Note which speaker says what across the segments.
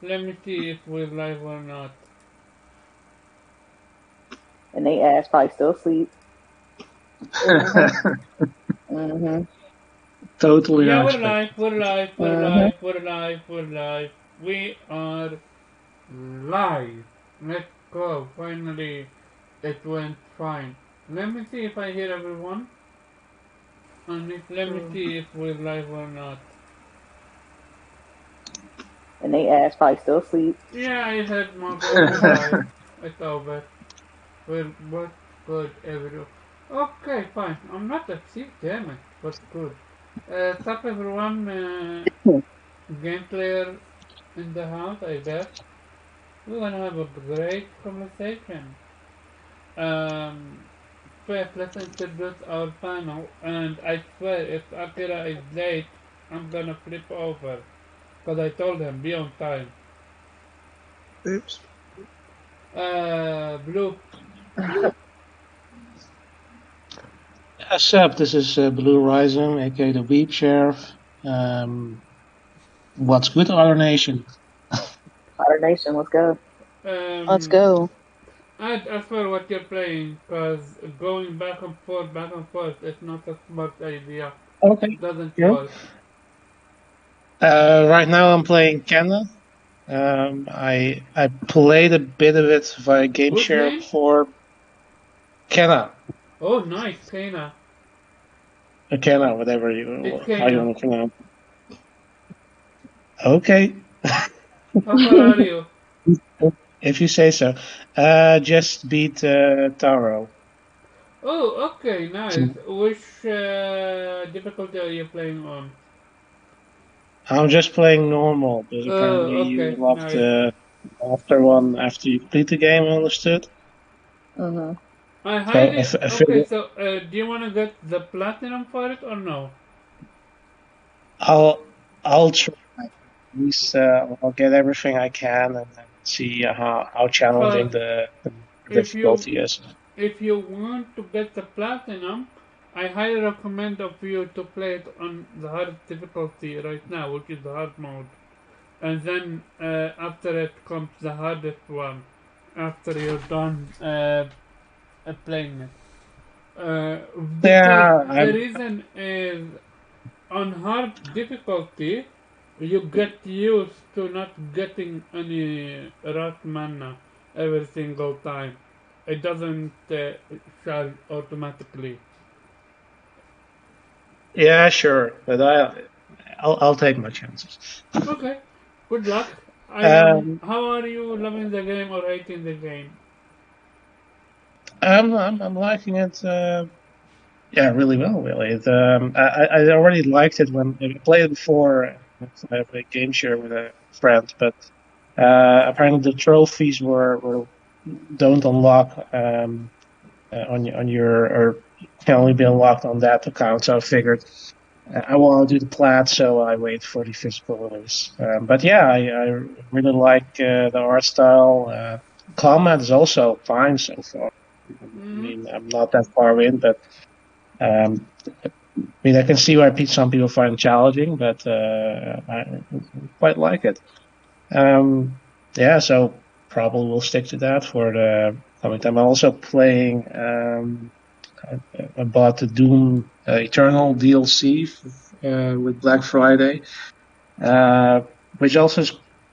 Speaker 1: Let me see if we're live or not.
Speaker 2: And they ass probably still asleep. Mm-hmm. Mm-hmm.
Speaker 3: Totally
Speaker 1: Yeah, we're
Speaker 3: unexpected.
Speaker 1: live, we're live, we're
Speaker 2: Mm-hmm.
Speaker 1: live, we're live, we're live. We are live. Let's go. Finally, it went fine. Let me see if I hear everyone. And let me
Speaker 2: Mm-hmm.
Speaker 1: see if we're live or not.
Speaker 2: And they ass probably still asleep.
Speaker 1: Yeah, I heard Margot. We're live. It's over. We're good, everyone. Okay, fine. I'm not a cheat, damn it. But good. Sup everyone. Game player in the house, I bet. We're gonna have a great conversation. Um, first, let's introduce our panel. And I swear, if Akira is late, I'm gonna flip over. Because I told him, be on time.
Speaker 3: Oops.
Speaker 1: Blue.
Speaker 3: What's up? This is Blue Rising, aka the Weep Sheriff. What's good, Other Nation?
Speaker 2: Our nation, let's go.
Speaker 4: Let's
Speaker 1: Um,
Speaker 4: go.
Speaker 1: I swear what you're playing, because going back and forth, is not a smart idea.
Speaker 3: Okay.
Speaker 1: Doesn't
Speaker 3: Yeah.
Speaker 1: work.
Speaker 3: Right now I'm playing Kenna. I played a bit of it via Game
Speaker 1: Whose
Speaker 3: Share
Speaker 1: name?
Speaker 3: before. Kenna.
Speaker 1: Oh, nice, Kana.
Speaker 3: Kenna, whatever
Speaker 1: It's
Speaker 3: how you
Speaker 1: Kana.
Speaker 3: want to pronounce it. Okay.
Speaker 1: How far are you?
Speaker 3: If you say so. Just beat Taro.
Speaker 1: Oh, okay, nice. Which difficulty are you playing on?
Speaker 3: I'm just playing normal, but apparently
Speaker 1: Oh,
Speaker 3: you
Speaker 1: okay,
Speaker 3: unlocked
Speaker 1: nice.
Speaker 3: the after one after you complete the game. I understood.
Speaker 2: Mm-hmm.
Speaker 1: I
Speaker 3: So
Speaker 1: highly
Speaker 3: I
Speaker 1: okay.
Speaker 3: figured
Speaker 1: So, do you want to get the platinum for it or no?
Speaker 3: I'll I'll try. At least I'll get everything I can and then see how challenging
Speaker 1: Cause
Speaker 3: the
Speaker 1: if you
Speaker 3: difficulty is.
Speaker 1: if you want to get the platinum, I highly recommend of you to play it on the hard difficulty right now, which is the hard mode, and then after it comes the hardest one. After you're done playing it. Because
Speaker 3: Yeah,
Speaker 1: the
Speaker 3: I'm.
Speaker 1: reason is on hard difficulty you get used to not getting any rat mana every single time. It doesn't charge automatically.
Speaker 3: Yeah, sure, but I'll take my chances.
Speaker 1: Okay, good luck.
Speaker 3: Um,
Speaker 1: How are you loving the game or hating the game?
Speaker 3: I'm liking it. Yeah, really well, really. I already liked it when I played it before. I have a game share with a friend, but apparently the trophies were don't unlock on your or can only be unlocked on that account. So I figured I want to do the plat, so I wait for the physical release. But yeah, I really like the art style. Combat is also fine so far. I
Speaker 1: Mm-hmm.
Speaker 3: mean, I'm not that far in, but um, I mean, I can see why some people find it challenging, but I quite like it. Yeah, so probably we'll stick to that for the coming time. I'm also playing. I bought the Doom Eternal DLC with Black Friday, uh, which also is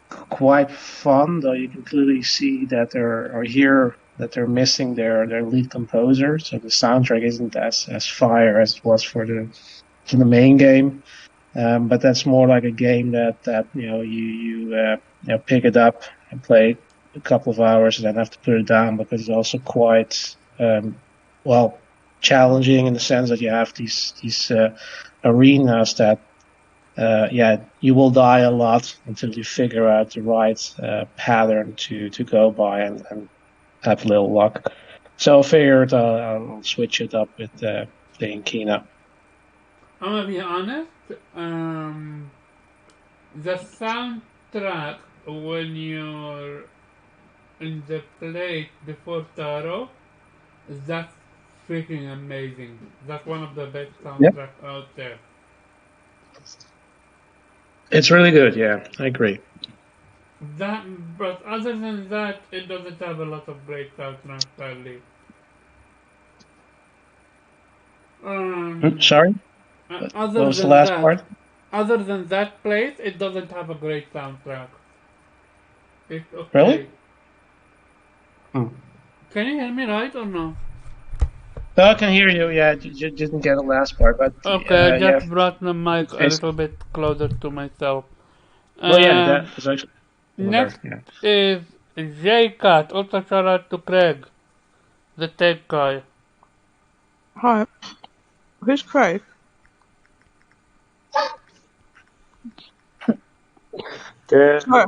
Speaker 3: quite fun. Though you can clearly see that they're missing their lead composer, so the soundtrack isn't as fire as it was for the main game. But that's more like a game that you pick it up and play a couple of hours and then have to put it down because it's also quite well challenging in the sense that you have these arenas that you will die a lot until you figure out the right pattern to go by and have a little luck. So I figured I'll switch it up with playing Kina.
Speaker 1: I'm gonna be honest. Um, the soundtrack when you're in the place before Taro, that's freaking amazing. That's one of the best
Speaker 3: Yeah,
Speaker 1: soundtracks out there.
Speaker 3: it's really good. Yeah, I agree.
Speaker 1: But other than that, it doesn't have a lot of great soundtrack, sadly. Um,
Speaker 3: Sorry, what
Speaker 1: other
Speaker 3: was the
Speaker 1: than
Speaker 3: last
Speaker 1: that,
Speaker 3: part?
Speaker 1: place, it doesn't have a great soundtrack. It's
Speaker 3: Really?
Speaker 1: okay. Can you hear me right or no?
Speaker 3: No, I can hear you. Yeah, you didn't get the last part, but
Speaker 1: Okay, I
Speaker 3: yeah,
Speaker 1: just brought the mic a
Speaker 3: it's
Speaker 1: little bit closer to myself.
Speaker 3: well, yeah,
Speaker 1: Um,
Speaker 3: that is actually similar.
Speaker 1: Next
Speaker 3: Yeah.
Speaker 1: is J-Cat. Also shout out to Craig, the tech guy.
Speaker 4: Hi, who's Craig? Sorry.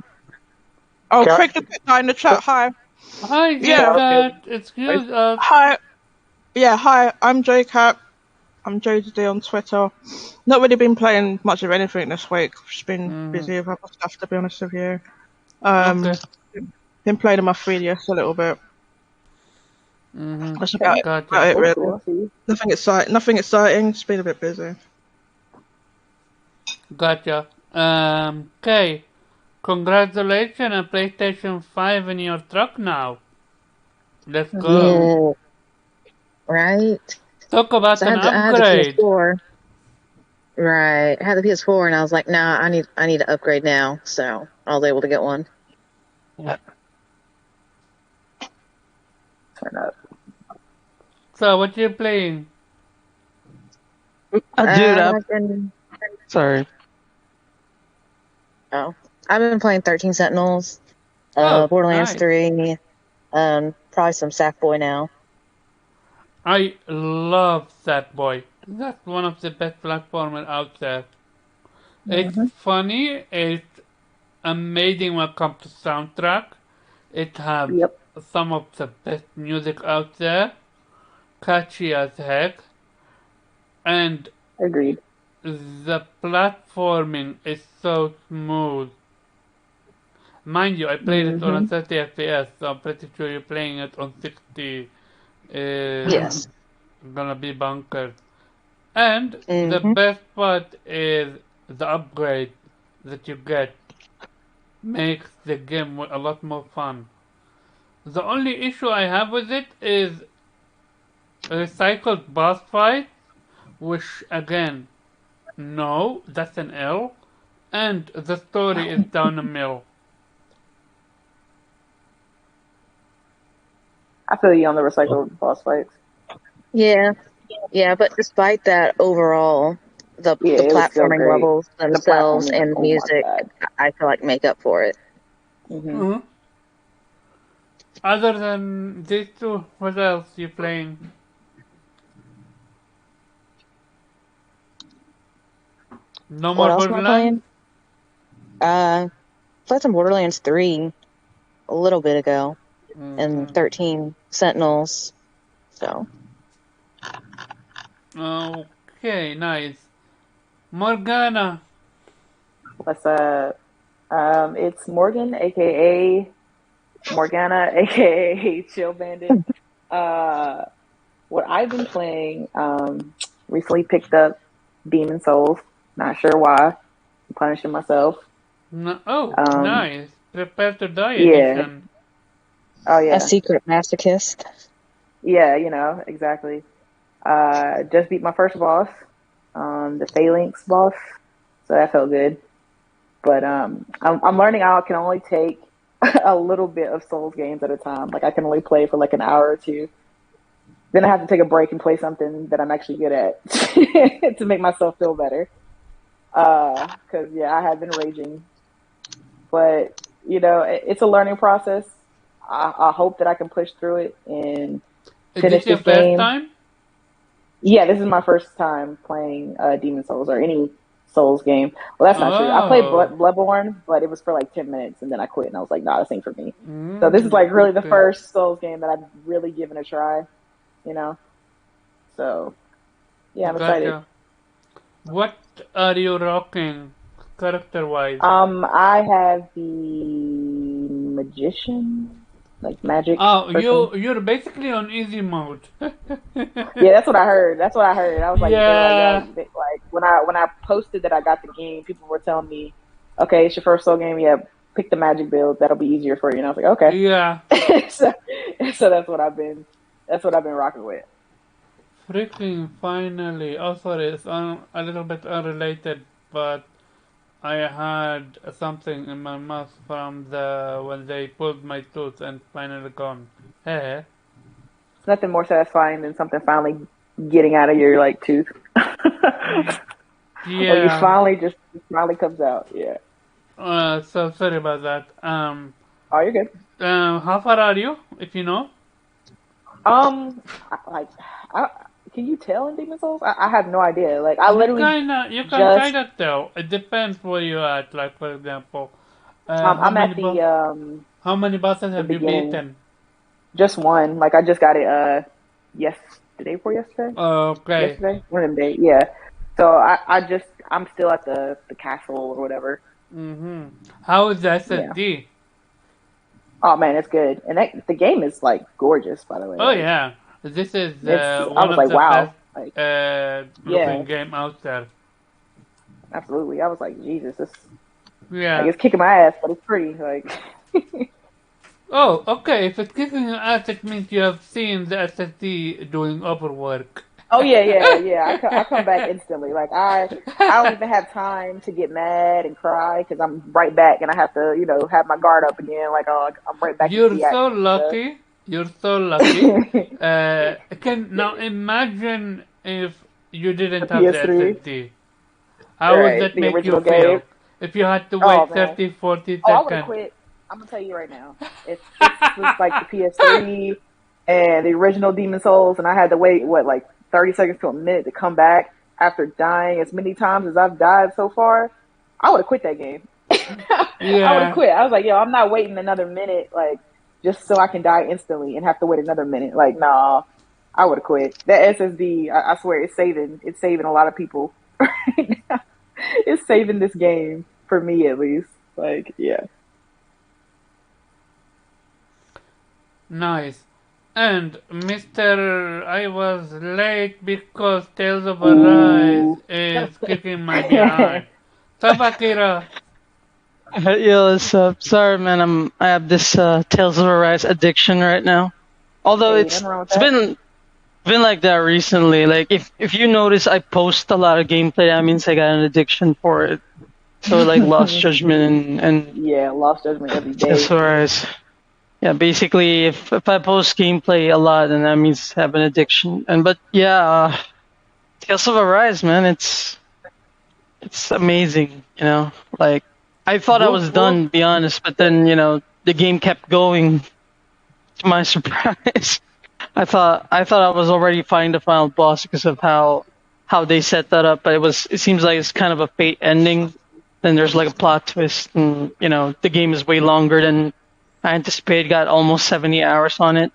Speaker 4: Oh, Craig the quick guy in the chat. Hi.
Speaker 1: Hi
Speaker 4: Yeah.
Speaker 1: J-Cat, excuse us.
Speaker 4: Hi. Yeah, hi. I'm JCat. I'm JD on Twitter. Not really been playing much of anything this week. Just been busy with other stuff, to be honest with you.
Speaker 1: Okay.
Speaker 4: Been playing on my 3DS a little bit. That's
Speaker 2: Okay.
Speaker 4: about
Speaker 1: Gotcha.
Speaker 4: it,
Speaker 2: Cool,
Speaker 4: really.
Speaker 2: cool. I see you.
Speaker 4: Nothing exciting. Just been a bit busy.
Speaker 1: Gotcha. Okay. Congratulations on PlayStation 5 in your truck now. Let's go.
Speaker 2: Mm-hmm.
Speaker 5: Yeah, right.
Speaker 1: Talk about
Speaker 5: So
Speaker 1: an
Speaker 5: I had the
Speaker 1: upgrade.
Speaker 5: PS4. Right. I had the PS4 and I was like, nah, I need to upgrade now. So I was able to get one.
Speaker 2: Turn up.
Speaker 1: So what you playing?
Speaker 4: Dude,
Speaker 5: I've been
Speaker 4: sorry.
Speaker 5: oh, I've been playing 13 Sentinels,
Speaker 1: Oh,
Speaker 5: Borderlands
Speaker 1: nice.
Speaker 5: 3, probably some Sackboy now.
Speaker 1: I love Sackboy. That's one of the best platformers out there. It's funny. It's amazing when it comes to soundtrack. It has
Speaker 2: Yep.
Speaker 1: some of the best music out there. Catchy as heck. And
Speaker 2: Agreed.
Speaker 1: the platforming is so smooth. Mind you, I played it on a 30 FPS, so I'm pretty sure you're playing it on 60 is
Speaker 5: Yes.
Speaker 1: gonna be bunker. And the
Speaker 5: Mm-hmm.
Speaker 1: best part is the upgrade that you get makes the game a lot more fun. The only issue I have with it is recycled boss fight, which again, no, that's an L, and the story is down a mill.
Speaker 2: I feel you on the recycled boss fights.
Speaker 5: Yeah. Yeah, but despite that, overall, the
Speaker 2: Yeah, it was still
Speaker 5: platforming
Speaker 2: great.
Speaker 5: levels
Speaker 2: The
Speaker 5: themselves
Speaker 2: platforming,
Speaker 5: and the
Speaker 2: oh my
Speaker 5: music,
Speaker 2: god.
Speaker 5: I feel like make up for it.
Speaker 1: Mm-hmm. Other than these two, what else you playing? No
Speaker 5: What
Speaker 1: more
Speaker 5: else am I
Speaker 1: Borderlands?
Speaker 5: playing? Played some Borderlands 3 a little bit ago, and 13 Sentinels. So
Speaker 1: Okay, nice. Morgana.
Speaker 2: What's it's Morgan, aka Morgana, aka Chill Bandit. What I've been playing, recently picked up Demon Souls. Not sure why. I'm punishing myself. Um,
Speaker 1: Nice. Prepare to Die
Speaker 2: yeah.
Speaker 1: edition.
Speaker 2: Oh
Speaker 5: a
Speaker 2: yeah.
Speaker 5: secret masochist.
Speaker 2: Yeah, exactly. Just beat my first boss, the Phalanx boss. So that felt good. But I'm learning I can only take a little bit of Souls games at a time. Like I can only play for like an hour or two. Then I have to take a break and play something that I'm actually good at to make myself feel better. Because yeah, I have been raging, but it's a learning process. I hope that I can push through it and
Speaker 1: Is
Speaker 2: finish
Speaker 1: this your
Speaker 2: this
Speaker 1: first
Speaker 2: game.
Speaker 1: time?
Speaker 2: Yeah, this is my first time playing Demon Souls or any Souls game. Well, that's not true. I played
Speaker 1: Oh.
Speaker 2: Bloodborne, but it was for like 10 minutes and then I quit and I was like, nah, this ain't for me. So this is like really the
Speaker 1: Okay.
Speaker 2: first Souls game that I've really given a try, you know? So, yeah, I'm excited.
Speaker 1: Gotcha. What are you rocking character-wise?
Speaker 2: I have the Magician, like magic
Speaker 1: Oh,
Speaker 2: person.
Speaker 1: you're basically on easy mode.
Speaker 2: Yeah, that's what I heard. That's what I heard. I was like, they were like, yeah,
Speaker 1: Yeah.
Speaker 2: like when I posted that I got the game, people were telling me, okay, it's your first soul game. Yeah, pick the magic build. That'll be easier for you. And I was like, okay.
Speaker 1: Yeah.
Speaker 2: so, so that's what I've been rocking with.
Speaker 1: Freaking finally. Oh, sorry, it's a little bit unrelated, but I had something in my mouth from when they pulled my tooth and finally gone. Hey.
Speaker 2: It's nothing more satisfying than something finally getting out of your like tooth.
Speaker 1: Yeah.
Speaker 2: When you finally comes out. Yeah.
Speaker 1: So sorry about that.
Speaker 2: Oh, you're good.
Speaker 1: How far are you, if you know?
Speaker 2: Like, can you tell in Demon Souls? I have no idea. Like, I literally
Speaker 1: You can
Speaker 2: just
Speaker 1: kinda tell. It depends where you're at. Like, for example,
Speaker 2: I'm at
Speaker 1: how many bosses
Speaker 2: the
Speaker 1: have you
Speaker 2: beginning.
Speaker 1: beaten?
Speaker 2: Just one. Like, I just got it yesterday before yesterday.
Speaker 1: Okay.
Speaker 2: Yesterday, one of them days. Yeah. So I'm still at the castle or whatever.
Speaker 1: How is the
Speaker 2: Yeah.
Speaker 1: SSD?
Speaker 2: Oh man, it's good, and the game is like gorgeous. By the way.
Speaker 1: Oh
Speaker 2: Like,
Speaker 1: yeah, this is
Speaker 2: I
Speaker 1: one
Speaker 2: was
Speaker 1: of
Speaker 2: like,
Speaker 1: the
Speaker 2: wow.
Speaker 1: best
Speaker 2: Like,
Speaker 1: looking game out there.
Speaker 2: Absolutely. I was like, Jesus, this
Speaker 1: Yeah.
Speaker 2: like it's kicking my ass, but it's pretty. Like.
Speaker 1: Oh, okay. If it's kicking your ass, it means you have seen the SSD doing overwork.
Speaker 2: Oh yeah. I come back instantly. Like I don't even have time to get mad and cry because I'm right back, and I have to have my guard up again. Like, oh, I'm right back into
Speaker 1: You're
Speaker 2: the
Speaker 1: so
Speaker 2: action.
Speaker 1: lucky. You're so lucky. Can now imagine if you didn't have the
Speaker 2: PS3,
Speaker 1: SSD. How would
Speaker 2: right?
Speaker 1: that
Speaker 2: The
Speaker 1: make you
Speaker 2: original game.
Speaker 1: feel? If you had to
Speaker 2: Oh
Speaker 1: wait
Speaker 2: man.
Speaker 1: 30, 40
Speaker 2: Oh, I would have
Speaker 1: seconds.
Speaker 2: quit. I'm gonna tell you right now. If this was like the PS3 and the original Demon Souls, and I had to wait like 30 seconds to a minute to come back after dying as many times as I've died so far, I would have quit that game. I would have
Speaker 1: Yeah.
Speaker 2: quit. I was like, yo, I'm not waiting another minute, like just so I can die instantly and have to wait another minute. Like, nah, I would have quit. That SSD, I swear, it's saving a lot of people right now. It's saving this game for me at least. Like, yeah.
Speaker 1: Nice. And Mr. I was late because Tales of Arise
Speaker 2: Ooh.
Speaker 1: is kicking my behind. Stop, Akira.
Speaker 6: Yo, what's up? Sorry, man. I have this Tales of Arise addiction right now. Although
Speaker 2: Hey,
Speaker 6: it's
Speaker 2: nothing wrong with
Speaker 6: it's
Speaker 2: that.
Speaker 6: been like that recently. Like if you notice, I post a lot of gameplay. That means I got an addiction for it. So like Lost Judgment and
Speaker 2: Yeah, Lost Judgment every
Speaker 6: Tales
Speaker 2: day.
Speaker 6: of Arise. Yeah, basically, if I post gameplay a lot, then that means I have an addiction. But yeah, Tales of Arise, man, it's amazing. Like I thought I
Speaker 1: Whoop
Speaker 6: was
Speaker 1: whoop.
Speaker 6: done, to be honest, but then the game kept going. To my surprise, I thought I was already fighting the final boss because of how they set that up. But it seems like it's kind of a fate ending. Then there's like a plot twist, and the game is way longer than I anticipated. Got almost 70 hours on it,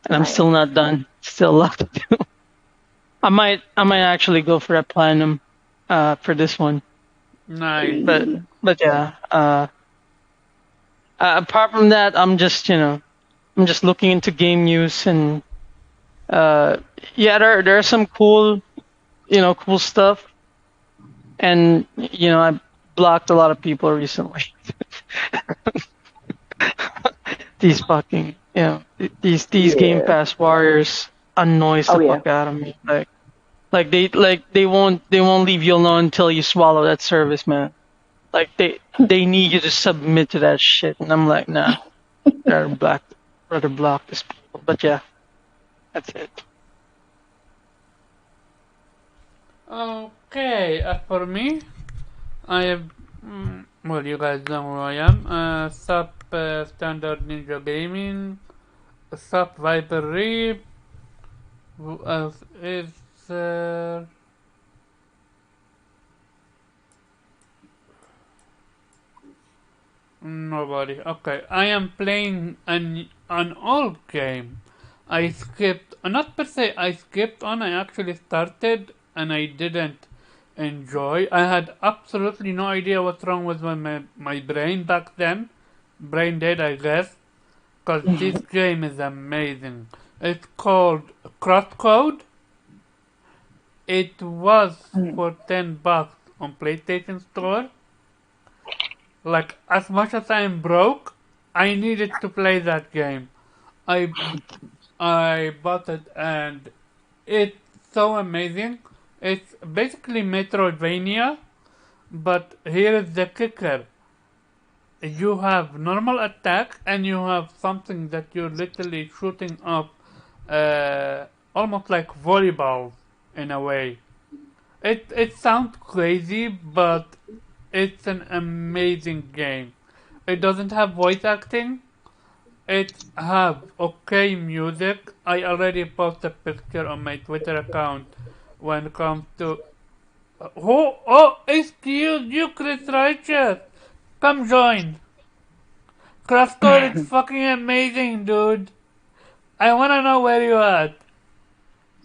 Speaker 6: and I'm still not done. Still a lot to do. I might actually go for a platinum for this one.
Speaker 1: Nice.
Speaker 6: But yeah. Apart from that, I'm just looking into game news and yeah, there are some cool stuff, and I blocked a lot of people recently. These fucking these Game Pass warriors annoys the fuck out of me. Like they won't leave you alone until you swallow that service, man. Like they need you to submit to that shit, and I'm like, nah, rather block this people. But yeah, that's it.
Speaker 1: Okay, for me, I have. Well, you guys know who I am. Sub Standard Ninja Gaming, Sub Viper Reap. Who else is there? Nobody. Okay, I am playing an old game. I skipped, not per se, I skipped on. I actually started and I didn't enjoy. I had absolutely no idea what's wrong with my brain back then. Brain dead, I guess. Because this game is amazing. It's called Crosscode. It was for $10 on PlayStation Store. Like, as much as I'm broke, I needed to play that game. I I bought it and it's so amazing. It's basically Metroidvania, but here is the kicker. You have normal attack and you have something that you're literally shooting up, almost like volleyball in a way. It sounds crazy, but it's an amazing game. It doesn't have voice acting. It have okay music. I already posted a picture on my Twitter account when it comes to excuse you, Chris Righteous. Come join. Crosscode is fucking amazing, dude. I wanna know where you at.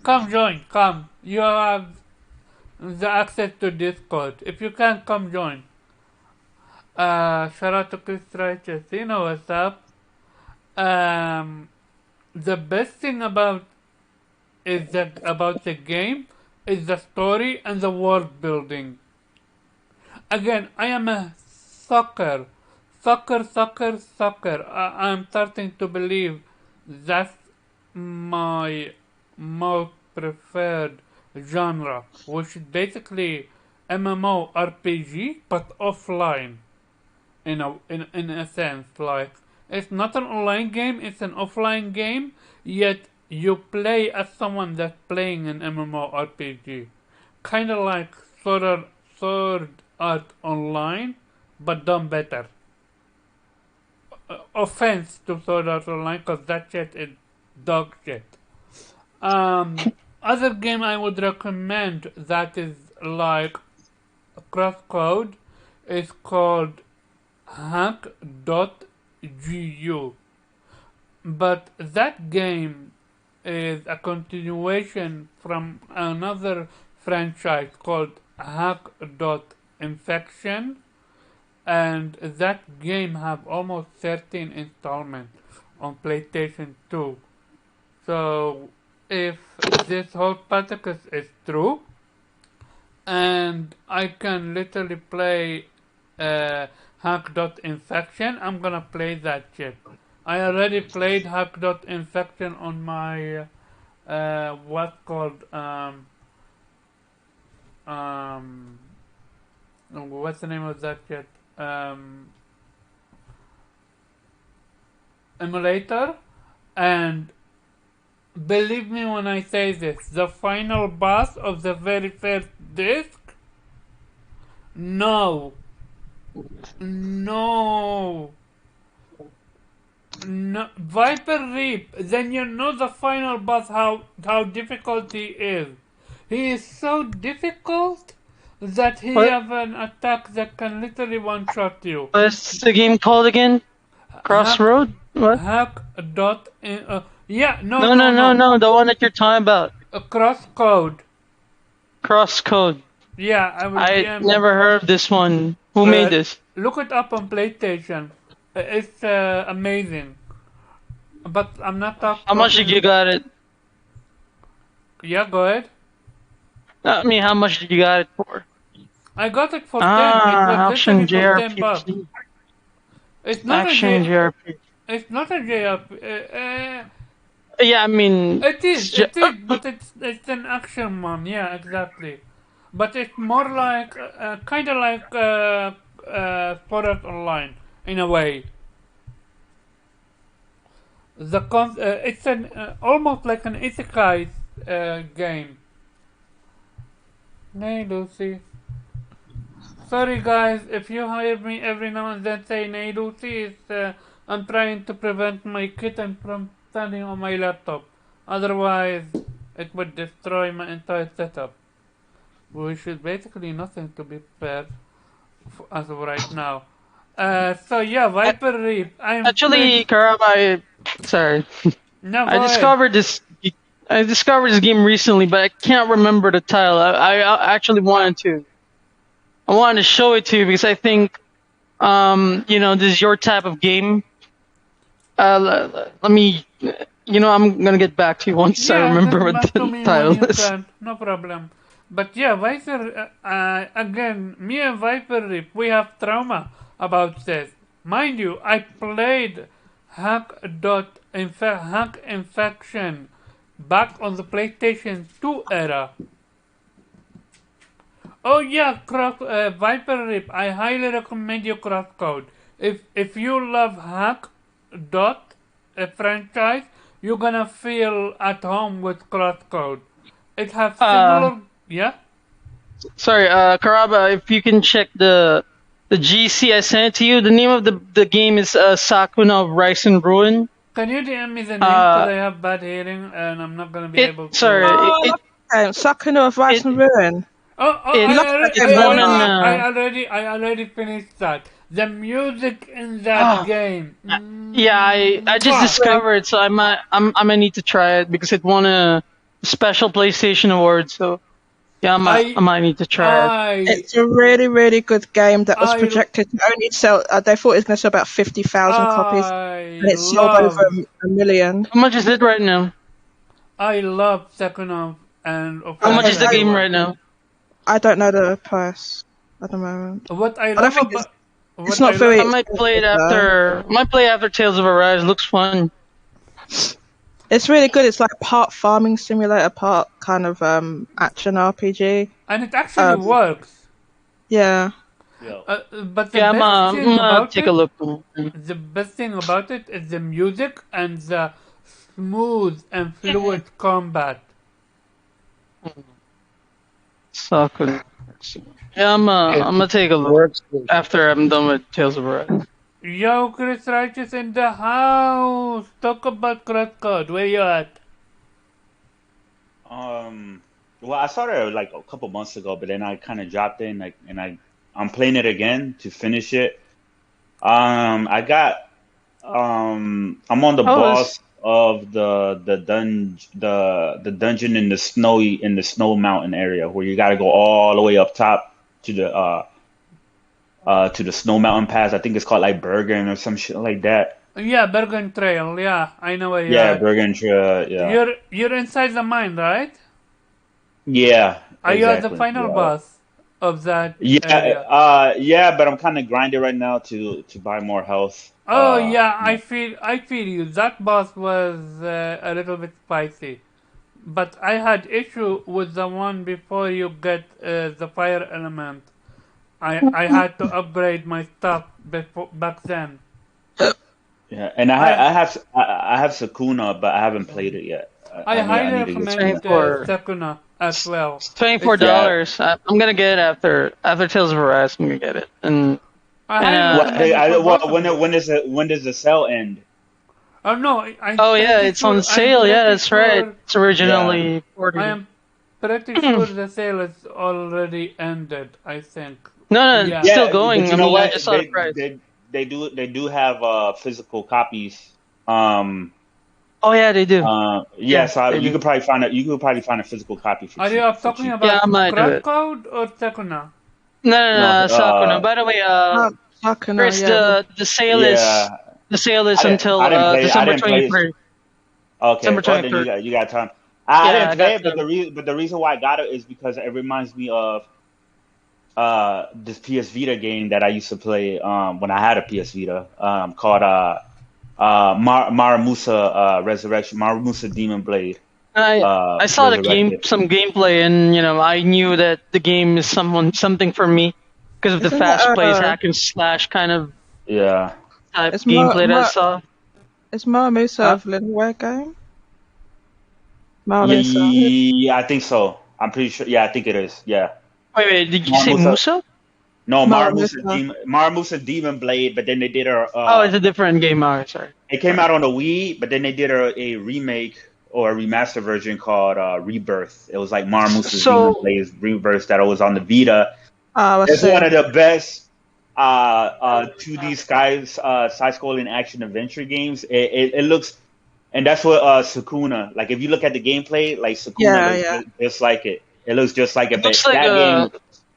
Speaker 1: Come join, come. You have the access to Discord. If you can't, come join. Shout out to Chris Righteous. You know what's up. The best thing about the game is the story and the world building. Again, I am a sucker. I'm starting to believe that's my most preferred genre, which is basically MMORPG but offline in a sense. Like, it's not an online game, it's an offline game, yet you play as someone that's playing an MMORPG. Kinda like Sword Art Online, but done better. Offense to Sword Art Online, cause that shit is dog shit. Other game I would recommend that is like crosscode is called hack.gu. But that game is a continuation from another franchise called hack.infection, and that game have almost 13 installments on PlayStation 2. So if this whole Spartacus is true, and I can literally play hack.infection, I'm gonna play that shit. I already played hack.infection on my what's called what's the name of that shit? Emulator, and believe me when I say this, the final boss of the very first disc, no, Viper Reap, then you know the final boss how difficult he is. He is so difficult that he
Speaker 6: What?
Speaker 1: have an attack that can literally one shot you.
Speaker 6: What's the game called again? Crossroad? What?
Speaker 1: Hack dot yeah,
Speaker 6: No. The one that you're talking about.
Speaker 1: Crosscode.
Speaker 6: Crosscode.
Speaker 1: Yeah,
Speaker 6: I never heard of this one. Who made this?
Speaker 1: Look it up on PlayStation. It's amazing. But I'm not talking.
Speaker 6: How much did you got it?
Speaker 1: Yeah, go ahead.
Speaker 6: I mean, how much did you got it for?
Speaker 1: I got it for 10. It was
Speaker 6: Action
Speaker 1: literally for 10 bucks.
Speaker 6: JRPG.
Speaker 1: It's not
Speaker 6: Action JRPG.
Speaker 1: It's not a JRPG.
Speaker 6: Yeah, I mean...
Speaker 1: It is, but it's an action one. Yeah, exactly. But it's more like, kind of like Sword Art Online, in a way. It's an almost like an isekai game. Nay, Lucy. Sorry guys, if you hear me every now and then say Nay, Lucy, I'm trying to prevent my kitten from standing on my laptop. Otherwise, it would destroy my entire setup. Which is basically nothing, to be fair, as of right now. So yeah, Viper Reap.
Speaker 6: Actually, Karab, sorry.
Speaker 1: No,
Speaker 6: I discovered this game recently, but I can't remember the title. I actually wanted to. I wanted to show it to you because I think, this is your type of game. Let me, I'm gonna get back to you once I remember what the title is.
Speaker 1: No problem. But yeah, Viper, again, me and Viper Rip, we have trauma. about this. Mind you, I played Hack Infection back on the PlayStation 2 era. Oh yeah, Viper Rip. I highly recommend you Crosscode. If you love Hack franchise, you're gonna feel at home with Crosscode. It has similar, yeah.
Speaker 6: Sorry, Karaba, if you can check the GC I sent it to you. The name of the game is Sakuna of Rise and Ruin.
Speaker 1: Can you DM me the name? Because I have bad hearing and I'm not gonna be able to.
Speaker 6: Sorry,
Speaker 4: Sakuna of Rise and Ruin.
Speaker 1: I already finished that. The music in that game.
Speaker 6: Yeah, I just discovered, so I might need to try it because it won a special PlayStation award. So yeah, I might need to try it.
Speaker 4: It's a really, really good game that was projected to only sell. They thought it was going to sell about 50,000 copies, and it sold over a million.
Speaker 6: How much is it right now?
Speaker 1: I love Sakuna and.
Speaker 6: How much is the game right now?
Speaker 4: I don't know the price at the moment.
Speaker 1: What I love about
Speaker 4: it's not very.
Speaker 6: I might play it after. Might play after Tales of Arise. Looks fun.
Speaker 4: It's really good. It's like part farming simulator, part kind of action RPG.
Speaker 1: And it actually works.
Speaker 4: Yeah.
Speaker 1: But the best thing about
Speaker 6: take a look.
Speaker 1: The best thing about it is the music and the smooth and fluid combat.
Speaker 6: So good. Yeah, I'm gonna take a look after I'm done with Tales of Arise.
Speaker 1: Yo, Chris Righteous in the house. Talk about Crosscode. Where you at?
Speaker 7: Well, I started like a couple months ago, but then I kind of dropped in, like, and I'm playing it again to finish it. I'm on the boss of the dungeon in the snow mountain area where you got to go all the way up top to the snow mountain pass. I think it's called like Bergen or some shit like that.
Speaker 1: Yeah, Bergen Trail. Yeah, I know where you're
Speaker 7: Yeah,
Speaker 1: at.
Speaker 7: Bergen Trail. Yeah.
Speaker 1: You're inside the mine, right?
Speaker 7: Yeah.
Speaker 1: Are you at the final boss of that
Speaker 7: area? Yeah, but I'm kind of grinding right now to buy more health.
Speaker 1: Oh yeah, I feel you. That boss was a little bit spicy, but I had issue with the one before you get the fire element. I had to upgrade my stuff back then.
Speaker 7: Yeah, and I have Sakuna, but I haven't played it yet.
Speaker 1: I highly recommend Sakuna as well.
Speaker 6: It's $24. I'm gonna get it after Tales of Arise. I'm gonna get it and.
Speaker 7: When does the sale end?
Speaker 1: Oh no!
Speaker 6: It's on sale. Yeah, that's right. It's originally 40.
Speaker 1: I am pretty sure the sale is already ended. I think.
Speaker 6: No, it's still going.
Speaker 7: You know what?
Speaker 6: I just saw the price.
Speaker 7: They do have physical copies.
Speaker 6: Oh yeah, they do.
Speaker 7: So you could probably find a physical copy for.
Speaker 1: Are you talking about Crosscode or Sakuna?
Speaker 6: No, Sakuna. By the way,
Speaker 4: Sakuna,
Speaker 6: Chris, the sale is until December 23rd.
Speaker 7: Okay,
Speaker 6: December 23rd.
Speaker 7: Then you got time. I didn't play it, but the reason why I got it is because it reminds me of this PS Vita game that I used to play when I had a PS Vita called Maramusa Resurrection, Maramusa Demon Blade.
Speaker 6: I saw some gameplay, and I knew that the game is something for me because of the fast-paced hack and slash kind of type gameplay that I saw.
Speaker 4: Is Maramusa a Linware game?
Speaker 7: Yeah, I think so. I'm pretty sure. Yeah, I think it is. Yeah.
Speaker 6: Wait, did you say Musa?
Speaker 7: No, Maramusa Demon Blade, but then they did
Speaker 6: it's a different game. Sorry.
Speaker 7: It came out on the Wii, but then they did a remake or a remaster version called Rebirth. It was like Maramusa's Demon Blade Rebirth that was on the Vita. It's one of the best 2D side-scrolling action adventure games. It looks, and that's what Sakuna. Like if you look at the gameplay, like Sakuna looks just like it. It looks just like it. But game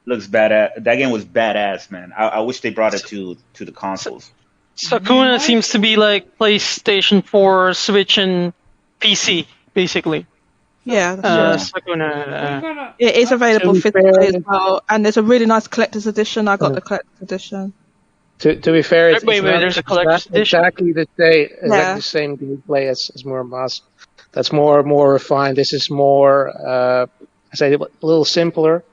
Speaker 7: looks badass. That game was badass, man. I wish they brought it to the consoles.
Speaker 6: Sakuna seems to be like PlayStation 4, Switch, and PC, basically.
Speaker 4: Yeah,
Speaker 6: Sakuna.
Speaker 4: It is available physically as well, and there's a really nice collector's edition. I got the collector's edition.
Speaker 3: To be fair, it's
Speaker 6: wait,
Speaker 3: not
Speaker 6: there's a collector's edition?
Speaker 3: exactly the same gameplay as Muramasa. That's more refined. This is more, I say, a little simpler,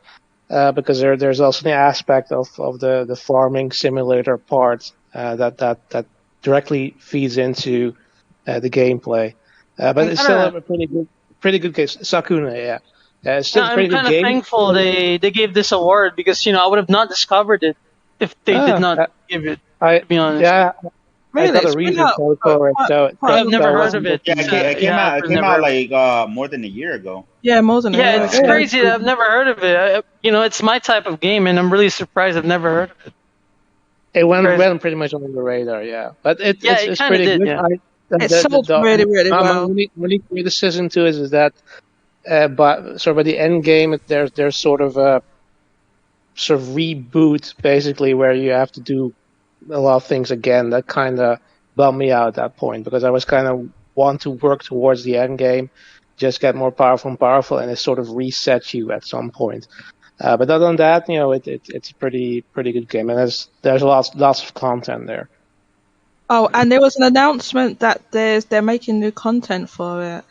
Speaker 3: because there's also the aspect of the farming simulator part that directly feeds into the gameplay. But it's still a pretty good game. Sakuna, yeah. It's still a pretty
Speaker 6: I'm
Speaker 3: good
Speaker 6: kind of
Speaker 3: game.
Speaker 6: thankful they gave this award because I would have not discovered it if they did not give it. To be honest,
Speaker 3: yeah,
Speaker 4: really,
Speaker 3: I got a
Speaker 4: it's been
Speaker 3: reason
Speaker 4: out
Speaker 3: for it. So
Speaker 6: I've never
Speaker 3: so
Speaker 6: heard of it.
Speaker 7: It came out. It
Speaker 6: I've
Speaker 7: came
Speaker 6: never
Speaker 7: out
Speaker 6: heard of it.
Speaker 7: like more than a year ago.
Speaker 4: Yeah, more than a year.
Speaker 6: Yeah, it's crazy that I've never heard of it. It's my type of game, and I'm really surprised I've never heard of it.
Speaker 3: It went pretty much under the radar, yeah. But it's pretty
Speaker 6: did,
Speaker 3: good.
Speaker 6: yeah.
Speaker 4: It sold really, really well.
Speaker 3: My only criticism to it is that, by the end game, there's sort of a reboot basically where you have to do a lot of things again. That kind of bummed me out at that point because I was kind of want to work towards the end game, just get more powerful, and it sort of resets you at some point. But other than that, it's a pretty good game, and there's lots of content there.
Speaker 4: Oh, and there was an announcement that they're making new content for it.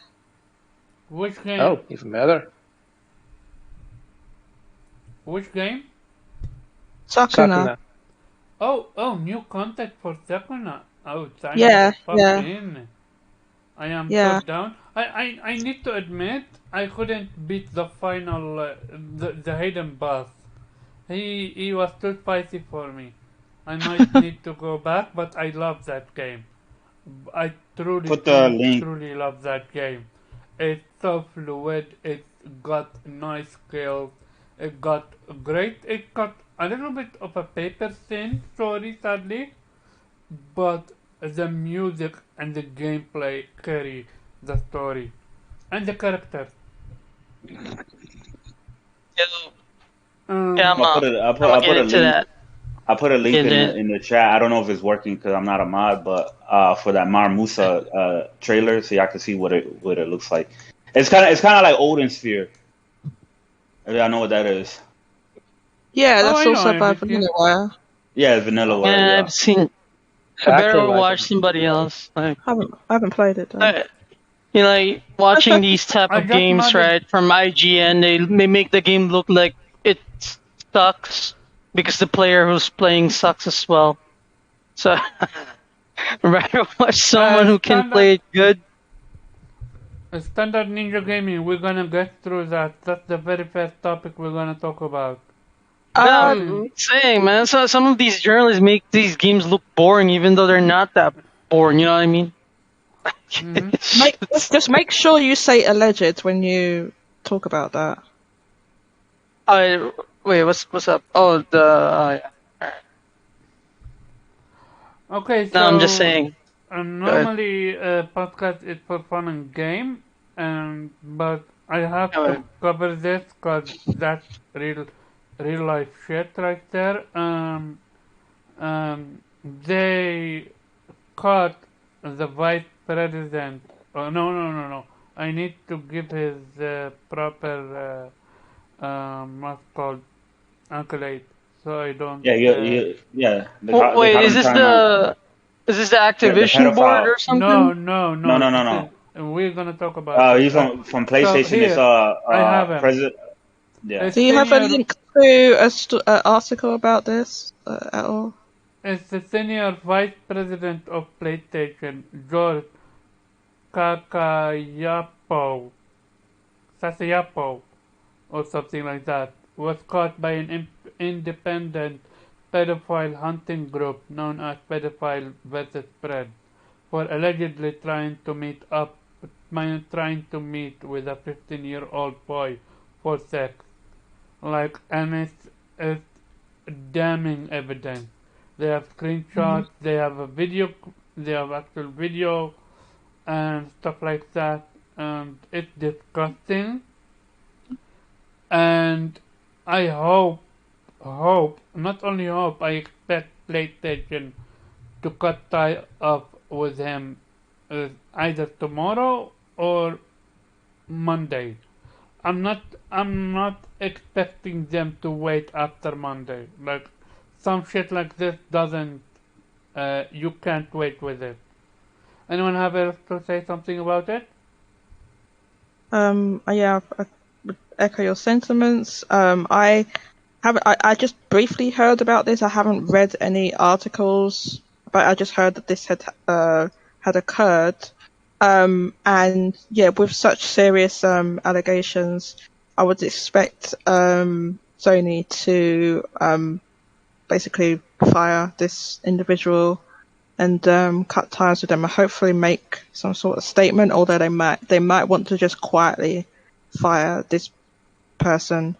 Speaker 1: Which game?
Speaker 3: Oh, even better.
Speaker 1: Which game?
Speaker 4: Sakuna.
Speaker 1: Oh, new content for Sakuna. Oh, sign
Speaker 4: Yeah,
Speaker 1: the fuck
Speaker 4: yeah.
Speaker 1: in. I am
Speaker 4: Yeah.
Speaker 1: so down. I need to admit, I couldn't beat the final, the hidden boss. He was too spicy for me. I might need to go back, but I love that game. I truly love that game. It's so fluid. It's got nice skills. It got great. It got a little bit of a paper thin story, sadly, but the music and the gameplay carry the story and the characters.
Speaker 7: I'll put a link. I put a link in the chat. I don't know if it's working because I'm not a mod, but for that Mar Musa trailer, so y'all can see what it looks like. It's kind of like Odin Sphere. I know what that is.
Speaker 4: Yeah, that's also by VanillaWare.
Speaker 7: Yeah, it's VanillaWare.
Speaker 6: Yeah, I've seen. I better watch somebody else.
Speaker 4: I haven't played it.
Speaker 6: Watching these type of games, right, from IGN, they make the game look like it sucks because the player who's playing sucks as well. So, I'd rather watch someone who can play it good.
Speaker 1: Standard Ninja Gaming, we're gonna get through that. That's the very first topic we're gonna talk about.
Speaker 6: I'm saying, man, so some of these journalists make these games look boring even though they're not that boring, you know what I mean?
Speaker 4: Just make sure you say alleged when you talk about that.
Speaker 6: Wait, what's up? Oh, yeah.
Speaker 1: Okay, so
Speaker 6: no, I'm just saying.
Speaker 1: Normally, podcast is for fun and game, but I have to cover this because that's real life shit right there. They caught the vice president. Oh, no. I need to give his proper what's called accolade, so I don't.
Speaker 7: Yeah.
Speaker 6: Wait, is this the Activision board or something?
Speaker 1: No. We're gonna talk about.
Speaker 7: He's from PlayStation.
Speaker 1: So here, I have him.
Speaker 7: President. Yeah.
Speaker 4: Do you have a link to an article about this at all?
Speaker 1: It's the senior vice president of PlayStation, George Sasayapo, or something like that, was caught by an independent pedophile hunting group known as Pedophile vs. Fred for allegedly trying to meet with a 15-year-old boy for sex. And it's damning evidence. They have screenshots, they have a video, they have actual video and stuff like that, and it's disgusting. And I hope, not only hope, I expect PlayStation to cut tie up with him either tomorrow or Monday. I'm not expecting them to wait after Monday. some shit like this doesn't, you can't wait with it. Anyone have else to say something about it?
Speaker 4: Yeah, I would echo your sentiments. I just briefly heard about this. I haven't read any articles, but I just heard that this had occurred. And yeah, with such serious allegations, I would expect Sony to basically fire this individual and cut ties with them and hopefully make some sort of statement, although they might want to just quietly fire this person.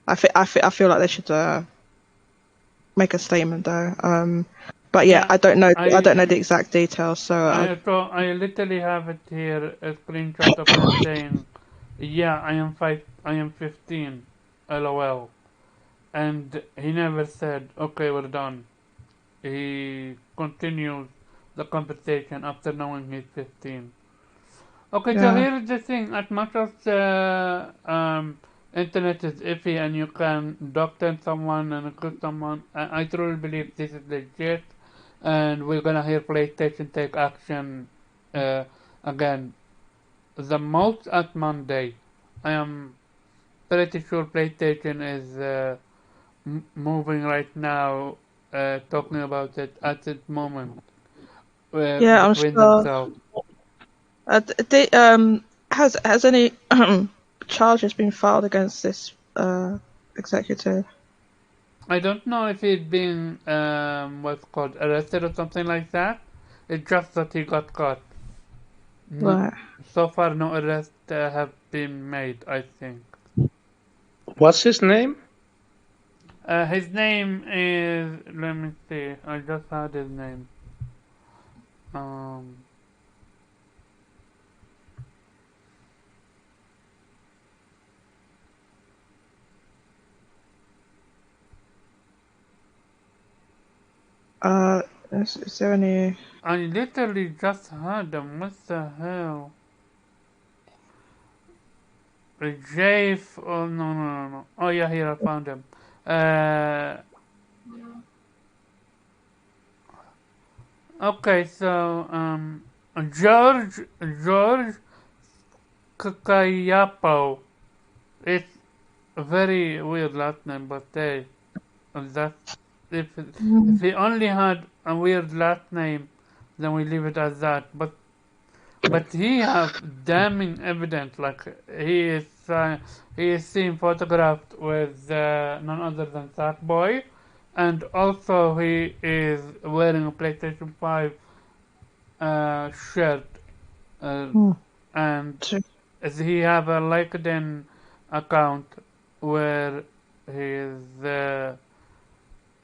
Speaker 4: I feel like they should make a statement though. But yeah, I don't know the exact details. So
Speaker 1: I literally have it here, a screenshot of him saying, "Yeah, I am 15, LOL," and he never said, "Okay, we're done." He continues the conversation after knowing he's 15. Okay, so here's the thing. As much as internet is iffy and you can doctor someone and accuse someone, I truly believe this is legit, and we're gonna hear PlayStation take action again. The most at Monday. I am pretty sure PlayStation is moving right now, talking about it at this moment.
Speaker 4: I'm
Speaker 1: between
Speaker 4: sure.
Speaker 1: themselves.
Speaker 4: Has any charges been filed against this executive?
Speaker 1: I don't know if he's been what's called arrested or something like that. It's just that he got caught.
Speaker 4: Right.
Speaker 1: So far, no arrests have been made, I think.
Speaker 3: What's his name?
Speaker 1: His name is. Let me see. I just had his name.
Speaker 4: Is there any?
Speaker 1: I literally just had him. What the hell? Jafe. Oh no. Oh yeah, here I found him. Okay, so George Kakayapo. It's a very weird last name, but hey, that's if he only had a weird last name, then we leave it as that. But he have damning evidence. Like he is seen photographed with none other than Sackboy, and also he is wearing a PlayStation 5 shirt, and he have a LinkedIn account where he is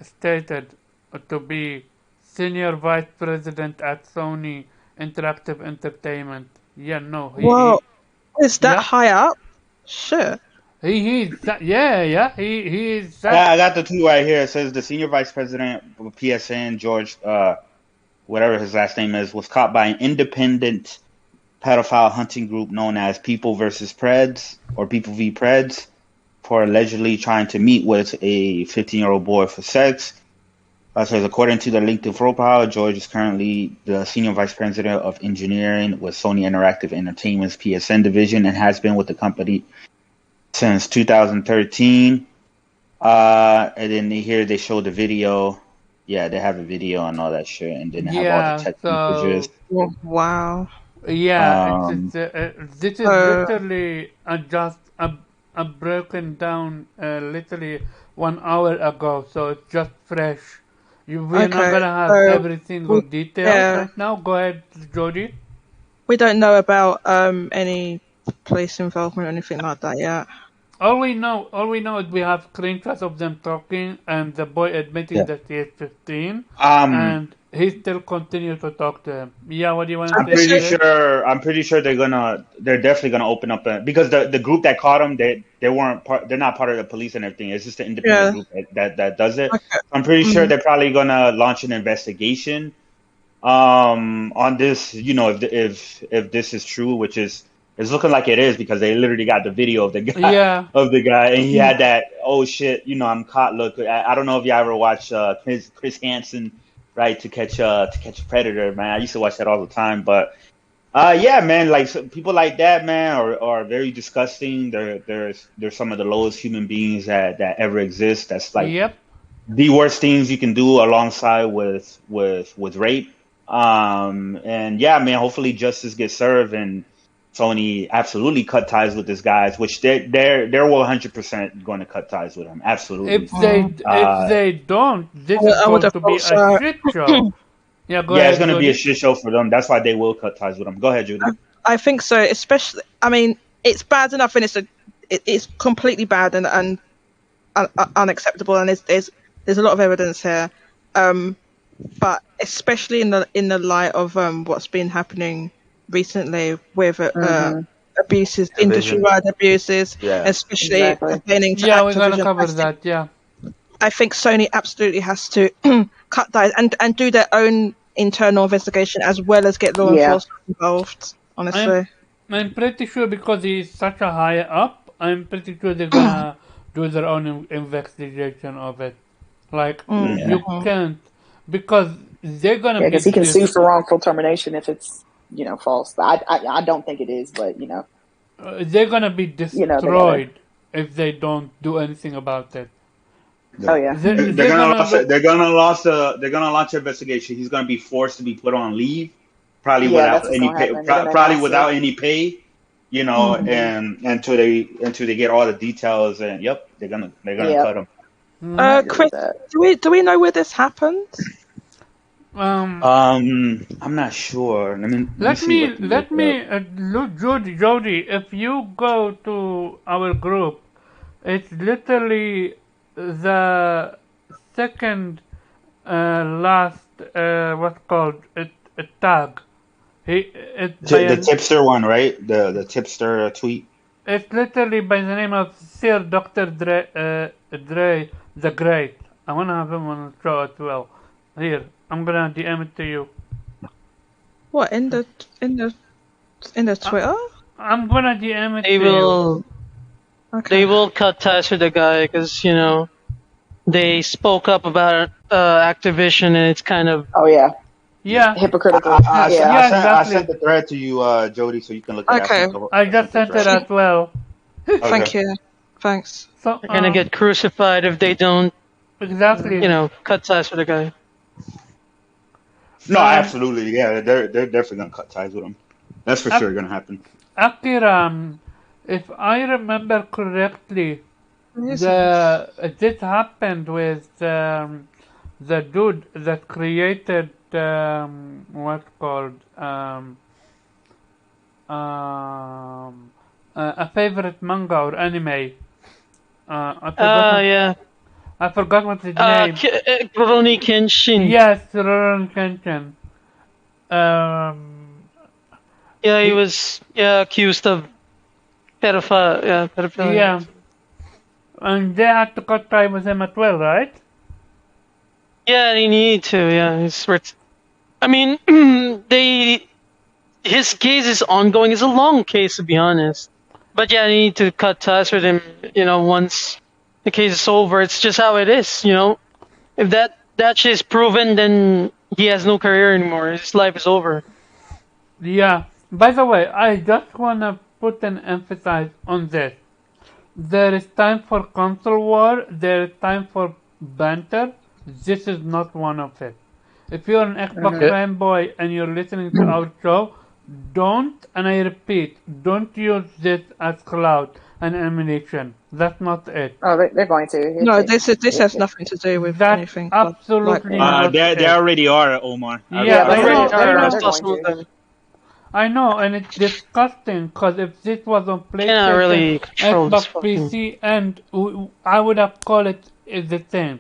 Speaker 1: stated to be Senior Vice President at Sony Interactive Entertainment. Yeah, no.
Speaker 4: Whoa, is that high up? Shit.
Speaker 1: He is that. Yeah. He is that.
Speaker 7: Yeah, I got the tweet right here. It says the Senior Vice President of PSN, George, whatever his last name is, was caught by an independent pedophile hunting group known as People vs. Preds or People v. Preds for allegedly trying to meet with a 15-year-old boy for sex. Says according to the LinkedIn profile, George is currently the Senior Vice President of Engineering with Sony Interactive Entertainment's PSN division and has been with the company since 2013. And then here they show the video. Yeah, they have a video and all that shit, and then they have all the text messages.
Speaker 4: Wow.
Speaker 1: Yeah, this is literally just a broken down literally 1 hour ago, so it's just fresh. We're not gonna have every single detail right now. Go ahead, Jody.
Speaker 4: We don't know about any police involvement or anything like that yet.
Speaker 1: All we know is we have screenshots of them talking and the boy admitting that he is 15, and he still continues to talk to him. Yeah, what do you want to say?
Speaker 7: I'm pretty sure they're definitely gonna open up because the group that caught him, they're not part of the police and everything. It's just an independent group that does it. Okay. I'm pretty sure they're probably gonna launch an investigation on this. You know, if this is true, which is It's looking like it is because they literally got the video of the guy
Speaker 1: Yeah.
Speaker 7: and he had that oh shit, I'm caught look. I don't know if you ever watch Chris Hansen, right, to catch a predator, man. I used to watch that all the time, but yeah, man, like people like that, man, are very disgusting. They're some of the lowest human beings that ever exist. That's like
Speaker 1: Yep.
Speaker 7: the worst things you can do alongside with rape. And yeah, man, hopefully justice gets served and Sony absolutely cut ties with these guys, which they're 100% going to cut ties with him. Absolutely.
Speaker 1: If they don't, this is
Speaker 4: I would
Speaker 1: going
Speaker 4: have
Speaker 1: to be
Speaker 4: thought
Speaker 1: a shit show. Yeah, go
Speaker 7: Yeah,
Speaker 1: ahead,
Speaker 7: it's going to be
Speaker 1: Jody.
Speaker 7: a shit show for them. That's why they will cut ties with him. Go ahead, Judy.
Speaker 4: I think so, especially. I mean, it's bad enough, and it's completely bad and unacceptable, and there's a lot of evidence here. But especially in the light of what's been happening recently with abuses, industry-wide abuses,
Speaker 7: Yeah.
Speaker 4: especially pertaining to
Speaker 1: Yeah, we're gonna
Speaker 4: Activision.
Speaker 1: cover that. Yeah.
Speaker 4: I think Sony absolutely has to cut ties and do their own internal investigation as well as get law enforcement involved. Honestly,
Speaker 1: I'm pretty sure because he's such a high up. I'm pretty sure they're gonna do their own investigation of it. Like you can't because they're gonna be.
Speaker 2: because he can sue for wrongful termination if it's false. I don't think it is, but
Speaker 1: they're gonna be destroyed if they don't do anything about it.
Speaker 2: Oh yeah,
Speaker 7: they're gonna launch an investigation. He's gonna be forced to be put on leave, probably without any pay, probably without any pay, and until they get all the details. And they're gonna cut him.
Speaker 4: Chris, do we know where this happened?
Speaker 7: I'm not sure. Let me
Speaker 1: look, Jody. If you go to our group, it's literally the second last what's called a tag.
Speaker 7: The tipster one, right? The tipster tweet.
Speaker 1: It's literally by the name of Sir Dr. Dre the Great. I wanna have him on the show as well. Here, I'm gonna DM it to you.
Speaker 4: What in the Twitter?
Speaker 1: I'm gonna DM it
Speaker 6: They
Speaker 1: to
Speaker 6: will.
Speaker 1: you.
Speaker 4: Okay.
Speaker 6: They will cut ties with the guy because they spoke up about Activision, and it's kind of
Speaker 2: hypocritical.
Speaker 7: I sent the thread to you, Jody, so you can look at it.
Speaker 1: Okay, I just sent it as well.
Speaker 4: Thank you. Thanks.
Speaker 1: So,
Speaker 6: they're gonna get crucified if they don't.
Speaker 1: Exactly.
Speaker 6: Cut ties with the guy.
Speaker 7: No, absolutely, yeah. They're definitely gonna cut ties with him. That's for sure gonna happen.
Speaker 1: Akira, if I remember correctly, this happened with the dude that created what's called a favorite manga or anime. I forgot what's his name.
Speaker 6: Rurouni Kenshin.
Speaker 1: Yes, Rurouni Kenshin.
Speaker 6: He was accused of pedophilia.
Speaker 1: Yeah. And they had to cut ties with him as well, right?
Speaker 6: Yeah, they need to. Yeah, his case is ongoing. It's a long case, to be honest. But yeah, they need to cut ties with him. Once the case is over, it's just how it is. If that shit is proven, then he has no career anymore. His life is over.
Speaker 1: Yeah. By the way, I just wanna put an emphasis on this. There is time for console war. There is time for banter. This is not one of it. If you're an Xbox fanboy and you're listening to our show, don't, and I repeat, don't use this as clout and ammunition. That's not it.
Speaker 2: Oh, they're going to.
Speaker 4: No, this has nothing to do with anything.
Speaker 1: Absolutely.
Speaker 7: They already are, Omar.
Speaker 1: Yeah,
Speaker 2: I
Speaker 1: I know, and it's disgusting because if this was on PlayStation, Xbox PC, and I would have called it the same.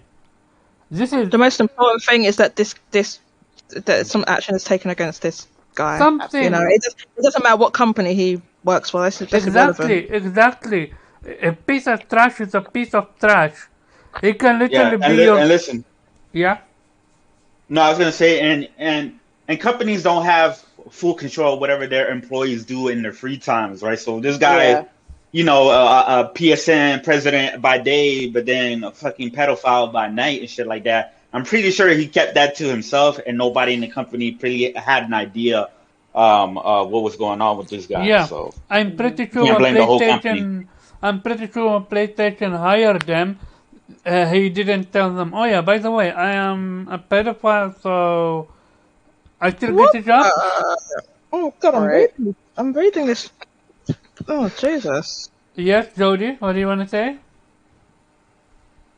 Speaker 1: This is
Speaker 4: the most important thing is that that some action is taken against this guy.
Speaker 1: Something.
Speaker 4: It doesn't matter what company he works for. That's
Speaker 1: exactly. A piece of trash is a piece of trash. It can literally be your.
Speaker 7: And listen.
Speaker 1: Yeah.
Speaker 7: No, I was gonna say, and companies don't have full control of whatever their employees do in their free times, right? So this guy,
Speaker 2: Yeah.
Speaker 7: a PSN president by day, but then a fucking pedophile by night and shit like that. I'm pretty sure he kept that to himself, and nobody in the company pretty had an idea what was going on with this guy.
Speaker 1: Yeah,
Speaker 7: So
Speaker 1: I'm pretty
Speaker 7: you
Speaker 1: sure
Speaker 7: can't
Speaker 1: when
Speaker 7: blame the whole company.
Speaker 1: PlayStation hired them, he didn't tell them, oh yeah, by the way, I am a pedophile, so I still get
Speaker 4: What?
Speaker 1: the job?
Speaker 4: Oh God,
Speaker 2: Right.
Speaker 4: I'm reading this. Oh Jesus.
Speaker 1: Yes, Jody, what do you want to say?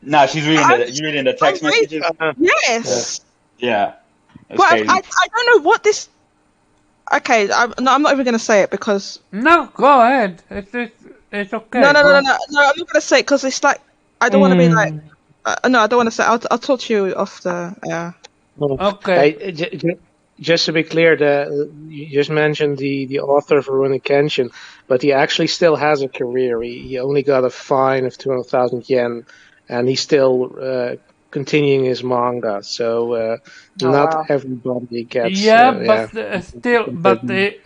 Speaker 7: Nah, she's reading the text
Speaker 4: I'm reading.
Speaker 7: messages.
Speaker 4: Yes.
Speaker 7: Yeah, that's
Speaker 4: But
Speaker 7: crazy.
Speaker 4: I don't know what this. Okay, I'm not even going to say it because
Speaker 1: No, go ahead. It's okay.
Speaker 4: no,
Speaker 1: Go
Speaker 4: I'm
Speaker 1: ahead.
Speaker 4: not going to say it because it's like I don't want to be like no, I don't want to say. I'll talk to you off the.
Speaker 1: Okay.
Speaker 3: Hey, just to be clear, you just mentioned the author of Rurouni Kenshin, but he actually still has a career. He only got a fine of 200,000 yen, and he's still continuing his manga. So
Speaker 2: Oh
Speaker 3: not
Speaker 2: wow.
Speaker 3: everybody gets.
Speaker 1: Yeah, but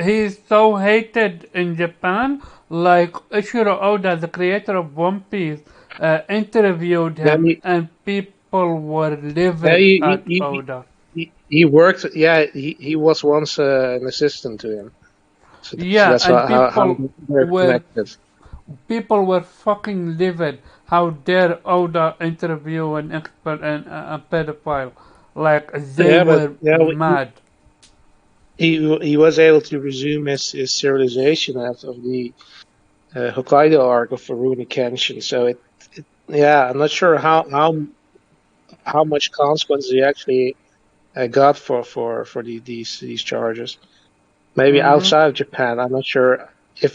Speaker 1: he's so hated in Japan. Like Ishiro Oda, the creator of One Piece, interviewed
Speaker 3: Yeah,
Speaker 1: him, and people were
Speaker 3: yeah,
Speaker 1: livid at Oda.
Speaker 3: he worked. Yeah, he was once an assistant to him. So
Speaker 1: Yeah,
Speaker 3: that's
Speaker 1: and
Speaker 3: how they're connected.
Speaker 1: people were fucking livid. How dare Oda interview an expert and a pedophile? Like they
Speaker 3: Yeah, but
Speaker 1: were
Speaker 3: yeah,
Speaker 1: mad.
Speaker 3: he was able to resume his serialization of the Hokkaido arc of Rurouni Kenshin. So yeah, I'm not sure how much consequence he actually got for these charges. Maybe
Speaker 1: Mm-hmm.
Speaker 3: outside of Japan, I'm not sure I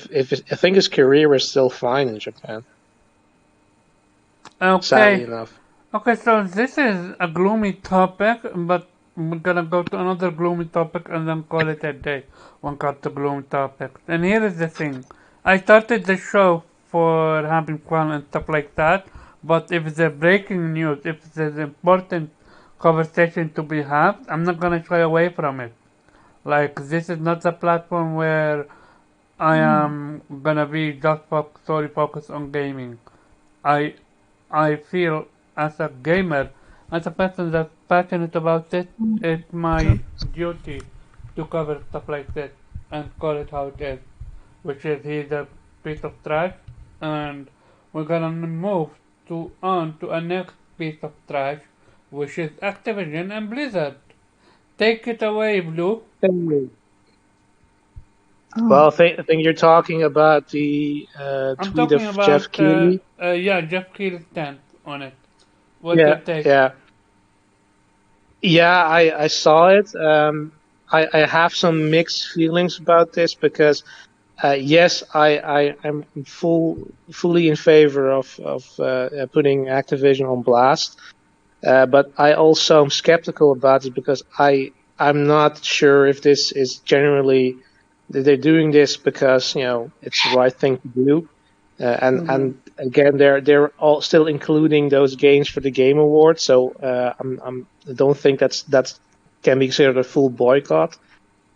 Speaker 3: think his career is still fine in Japan. Sadly
Speaker 1: Okay.
Speaker 3: enough.
Speaker 1: Okay, so this is a gloomy topic, but we're gonna go to another gloomy topic and then call it a day. One cut to gloomy topics. And here is the thing. I started the show for having fun and stuff like that, but if there's breaking news, if there's important conversation to be had, I'm not gonna shy away from it. Like, this is not a platform where I am gonna be just solely focused on gaming. I I feel as a gamer, as a person that's passionate about it, it's my duty to cover stuff like this and call it how it is, which is he's a piece of trash, and we're gonna move on to a next piece of trash, which is Activision and Blizzard. Take it away, Blue.
Speaker 3: Well, I think you're talking about the
Speaker 1: I'm
Speaker 3: tweet of
Speaker 1: talking
Speaker 3: Jeff
Speaker 1: about,
Speaker 3: Keighley.
Speaker 1: yeah, Jeff Keighley's stand on it. What's your
Speaker 3: Yeah,
Speaker 1: take?
Speaker 3: yeah. Yeah, I saw it. I have some mixed feelings about this because, yes, I'm fully in favor of putting Activision on blast. But I also am skeptical about it because I'm not sure if this is generally that they're doing this because it's the right thing to do. And again, they're all still including those games for the Game Awards, so I don't think that's can be considered a full boycott.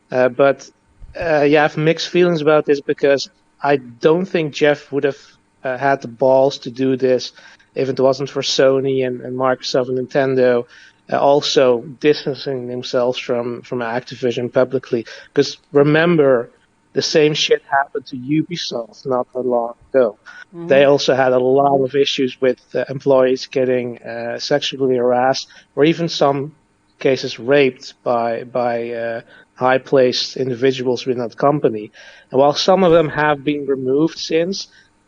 Speaker 3: But yeah, I have mixed feelings about this because I don't think Jeff would have had the balls to do this if it wasn't for Sony and Microsoft and Nintendo also distancing themselves from Activision publicly. Because remember, the same shit happened to Ubisoft not that long ago. They also had a lot of issues with employees getting sexually harassed, or even some cases raped by high-placed individuals within that company. And while some of them have been removed since,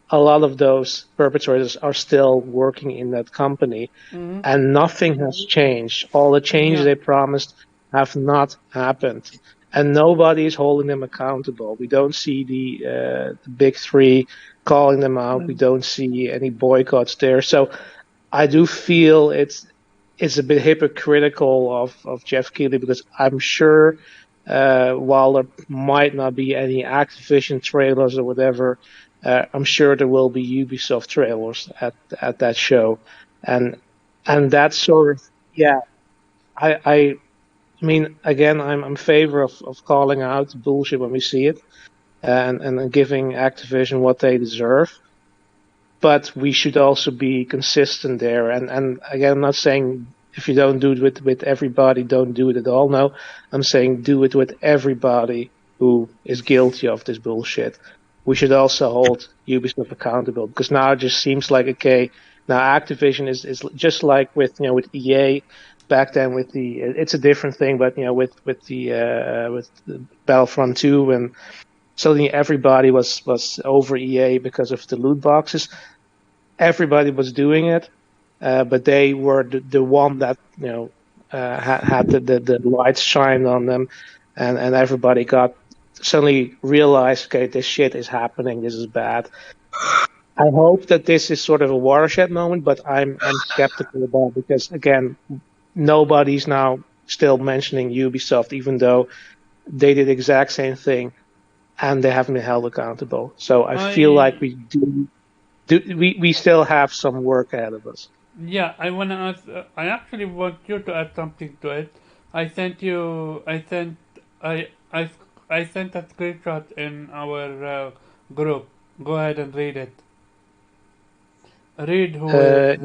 Speaker 3: a lot of those perpetrators are still working in that company, and nothing has changed. All the changes
Speaker 1: Yeah.
Speaker 3: they promised have not happened, and nobody is holding them accountable. We don't see the big three calling them out. We don't see any boycotts there. So I do feel it's a bit hypocritical of Jeff Keighley because I'm sure while there might not be any Activision trailers or whatever, I'm sure there will be Ubisoft trailers at that show, and that sort of I I mean, again, I'm in favor of calling out bullshit when we see it, and giving Activision what they deserve. But we should also be consistent there. And again, I'm not saying if you don't do it with everybody, don't do it at all. No, I'm saying do it with everybody who is guilty of this bullshit. We should also hold Ubisoft accountable, because now it just seems like, okay, now Activision is just like with EA back then with it's a different thing, but with the Battlefront 2, and suddenly everybody was over EA because of the loot boxes. Everybody was doing it, but they were the one that had the lights shined on them, and everybody suddenly realized, okay, this shit is happening, this is bad. I hope that this is sort of a watershed moment, but I'm skeptical about it, because again, nobody's now still mentioning Ubisoft, even though they did the exact same thing and they haven't been held accountable. So I feel like we still have some work ahead of us.
Speaker 1: Yeah, I wanna ask. I actually want you to add something to it. I sent a screenshot in our group. Go ahead and read it. Read who is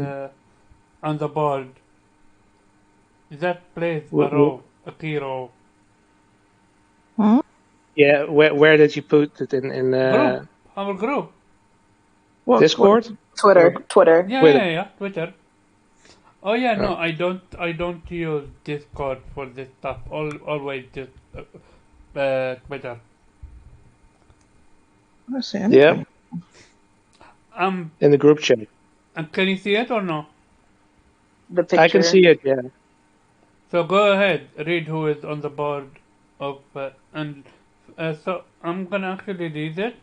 Speaker 1: on the board. That plays a key role.
Speaker 4: Huh?
Speaker 3: Yeah, where did you put it in
Speaker 1: group? Our group.
Speaker 3: What, Discord?
Speaker 2: Twitter.
Speaker 1: Yeah, Twitter. Oh yeah, no, I don't use Discord for this stuff. Always just Twitter.
Speaker 4: I see anything.
Speaker 3: Yeah. In the group chat.
Speaker 1: And can you see it or no?
Speaker 2: The picture.
Speaker 3: I can see it. Yeah.
Speaker 1: So go ahead, read who is on the board of so I'm gonna actually read it,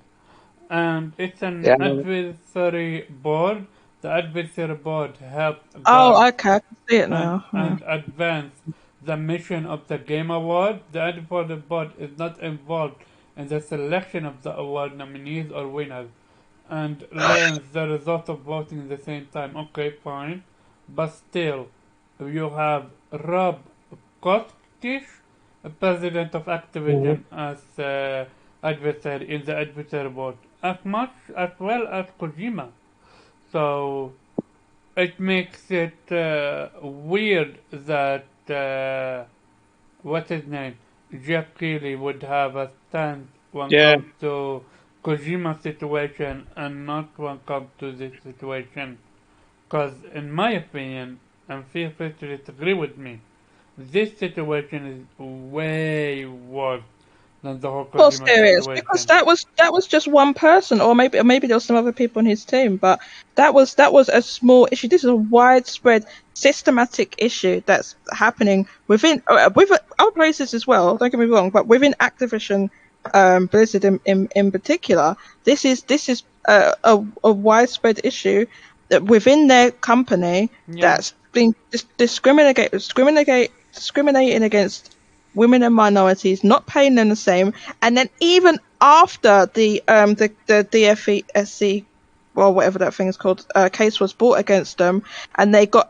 Speaker 1: and it's an adversary board. The adversary board helps
Speaker 4: okay, I can see it now.
Speaker 1: and advance the mission of the Game Award. The adversary board is not involved in the selection of the award nominees or winners, and learns the result of voting at the same time. Okay, fine, but still, you have Rob Kostic, president of Activision, as adversary in the adversary board, as well as Kojima. So it makes it weird that what's his name, Jeff Keighley, would have a stance when it comes to Kojima's situation and not when it comes to this situation. Because in my opinion, and feel free to disagree with me, this situation is way worse than the whole Kojima situation.
Speaker 4: Because that was just one person, or maybe there was some other people on his team, but that was a small issue. This is a widespread, systematic issue that's happening within with other places as well. Don't get me wrong, but within Activision, Blizzard in particular, this is a widespread issue that within their company that's been discriminating against women and minorities, not paying them the same, and then even after the DFSC, or whatever that thing is called, case was brought against them, and they got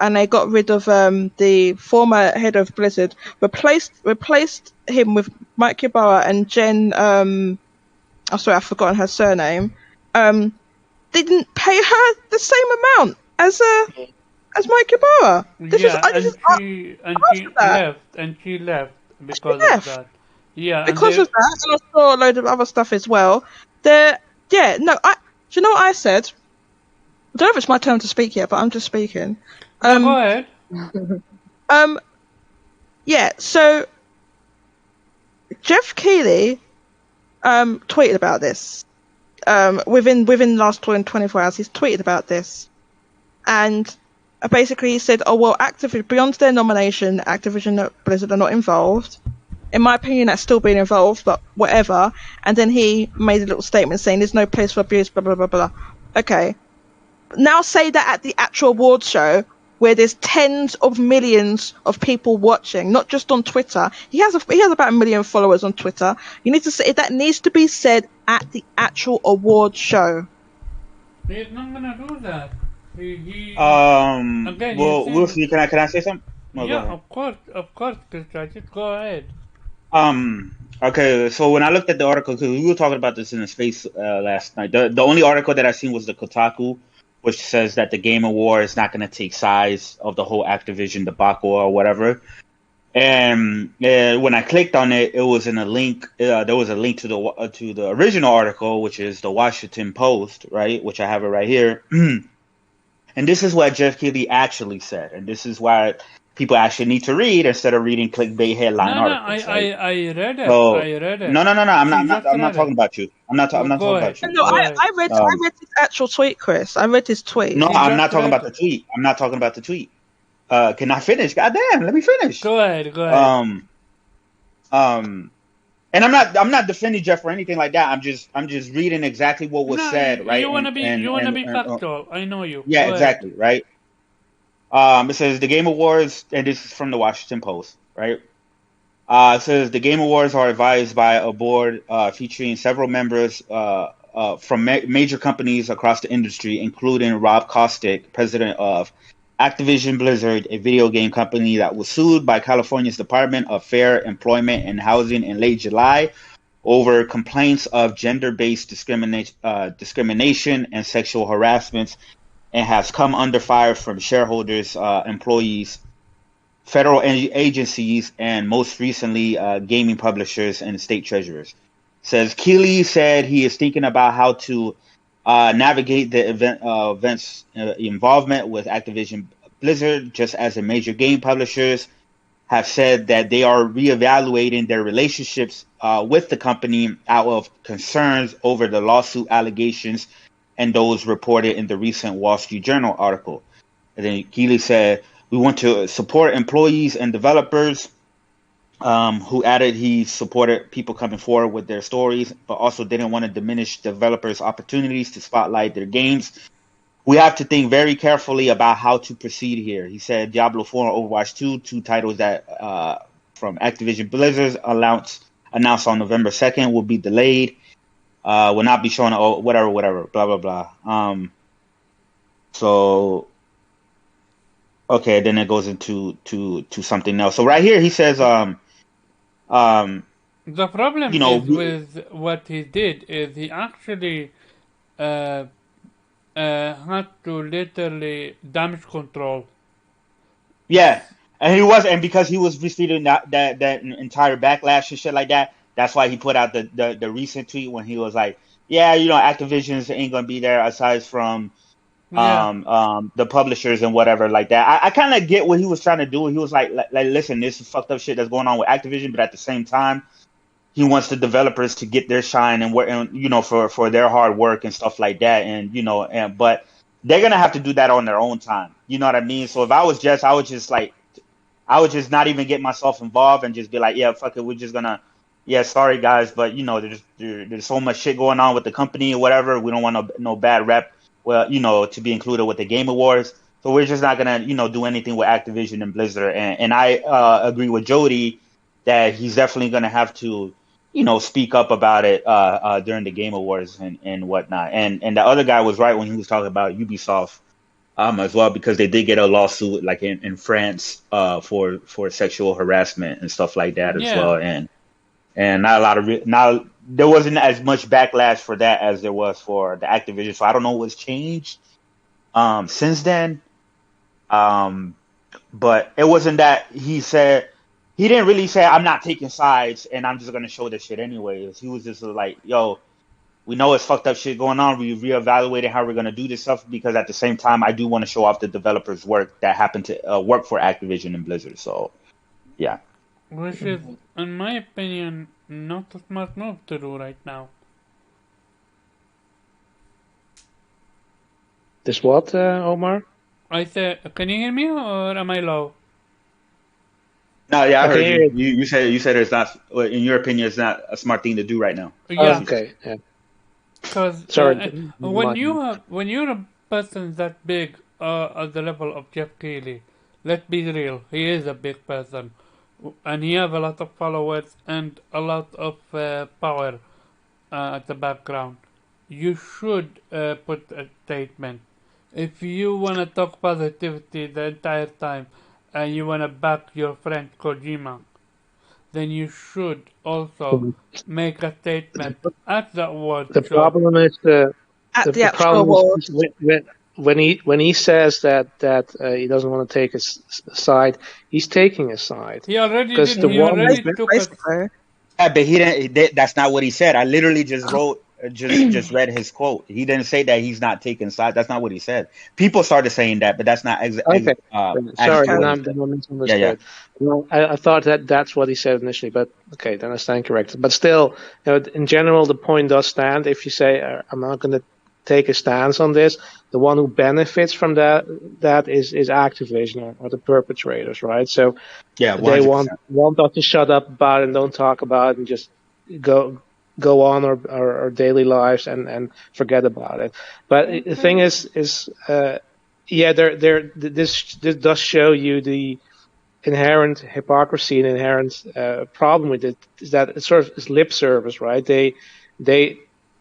Speaker 4: rid of the former head of Blizzard, replaced him with Mike Ybarra and Jen. I've forgotten her surname. Didn't pay her the same amount as Mike Ybarra.
Speaker 1: She left because of that. Yeah,
Speaker 4: because of that, and I saw a load of other stuff as well. Do you know what I said? I don't know if it's my turn to speak yet, but I'm just speaking.
Speaker 1: Go ahead.
Speaker 4: Yeah. So Jeff Keighley tweeted about this. Within the last 24 hours, he's tweeted about this, and basically he said, "Oh well, Activision, beyond their nomination, Activision Blizzard are not involved. In my opinion, that's still being involved, but whatever." And then he made a little statement saying, "There's no place for abuse." Blah blah blah blah. Okay, now say that at the actual awards show, where there's tens of millions of people watching, not just on Twitter. He has about 1 million followers on Twitter. You need to say that needs to be said at the actual awards show.
Speaker 1: He's not gonna do that.
Speaker 7: Well, Wolfie, can I say something? No, go
Speaker 1: Yeah,
Speaker 7: ahead.
Speaker 1: of course, Krista, just go ahead.
Speaker 7: Okay, so when I looked at the article, because we were talking about this in the space last night, the only article that I seen was the Kotaku, which says that the Game Award is not going to take sides of the whole Activision debacle or whatever. And when I clicked on it, it was in a link. There was a link to the original article, which is the Washington Post, right? Which I have it right here. And this is what Jeff Keighley actually said, and this is why people actually need to read instead of reading clickbait headline
Speaker 1: No, no,
Speaker 7: articles, right?
Speaker 1: I read it.
Speaker 7: So
Speaker 1: I read it.
Speaker 7: no, I'm
Speaker 1: She
Speaker 7: not
Speaker 1: just
Speaker 7: I'm not
Speaker 1: read it.
Speaker 7: talking about you. I'm not
Speaker 1: Go
Speaker 7: talking
Speaker 1: ahead.
Speaker 7: about you.
Speaker 4: No,
Speaker 1: Go ahead.
Speaker 4: I read his actual tweet, Chris. I read his tweet.
Speaker 7: No,
Speaker 1: She
Speaker 7: I'm
Speaker 1: just
Speaker 7: not talking
Speaker 1: read
Speaker 7: about the tweet. I'm not talking about the tweet. Can I finish? Goddamn, let me finish.
Speaker 1: Go ahead. Go ahead.
Speaker 7: And I'm not defending Jeff or anything like that. I'm just reading exactly what was
Speaker 1: No,
Speaker 7: said, right?
Speaker 1: you wanna be factual. I know you.
Speaker 7: Yeah,
Speaker 1: Go ahead.
Speaker 7: exactly, right? It says the Game Awards, and this is from the Washington Post, right? It says the Game Awards are advised by a board featuring several members from major companies across the industry, including Rob Kostick, president of Activision Blizzard, a video game company that was sued by California's Department of Fair Employment and Housing in late July over complaints of gender-based discrimination and sexual harassment, and has come under fire from shareholders, employees, federal agencies, and most recently, gaming publishers and state treasurers. Says Keighley said he is thinking about how to navigate the event's involvement with Activision Blizzard, just as the major game publishers have said that they are reevaluating their relationships with the company out of concerns over the lawsuit allegations and those reported in the recent Wall Street Journal article. And then Keighley said, "We want to support employees and developers," who added he supported people coming forward with their stories, but also didn't want to diminish developers' opportunities to spotlight their games. "We have to think very carefully about how to proceed here." He said Diablo 4 and Overwatch 2, two titles that from Activision Blizzard announced on November 2nd, will be delayed. Will not be shown. Whatever. Blah blah blah. So okay, then it goes into something else. So right here he says
Speaker 1: The problem is with what he did is he actually had to literally damage control.
Speaker 7: Yeah, and because he was receiving that entire backlash and shit like that, that's why he put out the recent tweet when he was like, "Yeah, Activision's ain't gonna be there aside from the publishers and whatever like that." I kind of get what he was trying to do. He was like, listen, this is fucked up shit that's going on with Activision, but at the same time, he wants the developers to get their shine and work, and for their hard work and stuff like that, and but they're gonna have to do that on their own time. You know what I mean? So if I was Jess, I would just not even get myself involved and just be like, yeah, fuck it, we're just gonna, yeah, sorry guys, but there's so much shit going on with the company or whatever. We don't want no bad rep, well, to be included with the Game Awards. So we're just not gonna, do anything with Activision and Blizzard. And I agree with Jody that he's definitely gonna have to, speak up about it during the Game Awards and whatnot. And the other guy was right when he was talking about Ubisoft as well, because they did get a lawsuit like in France for sexual harassment and stuff like that as well. And not a lot of now there wasn't as much backlash for that as there was for the Activision. So I don't know what's changed since then. But it wasn't that he didn't really say, "I'm not taking sides and I'm just gonna show this shit anyways." He was just like, "Yo, we know it's fucked up shit going on. We reevaluated how we're gonna do this stuff, because at the same time, I do want to show off the developers' work that happen to work for Activision and Blizzard." So, yeah.
Speaker 1: Which is, in my opinion, not a smart move to do right now.
Speaker 3: This what, Omar?
Speaker 1: I said, can you hear me or am I low?
Speaker 7: No, yeah, I heard you. You said it's not, in your opinion, it's not a smart thing to do right now.
Speaker 1: Yeah.
Speaker 3: Okay. Yeah.
Speaker 1: Because
Speaker 3: Sorry.
Speaker 1: when you're a person that big at the level of Jeff Keighley, let's be real, he is a big person, and he have a lot of followers and a lot of power at the background. You should put a statement. If you want to talk positivity the entire time, and you want to back your friend Kojima, then you should also make a statement at the award
Speaker 3: The
Speaker 1: show.
Speaker 3: problem is
Speaker 4: At the
Speaker 3: the
Speaker 4: actual
Speaker 3: problem
Speaker 4: award.
Speaker 3: is when he says that he doesn't want to take a side, he's taking a side.
Speaker 1: He already
Speaker 3: Because
Speaker 1: did.
Speaker 3: the
Speaker 1: He
Speaker 3: one
Speaker 1: already
Speaker 3: who-
Speaker 1: took us.
Speaker 4: Basically.
Speaker 7: Yeah, but he didn't. That's not what he said. I literally just wrote, just read his quote. He didn't say that he's not taking sides. That's not what he said. People started saying that, but that's not
Speaker 3: Okay, sorry,
Speaker 7: actually
Speaker 3: then
Speaker 7: what he
Speaker 3: I'm
Speaker 7: said.
Speaker 3: misunderstood.
Speaker 7: Yeah.
Speaker 3: Well, I thought that's what he said initially, but okay, then I stand corrected. But still, in general, the point does stand. If you say I'm not going to take a stance on this, the one who benefits from that is Activision or the perpetrators, right? So
Speaker 7: Yeah,
Speaker 3: they
Speaker 7: 100%.
Speaker 3: want us to shut up about it and don't talk about it and just go on our daily lives and forget about it. But the thing is this does show you the inherent hypocrisy and inherent problem with it, is that it sort of is lip service, right? They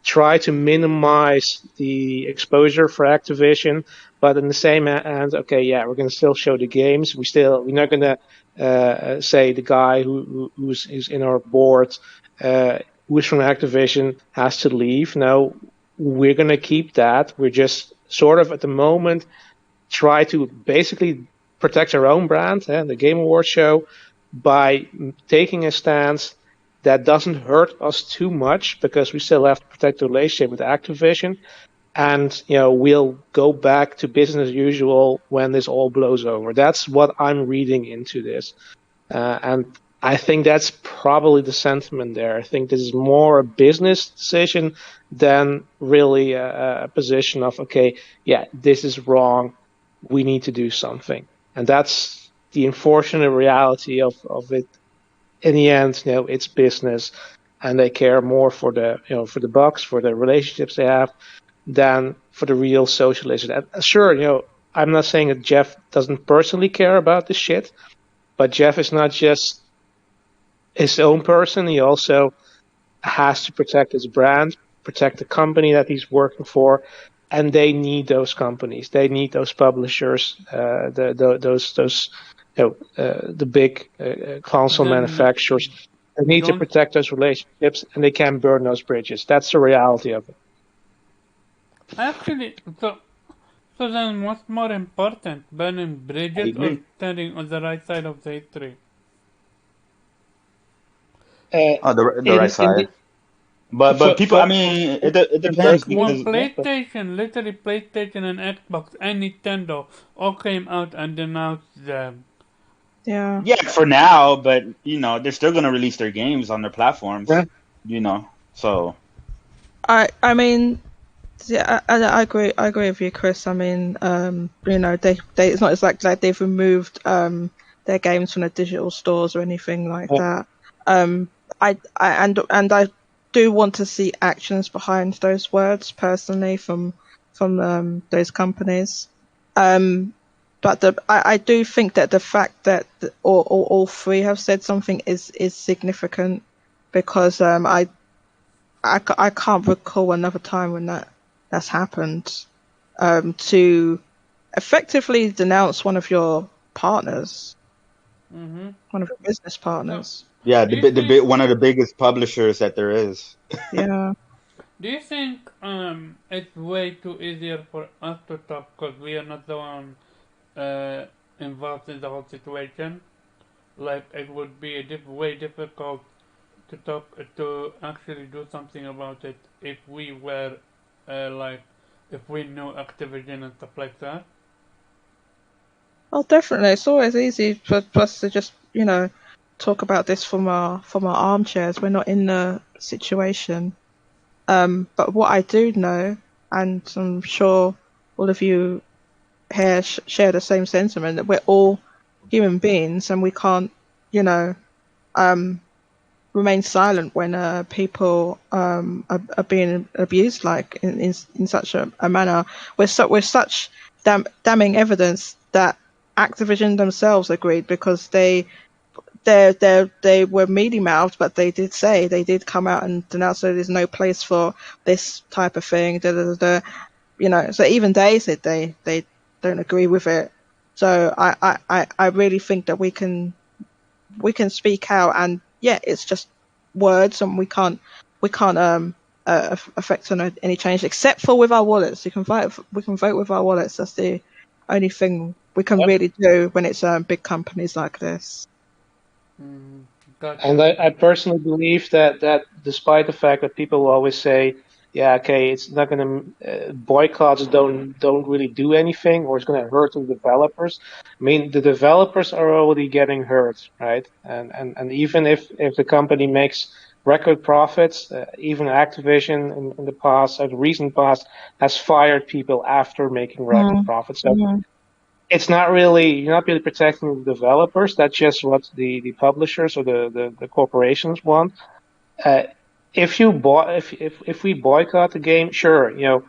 Speaker 3: try to minimize the exposure for Activision, but in the same hand, okay, yeah, we're going to still show the games. We're not going to say the guy who's in our board, who's from Activision, has to leave. No, we're going to keep that. We're just sort of at the moment try to basically protect our own brand, the Game Awards show, by taking a stance that doesn't hurt us too much, because we still have to protect the relationship with Activision. And, we'll go back to business as usual when this all blows over. That's what I'm reading into this. And I think that's probably the sentiment there. I think this is more a business decision than really a position of, okay, yeah, this is wrong. We need to do something. And that's the unfortunate reality of it. In the end, it's business, and they care more for the bucks, for the relationships they have, than for the real social issue. And sure, I'm not saying that Jeff doesn't personally care about this shit, but Jeff is not just his own person. He also has to protect his brand, protect the company that he's working for, and they need those companies. They need those publishers, the big console manufacturers. They need to protect those relationships, and they can't burn those bridges. That's the reality of it.
Speaker 1: Actually, so then what's more important, burning bridges or standing on the right side of the history?
Speaker 7: The right side. But people, I mean, it depends.
Speaker 1: When literally PlayStation and Xbox and Nintendo all came out and denounced them.
Speaker 4: Yeah.
Speaker 7: Yeah, for now, but they're still gonna release their games on their platforms. Yeah. So.
Speaker 4: I mean, yeah, I agree. I agree with you, Chris. I mean, they it's not exactly like they've removed their games from the digital stores or anything like that. I do want to see actions behind those words personally from those companies. But I do think that the fact that all three have said something is significant, because I can't recall another time when that's happened, to effectively denounce one of your partners, one of your business partners.
Speaker 7: Yeah, one of the biggest publishers that there is.
Speaker 4: Yeah.
Speaker 1: Do you think it's way too easier for us to talk because we are not the one involved in the whole situation? Like, it would be way difficult to talk, to actually do something about it if we were if we knew Activision and stuff like that.
Speaker 4: Well, definitely, it's always easy for us to just talk about this from our armchairs. We're not in the situation. But what I do know, and I'm sure all of you here share the same sentiment, that we're all human beings and we can't, remain silent when people are being abused like in such a manner. We're such damning evidence that Activision themselves agreed, because they were mealy mouthed, but they did come out and denounce that there's no place for this type of thing. So even they said they don't agree with it. So I really think that we can speak out, and yeah, it's just words, and we can't affect on any change except for with our wallets. We can vote with our wallets. That's the only thing we can really do when it's big companies like this.
Speaker 1: Gotcha.
Speaker 3: And I personally believe that despite the fact that people will always say, yeah, okay, it's not going to boycotts don't really do anything, or it's going to hurt the developers. I mean, the developers are already getting hurt, right? And even if the company makes record profits, even Activision in the past, the recent past, has fired people after making record profits. So it's not really, you're not really protecting the developers. That's just what the publishers or the corporations want. If we boycott the game, sure,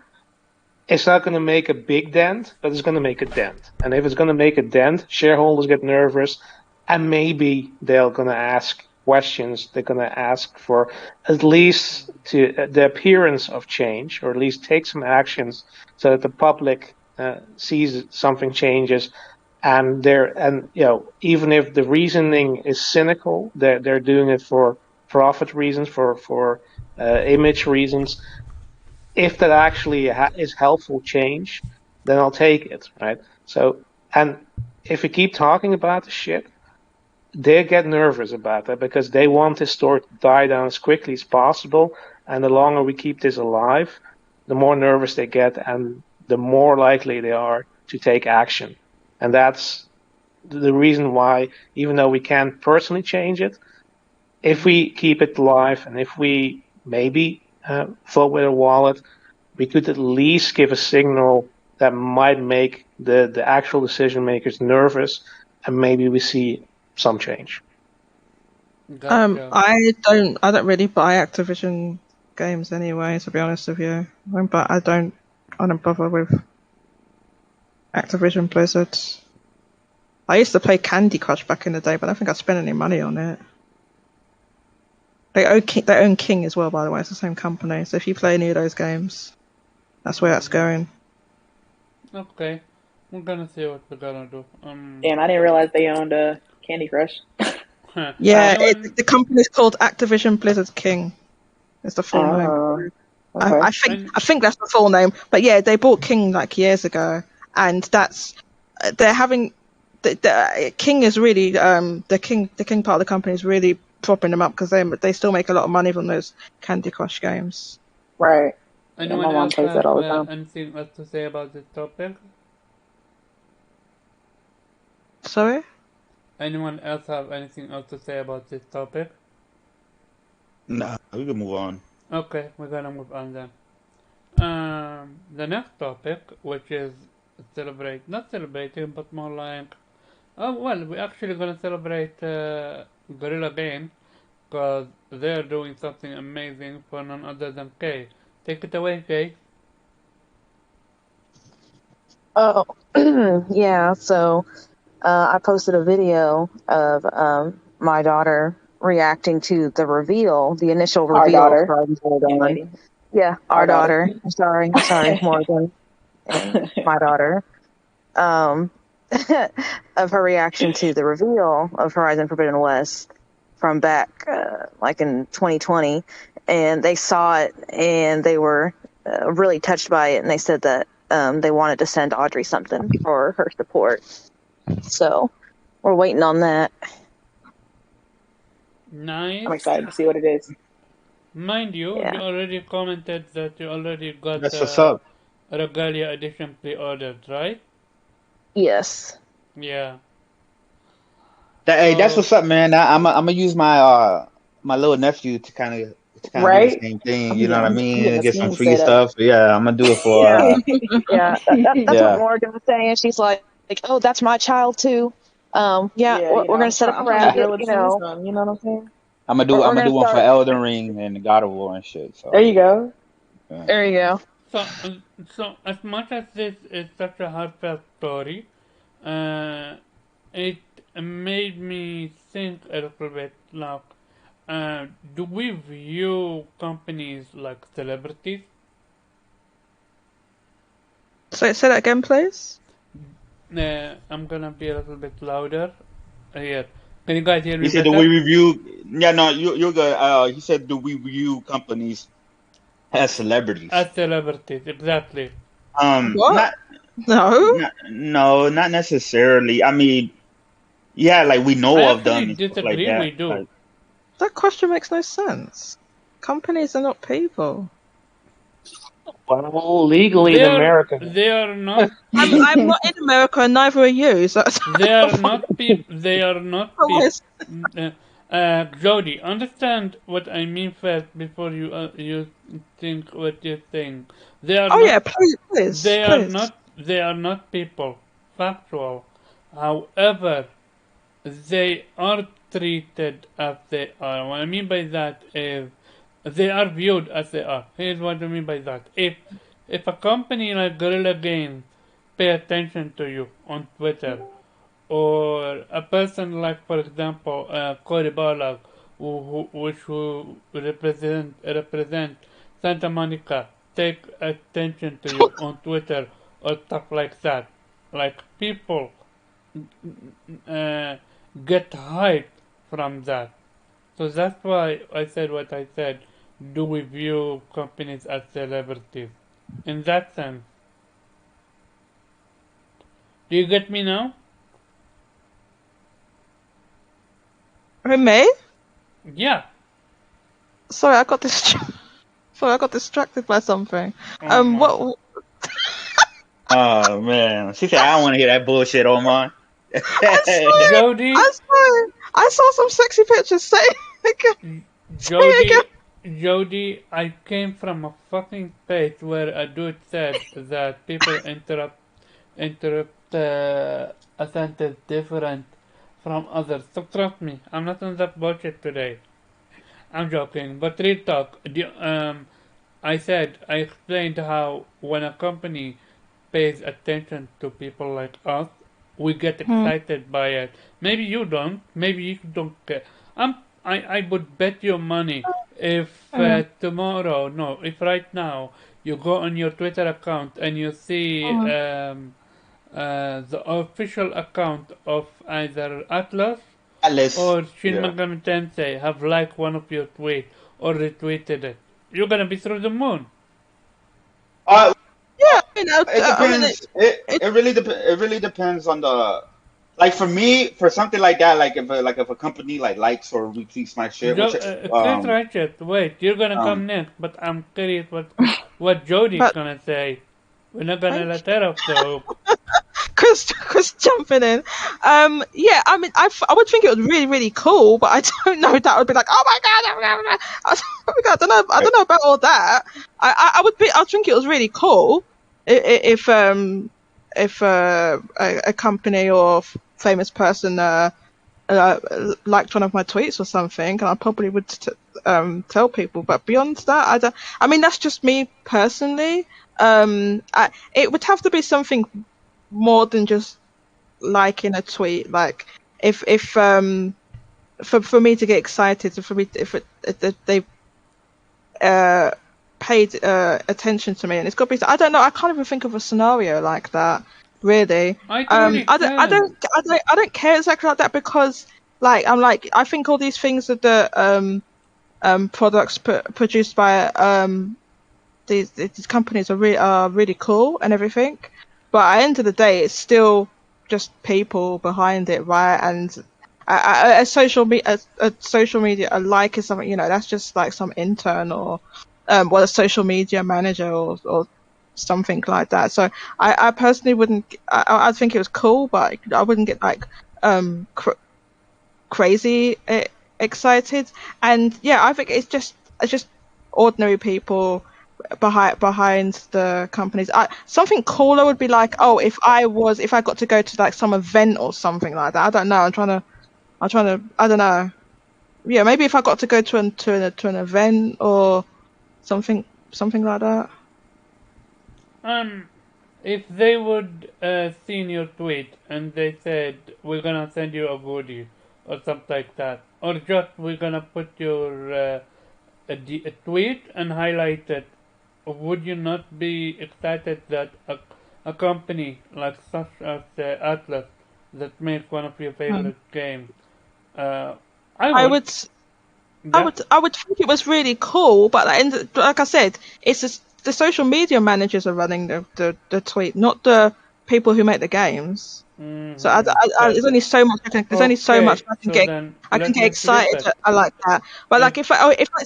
Speaker 3: it's not going to make a big dent, but it's going to make a dent. And if it's going to make a dent, shareholders get nervous, and maybe they're going to ask questions. They're going to ask for at least the appearance of change, or at least take some actions so that the public sees something changes. And even if the reasoning is cynical, they're doing it for profit reasons, for image reasons. If that actually is helpful change, then I'll take it, right? So, and if we keep talking about the shit, they get nervous about that because they want this story to die down as quickly as possible. And the longer we keep this alive, the more nervous they get and the more likely they are to take action. And that's the reason why, even though we can't personally change it, if we keep it alive and if we maybe vote with a wallet, we could at least give a signal that might make the actual decision makers nervous, and maybe we see some change.
Speaker 1: Gotcha.
Speaker 4: I don't really buy Activision games anyway, to be honest with you. But I don't bother with Activision Blizzard. I used to play Candy Crush back in the day, but I don't think I spent any money on it. They own King as well, by the way. It's the same company. So if you play any of those games, that's where that's going.
Speaker 1: Okay. We're gonna see what we're gonna do.
Speaker 2: Damn, I didn't realize they owned Candy Crush.
Speaker 4: Yeah, the company's called Activision Blizzard King. It's the full name.
Speaker 2: Okay.
Speaker 4: I think that's the full name. But yeah, they bought King like years ago, and that's they're having the King is really the King part of the company is really propping them up because they still make a lot of money from those Candy Crush games.
Speaker 2: Right.
Speaker 1: Anyone
Speaker 2: my mom
Speaker 1: else
Speaker 2: plays that all the time.
Speaker 1: have anything else to say about this topic?
Speaker 4: Sorry?
Speaker 1: Anyone else have anything else to say about this topic?
Speaker 7: Nah, we can move on.
Speaker 1: Okay, we're gonna move on then. The next topic, which is not celebrating, but more like, we're actually gonna celebrate Guerrilla Games because they're doing something amazing for none other than Kay. Take it away, Kay.
Speaker 5: Oh, yeah. So I posted a video of my daughter reacting to the reveal, the initial reveal.
Speaker 2: Our daughter.
Speaker 5: Yeah, our daughter. I'm sorry, Morgan, and my daughter. Of her reaction to the reveal of Horizon Forbidden West from back like in 2020, and they saw it and they were really touched by it, and they said that they wanted to send Audrey something for her support. So we're waiting on that.
Speaker 1: Nice.
Speaker 2: I'm excited to see what it is.
Speaker 1: Mind you, you already commented that you already got
Speaker 7: That's what's up.
Speaker 1: Regalia Edition pre-ordered, right?
Speaker 5: Yes.
Speaker 1: Yeah.
Speaker 7: That's what's up, man. I'm gonna use my my little nephew to kind of do the same thing. You know what I mean? Get some free stuff. Yeah, I'm gonna do it for.
Speaker 5: That's what Morgan was saying. She's like, oh, that's my child too. We're gonna set up a racket. You know
Speaker 2: what I'm saying?
Speaker 7: I'm gonna do one for Elden Ring and God of War and shit. So
Speaker 2: there you go.
Speaker 7: Yeah.
Speaker 5: There you go.
Speaker 1: So as much as this is such a heartfelt story, it made me think a little bit like, do we view companies like celebrities?
Speaker 4: So say that again, please.
Speaker 1: I'm gonna be a little bit louder here. Can you guys hear me
Speaker 7: He said,
Speaker 1: better?
Speaker 7: "Do we review?" Yeah, no, you're good. He said, "Do we review companies as celebrities?"
Speaker 1: As celebrities, exactly.
Speaker 4: What?
Speaker 7: Not,
Speaker 4: No.
Speaker 7: no, not necessarily. I mean, yeah, like we
Speaker 1: I
Speaker 7: know of
Speaker 1: actually
Speaker 7: them and stuff like
Speaker 1: disagree.
Speaker 7: that.
Speaker 1: We do.
Speaker 7: Like,
Speaker 4: That question makes no sense. Companies are not people.
Speaker 3: Well, legally
Speaker 1: They
Speaker 3: in
Speaker 1: are.
Speaker 3: America.
Speaker 1: They are not
Speaker 4: I'm not in America, and neither are you. So
Speaker 1: They are not people. They are not people.
Speaker 4: Always.
Speaker 1: Jody, understand what I mean first before you think what you think. They are
Speaker 4: Oh
Speaker 1: not.
Speaker 4: yeah, please, please,
Speaker 1: They are
Speaker 4: please.
Speaker 1: not. They are not people. Factual. However, they are treated as they are. What I mean by that is they are viewed as they are. Here's what I mean by that. If a company like Guerrilla Games pay attention to you on Twitter, or a person like, for example, Cory Barlog, who represent Santa Monica, take attention to you on Twitter or stuff like that. Like people uh, get hype from that. So that's why I said what I said. Do we view companies as celebrities? In that sense. Do you get me now?
Speaker 4: Who, me?
Speaker 1: Yeah.
Speaker 4: Sorry, I got Sorry, I got distracted by something.
Speaker 1: Oh my.
Speaker 4: What?
Speaker 7: oh man, she said, "I don't want to hear that bullshit, Omar."
Speaker 4: I saw,
Speaker 1: Jody,
Speaker 4: I saw some sexy pictures. Say it again. Say it again.
Speaker 1: Jody, Jody, I came from a fucking place where a dude said that people interrupt a sentence different from others. So trust me, I'm not on that bullshit today. I'm joking, but real talk. I explained how when a company pays attention to people like us, we get
Speaker 4: Hmm.
Speaker 1: excited by it. Maybe you don't. Maybe you don't care. I would bet you money if
Speaker 4: Hmm.
Speaker 1: tomorrow, no, if right now you go on your Twitter account and you see
Speaker 4: Hmm.
Speaker 1: the official account of either Atlas
Speaker 7: Atlas,
Speaker 1: or Shin
Speaker 7: yeah.
Speaker 1: Megami Tensei have liked one of your tweets or retweeted it, you're gonna be through the moon.
Speaker 7: Uh,
Speaker 4: Yeah,
Speaker 7: it
Speaker 4: I mean,
Speaker 7: depends.
Speaker 4: it,
Speaker 7: It really depends on the. Like for me, for something like that, like if a company like likes or retweets my shit, which
Speaker 1: Chris Ratchet, wait, you're gonna
Speaker 7: um
Speaker 1: come next, but I'm curious what Jody's
Speaker 4: but
Speaker 1: gonna say. We're not gonna
Speaker 4: thank
Speaker 1: let her off the hook.
Speaker 4: Chris jumping in. Yeah, I mean, I would think it was really, really cool, but I don't know that I would be like, oh my god, I don't know about all that. I would be, I would think it was really cool if a company or famous person liked one of my tweets or something, and I probably would tell people. But beyond that, I don't. I mean, that's just me personally. It would have to be something more than just liking a tweet. Like if for me to get excited, for me if they uh paid attention to me, and it's got to be. I don't know. I can't even think of a scenario like that. Really,
Speaker 1: I truly can.
Speaker 4: I don't care exactly like that because I think all these things that the products produced by these companies are really cool and everything, but at the end of the day, it's still just people behind it, right? And a social media, a like is something, that's just like some intern or a social media manager or something like that. So I personally wouldn't. I think it was cool, but I wouldn't get like crazy excited. And yeah, I think it's just ordinary people behind the companies. Something cooler would be like, oh, if I got to go to like some event or something like that. I don't know. I don't know. Yeah, maybe if I got to go to an event or something like that.
Speaker 1: Um, if they would seen your tweet and they said we're gonna send you a goodie or something like that, or just we're gonna put your a tweet and highlight it, would you not be excited that a company like such as Atlas that makes one of your favorite games, I
Speaker 4: I
Speaker 1: would.
Speaker 4: would, I would think it was really cool, but like I said, it's just the social media managers are running the tweet, not the people who make the games. So there's only so much there's only so much I can
Speaker 1: so
Speaker 4: get.
Speaker 1: then
Speaker 4: I can
Speaker 1: let
Speaker 4: get
Speaker 1: me flip
Speaker 4: excited.
Speaker 1: it.
Speaker 4: I like that. But like if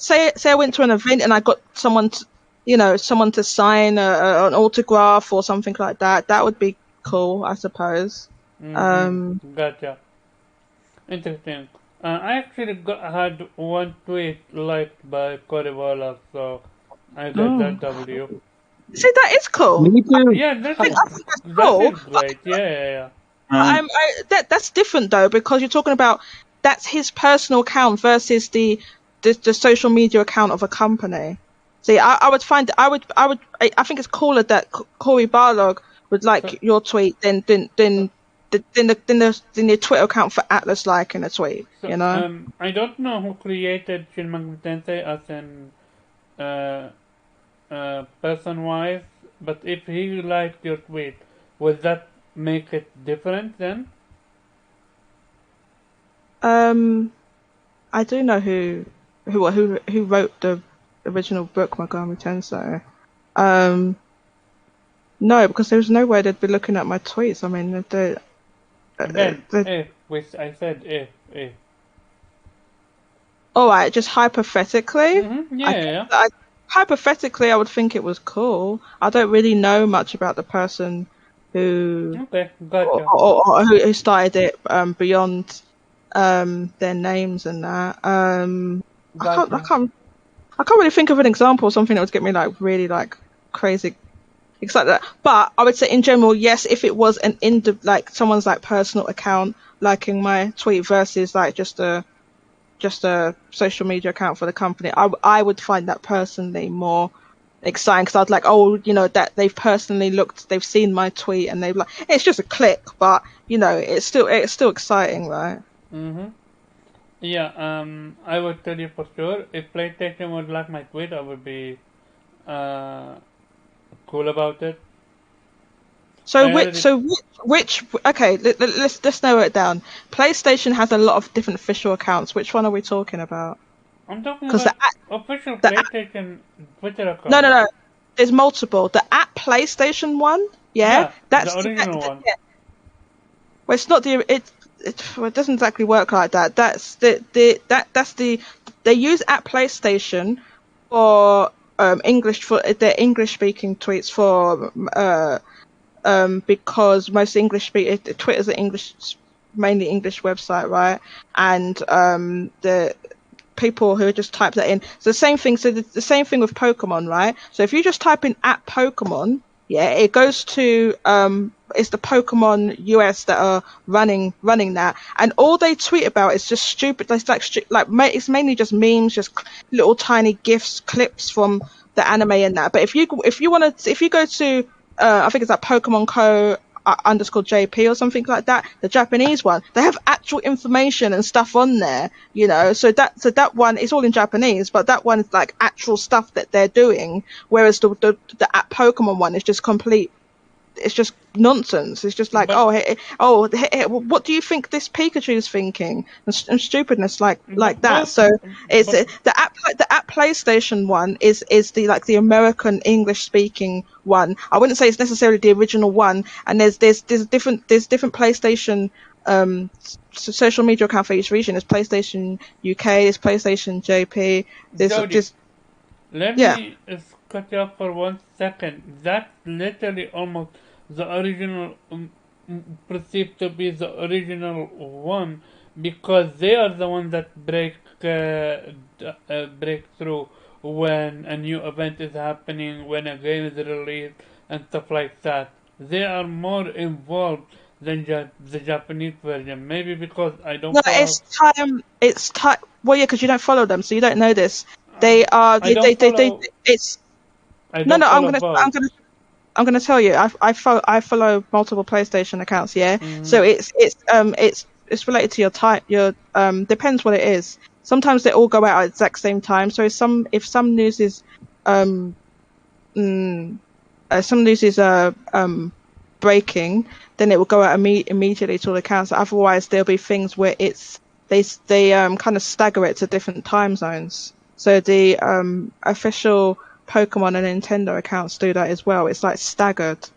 Speaker 4: say I went to an event and I got someone to, someone to sign an autograph or something like that, that would be cool, I suppose.
Speaker 1: Gotcha. Interesting. I actually had one tweet liked by Cory Wallace, so I got that W.
Speaker 4: See, that is cool.
Speaker 3: Me too.
Speaker 1: Yeah,
Speaker 4: I think that's cool.
Speaker 1: great. Yeah.
Speaker 4: That's different though, because you're talking about that's his personal account versus the social media account of a company. See, I think it's cooler that Corey Barlog would like your tweet than the Twitter account for Atlas liking a tweet.
Speaker 1: So, I don't know who created Shin Megami Tensei as in person-wise, but if he liked your tweet, would that make it different then?
Speaker 4: I do know who wrote the original book Megami Tensei. No, because there's no way they'd be looking at my tweets. I mean,
Speaker 1: I said if.
Speaker 4: All right, just hypothetically.
Speaker 1: Yeah.
Speaker 4: Hypothetically, I would think it was cool. I don't really know much about the person who
Speaker 1: gotcha.
Speaker 4: or who started it beyond their names and that.
Speaker 1: Gotcha.
Speaker 4: I can't really think of an example of something that would get me like really like crazy excited. But I would say in general, yes, if it was like someone's like personal account liking my tweet versus like just a social media account for the company, I would find that personally more exciting, because I'd like, that they've seen my tweet and they've like, it's just a click, but it's still exciting, right?
Speaker 1: Yeah, I would tell you for sure, if PlayStation would like my tweet, I would be cool about it.
Speaker 4: Okay, let's narrow it down. PlayStation has a lot of different official accounts. Which one are we talking about?
Speaker 1: I'm talking about official PlayStation Twitter account.
Speaker 4: No. There's multiple. The PlayStation one, that's
Speaker 1: the original one.
Speaker 4: Yeah. Well, it's not it doesn't exactly work like that. They use PlayStation for English, for their English speaking tweets, for because most Twitter's an mainly English website, right? And the people who just type that in, it's the same thing. So the same thing with Pokemon, right? So if you just type in @Pokemon, it goes to it's the Pokemon US that are running that, and all they tweet about is just stupid. It's mainly just memes, just little tiny gifs, clips from the anime and that. But if you go to I think it's like Pokemon Co. _JP or something like that, the Japanese one, they have actual information and stuff on there, so that one is all in Japanese, but that one is like actual stuff that they're doing, whereas the Pokemon one is just it's just nonsense. It's just like, what do you think this Pikachu is thinking, and stupidness like that. So it's the PlayStation one is the American English speaking one. I wouldn't say it's necessarily the original one. And there's different PlayStation social media account for each region. There's PlayStation UK, there's PlayStation JP.
Speaker 1: Let me cut you off for 1 second. That's literally almost the original, perceived to be the original one, because they are the ones that break through when a new event is happening, when a game is released, and stuff like that. They are more involved than the Japanese version. Maybe because I don't.
Speaker 4: No, it's time. Well, yeah, because you don't follow them, so you don't know this. They are. It's. No. I'm gonna tell you. I follow multiple PlayStation accounts. Yeah. Mm-hmm. So it's related to your type. Depends what it is. Sometimes they all go out at the exact same time. So if some news is breaking, then it will go out immediately to all accounts. Otherwise, there'll be things where they kind of stagger it to different time zones. So the official Pokemon and Nintendo accounts do that as well. It's like staggered.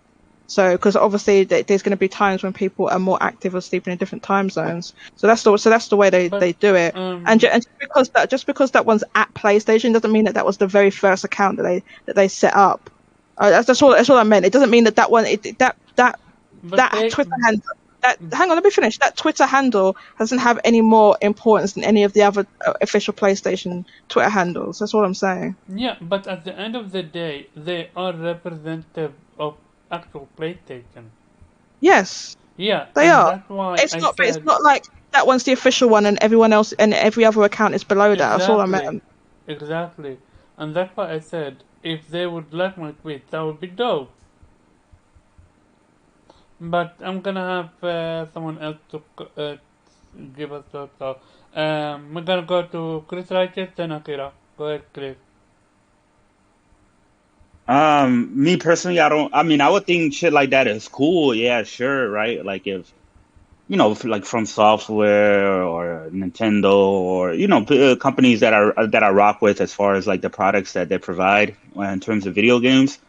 Speaker 4: So, because obviously there's going to be times when people are more active or sleeping in different time zones. So that's the way they do it. And just because that one's at PlayStation doesn't mean that was the very first account that they set up. That's all I meant. It doesn't mean that one Twitter handle. Hang on, let me finish. That Twitter handle doesn't have any more importance than any of the other official PlayStation Twitter handles. That's all I'm saying.
Speaker 1: Yeah, but at the end of the day, they are representative of actual PlayStation.
Speaker 4: Yes.
Speaker 1: Yeah,
Speaker 4: they are.
Speaker 1: That's why
Speaker 4: it's not like that one's the official one and everyone else and every other account is below that. That's all I meant.
Speaker 1: Exactly. And that's why I said if they would like my tweets, that would be dope. But I'm gonna have someone else to give us thoughts. So, we're gonna go to Chris Righteous and Akira. Go ahead, Chris.
Speaker 7: Me personally, I would think shit like that is cool. Yeah, sure, right? Like if, like From Software or Nintendo or, companies that I rock with as far as like the products that they provide in terms of video games.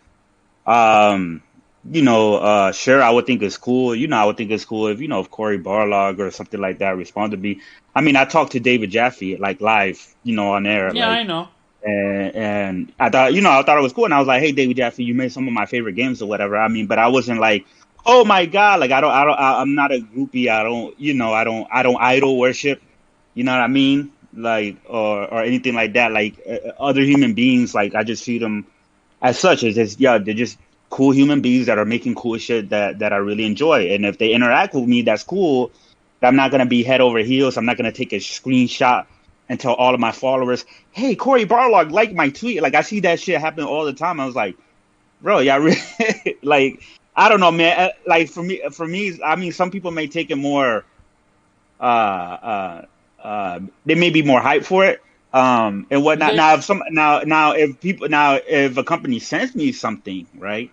Speaker 7: Sure, I would think it's cool. I would think it's cool if Corey Barlog or something like that responded to me. I mean, I talked to David Jaffe like live, on air.
Speaker 1: Yeah,
Speaker 7: like,
Speaker 1: I know.
Speaker 7: And I thought, I thought it was cool. And I was like, hey, David Jaffe, you made some of my favorite games or whatever. I mean, but I wasn't like, oh my God, like I'm not a groupie. I don't idol worship. You know what I mean? Like, or anything like that. Like other human beings, like I just see them as such. It's just, they're just cool human beings that are making cool shit that I really enjoy. And if they interact with me, that's cool. But I'm not going to be head over heels. I'm not going to take a screenshot and tell all of my followers, hey, Corey Barlog liked my tweet. Like, I see that shit happen all the time. I was like, bro, yeah, really? Like, I don't know, man. Like, for me, I mean, some people may take it more, they may be more hype for it. And whatnot. If a company sends me something, right?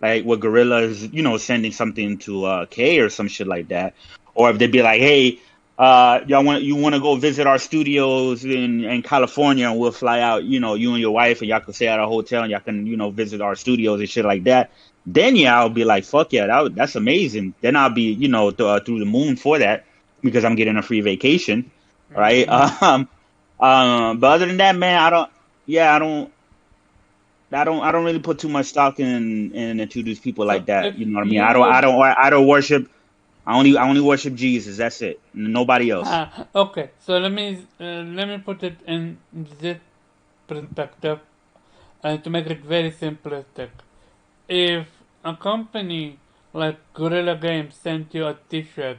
Speaker 7: Like what Gorilla's, sending something to K or some shit like that. Or if they'd be like, hey, you want to go visit our studios in California and we'll fly out, you and your wife and y'all can stay at a hotel and y'all can, visit our studios and shit like that. Then I'll be like, fuck yeah, that's amazing. Then I'll be, through the moon for that because I'm getting a free vacation. Right.
Speaker 1: Mm-hmm.
Speaker 7: But other than that, man, I don't really put too much stock into these people like that. You know what I mean? I don't worship. I only worship Jesus. That's it. Nobody else.
Speaker 1: Okay, so let me put it in this perspective, to make it very simplistic. If a company like Guerrilla Games sent you a T-shirt,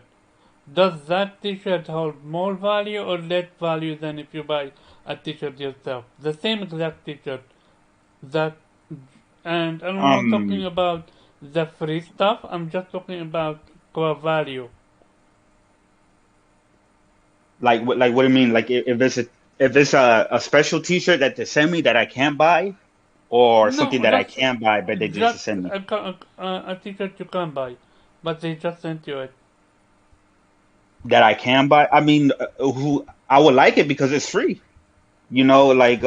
Speaker 1: does that T-shirt hold more value or less value than if you buy a T-shirt yourself? The same exact T-shirt. And I'm not talking about the free stuff. I'm just talking about core value.
Speaker 7: Like what do you mean? Like if it's a special T-shirt that they send me that I can't buy, or something that I can buy but they just send me
Speaker 1: a T-shirt you can't buy, but they just sent you it.
Speaker 7: That I can buy. I mean, I would like it because it's free. Like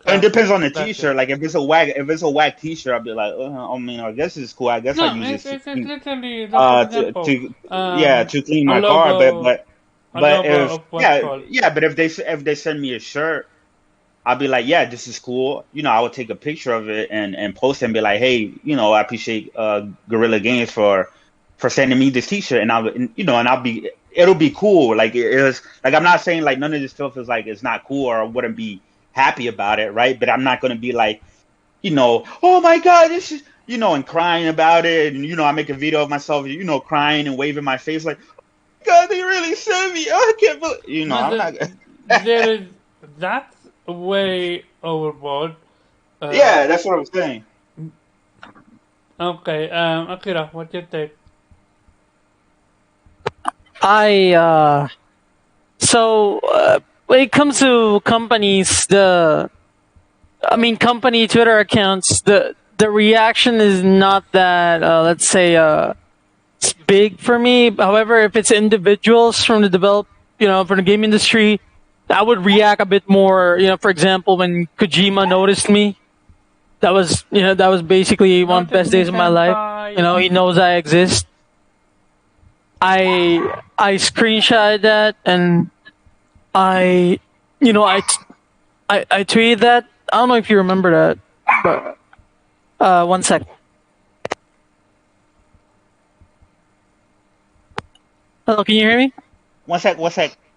Speaker 7: it depends on the T-shirt. Like if it's a whack T-shirt, I'll be like, I mean, I guess it's cool. I guess I use it to clean my car. But if they send me a shirt, I'll be like, yeah, this is cool. I would take a picture of it and post it and be like, hey, I appreciate Guerrilla Games for sending me this T-shirt, and it'll be cool. Like it's like I'm not saying like none of this stuff is like it's not cool or I wouldn't be happy about it, right? But I'm not gonna be like, oh my God, this is and crying about it, and I make a video of myself, crying and waving my face like, God, they really sent me. I can't believe, I'm not.
Speaker 1: That's way overboard.
Speaker 7: Yeah, that's what I'm saying.
Speaker 1: Okay, Akira, what do you think?
Speaker 6: When it comes to companies, company Twitter accounts, the reaction is not that, let's say, it's big for me. However, if it's individuals from from the game industry, I would react a bit more. For example, when Kojima noticed me, that was basically one of the best days of my life. He knows I exist. I screenshot that and I tweeted that. I don't know if you remember that, but one sec. Hello, can you hear me?
Speaker 7: One sec.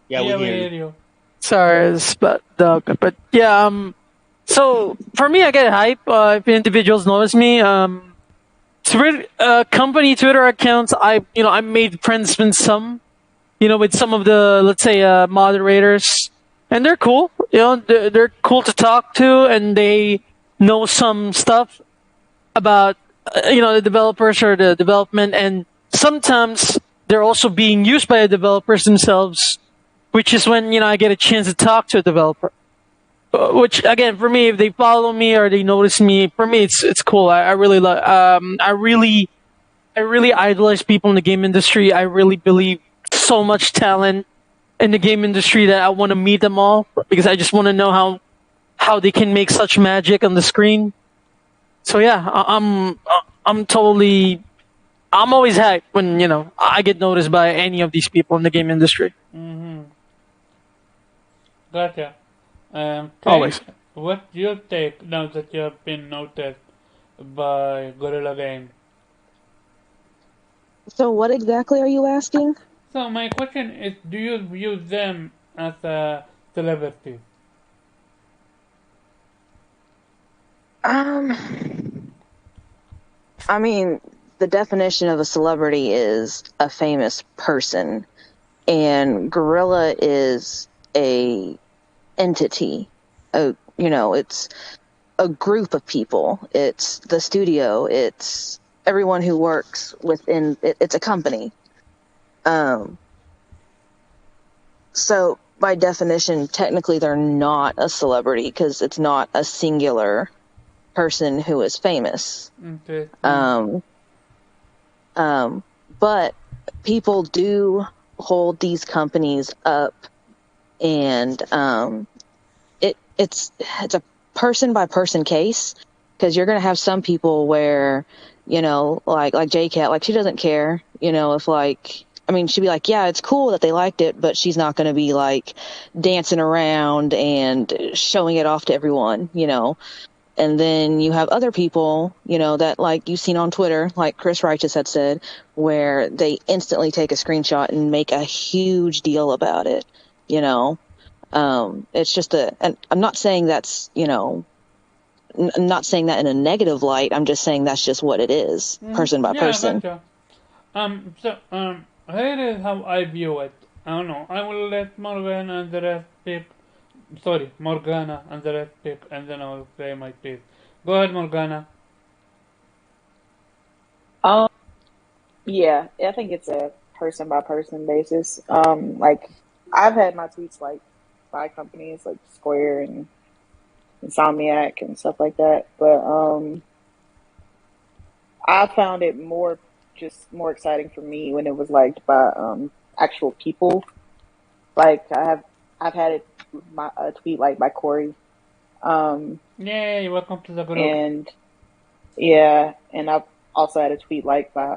Speaker 7: Yeah, we
Speaker 1: hear
Speaker 7: hear you.
Speaker 6: Sorry, it's but yeah. So for me, I get hype if individuals notice me. Company Twitter accounts, I made friends with some, with some of the, let's say, moderators, and they're cool. They're cool to talk to, and they know some stuff about the developers or the development, and sometimes they're also being used by the developers themselves, which is when I get a chance to talk to a developer. Which again, for me, if they follow me or they notice me, for me it's cool. I really love. I really idolize people in the game industry. I really believe so much talent in the game industry that I want to meet them all, because I just want to know how they can make such magic on the screen. So yeah, I'm always hyped when I get noticed by any of these people in the game industry.
Speaker 1: Mm-hmm. Gotcha.
Speaker 6: Always.
Speaker 1: What's your take now that you have been noticed by Gorilla Games?
Speaker 5: So what exactly are you asking?
Speaker 1: So my question is, do you view them as a celebrity?
Speaker 5: I mean, the definition of a celebrity is a famous person, and Gorilla is a entity. It's a group of people. It's the studio. It's everyone who works within it. It's a company. So by definition, technically they're not a celebrity because it's not a singular person who is famous.
Speaker 1: Okay.
Speaker 5: But people do hold these companies up, and it's a person by person case, because you're gonna have some people where like JCat, like she doesn't care, if she'd be like, yeah, it's cool that they liked it, but she's not gonna be like dancing around and showing it off to everyone, And then you have other people, that like you've seen on Twitter, like Chris Righteous had said, where they instantly take a screenshot and make a huge deal about it, It's just and I'm not saying that's, I'm not saying that in a negative light. I'm just saying that's just what it is, person by person.
Speaker 1: Gotcha. Here is how I view it. I don't know. I will let Morgana and the rest speak. Sorry, Morgana and the rest speak, and then I will say my piece. Go ahead, Morgana.
Speaker 2: Yeah, I think it's a person by person basis. Like I've had my tweets liked by companies like Square and Insomniac and stuff like that, but I found it more exciting for me when it was liked by actual people. Like I've had a tweet liked by Corey.
Speaker 1: Yay! Welcome to the group.
Speaker 2: And I've also had a tweet liked by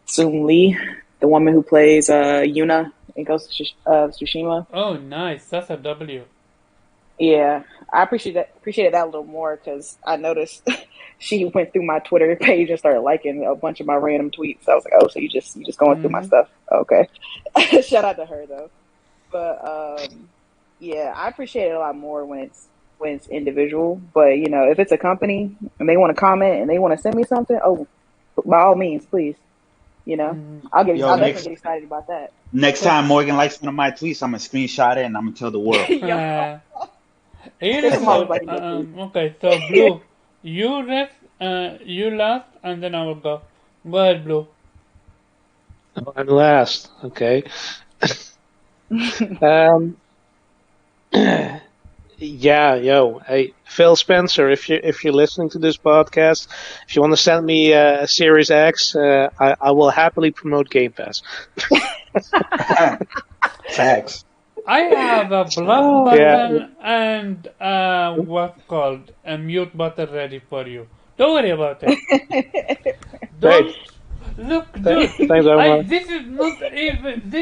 Speaker 2: Soon Lee, the woman who plays Yuna in Ghost of Tsushima.
Speaker 1: Oh, nice. That's a W.
Speaker 2: Yeah, I appreciated that a little more because I noticed she went through my Twitter page and started liking a bunch of my random tweets. I was like, oh, so you just going through my stuff? Okay. Shout out to her though. But yeah, I appreciate it a lot more when it's individual. But if it's a company and they want to comment and they want to send me something, oh, by all means, please. I'll definitely get excited about that.
Speaker 7: Next time Morgan likes one of my tweets, I'm gonna screenshot it and I'm gonna tell the world.
Speaker 1: Okay, so Blue, you last, and then I will go. Go ahead, Blue.
Speaker 3: Oh, I'm last. Okay. Yeah, hey, Phil Spencer, if you're listening to this podcast, if you want to send me a Series X, I will happily promote Game Pass.
Speaker 7: Facts.
Speaker 1: I have a block button and what's called a mute button ready for you. Don't worry about it. Don't look, dude.
Speaker 3: Thanks, Omar.
Speaker 1: This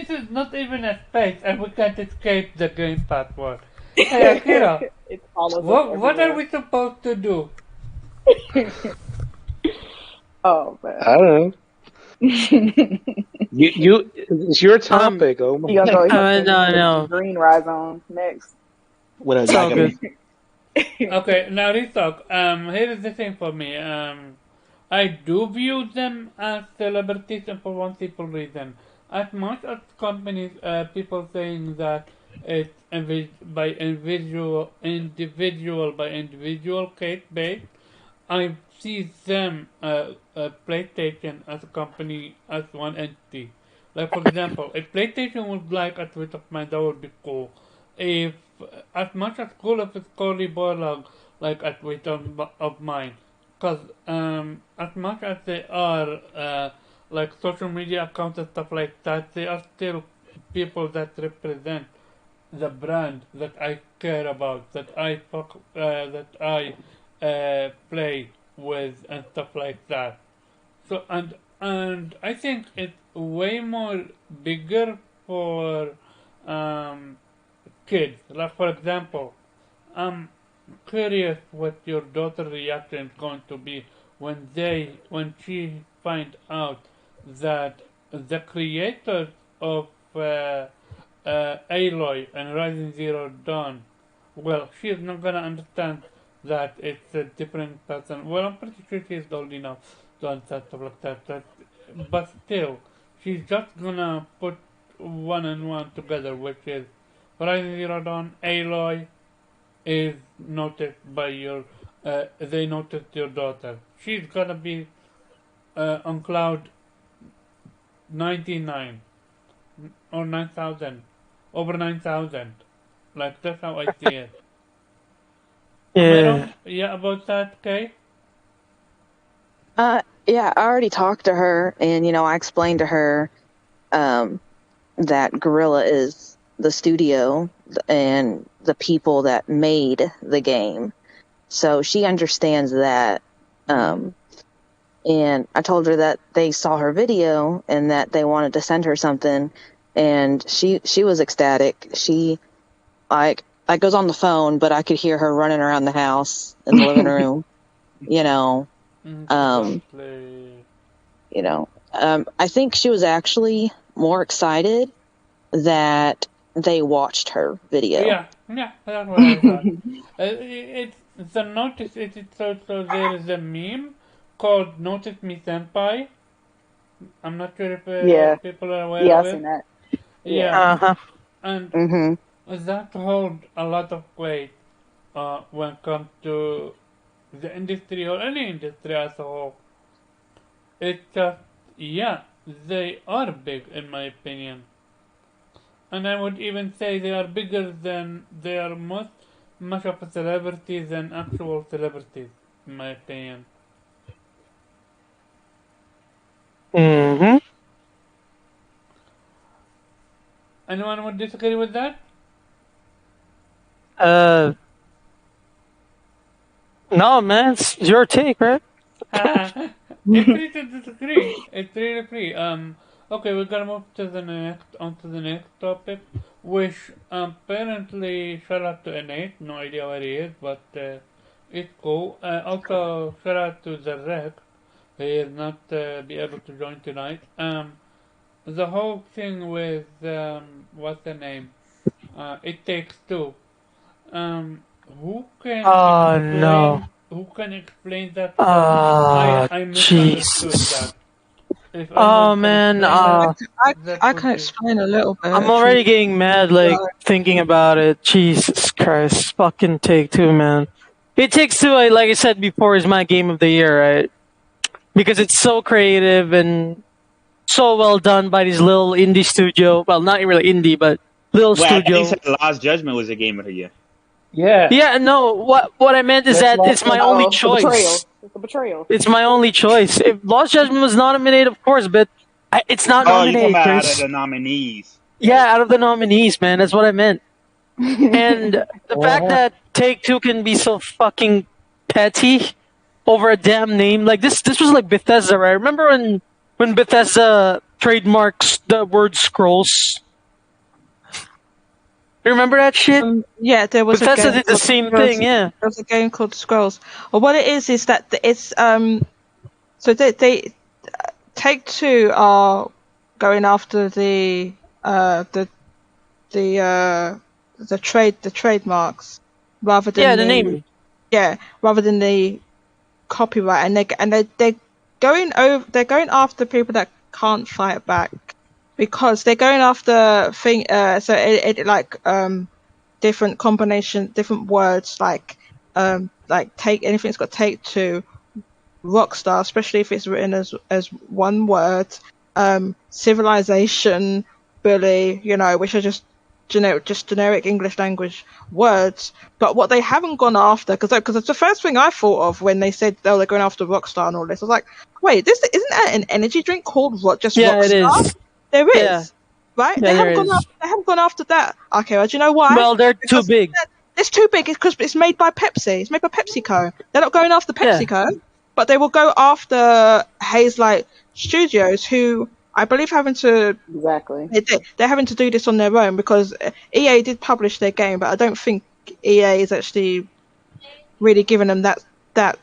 Speaker 1: is not even a space, and we can't escape the game password. Hey, Akira,
Speaker 2: It follows us
Speaker 1: what are
Speaker 2: everywhere.
Speaker 1: we supposed to do?
Speaker 2: Oh man.
Speaker 3: I don't know. It's your topic, Omar.
Speaker 2: You gonna go
Speaker 6: no.
Speaker 2: green Rhizome next?
Speaker 7: What else?
Speaker 6: It's all good.
Speaker 1: Okay, now let's talk. Here is the thing for me. I do view them as celebrities, and for one simple reason. As much as companies, people saying that it's individual case based, I see them, PlayStation as a company, as one entity. Like for example, if PlayStation would like a tweet of mine, that would be cool. If as much as cool if it's Cory Borlag like a tweet of mine, because as much as they are like social media accounts and stuff like that, they are still people that represent the brand that I care about, that I play with and stuff like that. So and I think it's way more bigger for kids. Like for example, I'm curious what your daughter's reaction is going to be when she find out that the creators of Aloy and Rising Zero Dawn, well, she's not gonna understand that it's a different person. Well, I'm pretty sure she's old enough to understand stuff like that. But still, she's just gonna put one and one together, which is Horizon Zero Dawn, Aloy is noticed by your, they noticed your daughter. She's gonna be on cloud 99 or 9,000, over 9,000. Like that's how I see it.
Speaker 6: Yeah.
Speaker 1: Yeah, about that, Kay?
Speaker 5: Yeah, I already talked to her, and I explained to her that Gorilla is the studio and the people that made the game, so she understands that. And I told her that they saw her video and that they wanted to send her something, and she was ecstatic. She I goes on the phone, but I could hear her running around the house in the living room. I think she was actually more excited that they watched her video.
Speaker 1: Yeah, that's what I thought. It's the notice. So there is a meme called "Notice Me Senpai." I'm not sure if people are aware of it.
Speaker 2: Yeah, I've seen that.
Speaker 1: Yeah, and that holds a lot of weight when it comes to the industry or any industry as a whole. It's just, they are big in my opinion. And I would even say they are bigger than, they are much of a celebrity than actual celebrities, in my opinion. Anyone would disagree with that?
Speaker 6: No, man, it's your take, right?
Speaker 1: It's free to disagree. It's really free. Okay, we're gonna move to the next topic, which apparently shout out to Innate. No idea where he is, but it's cool. Also shout out to the Rec. He is not be able to join tonight. The whole thing with what's the name? It Takes Two. Who can explain?
Speaker 6: No.
Speaker 1: Who can explain that? I misunderstood
Speaker 6: Jesus.
Speaker 1: that.
Speaker 6: Oh man,
Speaker 4: I can explain a little bit.
Speaker 6: I'm already getting mad, like thinking about it. Jesus Christ, fucking Take Two, man. It Takes Two, like I said before, is my game of the year, right? Because it's so creative and so well done by this little indie studio. Well, not really indie, but little studio.
Speaker 7: At least Lost Judgment was a game of the year.
Speaker 3: Yeah.
Speaker 6: Yeah, no. What I meant is
Speaker 3: That's
Speaker 6: that
Speaker 3: Lost
Speaker 6: it's my
Speaker 3: Judgment.
Speaker 6: only
Speaker 2: The betrayal.
Speaker 6: choice.
Speaker 2: It's a betrayal.
Speaker 6: It's my only choice. If Lost Judgment was nominated, of course, but it's not
Speaker 7: Oh, you're talking
Speaker 6: nominated,
Speaker 7: about out of
Speaker 6: Chris.
Speaker 7: the nominees.
Speaker 6: Yeah, out of the nominees, man. That's what I meant. And the fact that Take-Two can be so fucking petty over a damn name, like this was like Bethesda, right? Remember when Bethesda trademarks the word scrolls? You remember that shit?
Speaker 4: Yeah, there was
Speaker 6: Bethesda
Speaker 4: a game.
Speaker 6: did the same thing, yeah.
Speaker 4: There was a game called Scrolls. Well, what it is that it's so they Take-Two are going after the trademarks rather than
Speaker 6: the name.
Speaker 4: rather than the copyright, and they're going after people that can't fight back, because they're going after different combination, different words like take anything that's got Take-Two, Rockstar, especially if it's written as one word, civilization, bully, which are just generic English language words. But what they haven't gone after, because it's the first thing I thought of when they said, oh, they're going after Rockstar and all this. I was like, wait, this isn't that an energy drink called Rockstar?
Speaker 6: It is.
Speaker 4: There is.
Speaker 6: Yeah.
Speaker 4: Right?
Speaker 6: Yeah,
Speaker 4: they haven't gone after that. Okay, well, do you know why?
Speaker 6: Well, they're too big.
Speaker 4: It's too big because it's made by Pepsi. It's made by PepsiCo. They're not going after PepsiCo, but they will go after Hazelight Studios, who I believe they're having to do this on their own, because EA did publish their game, but I don't think EA is actually really giving them that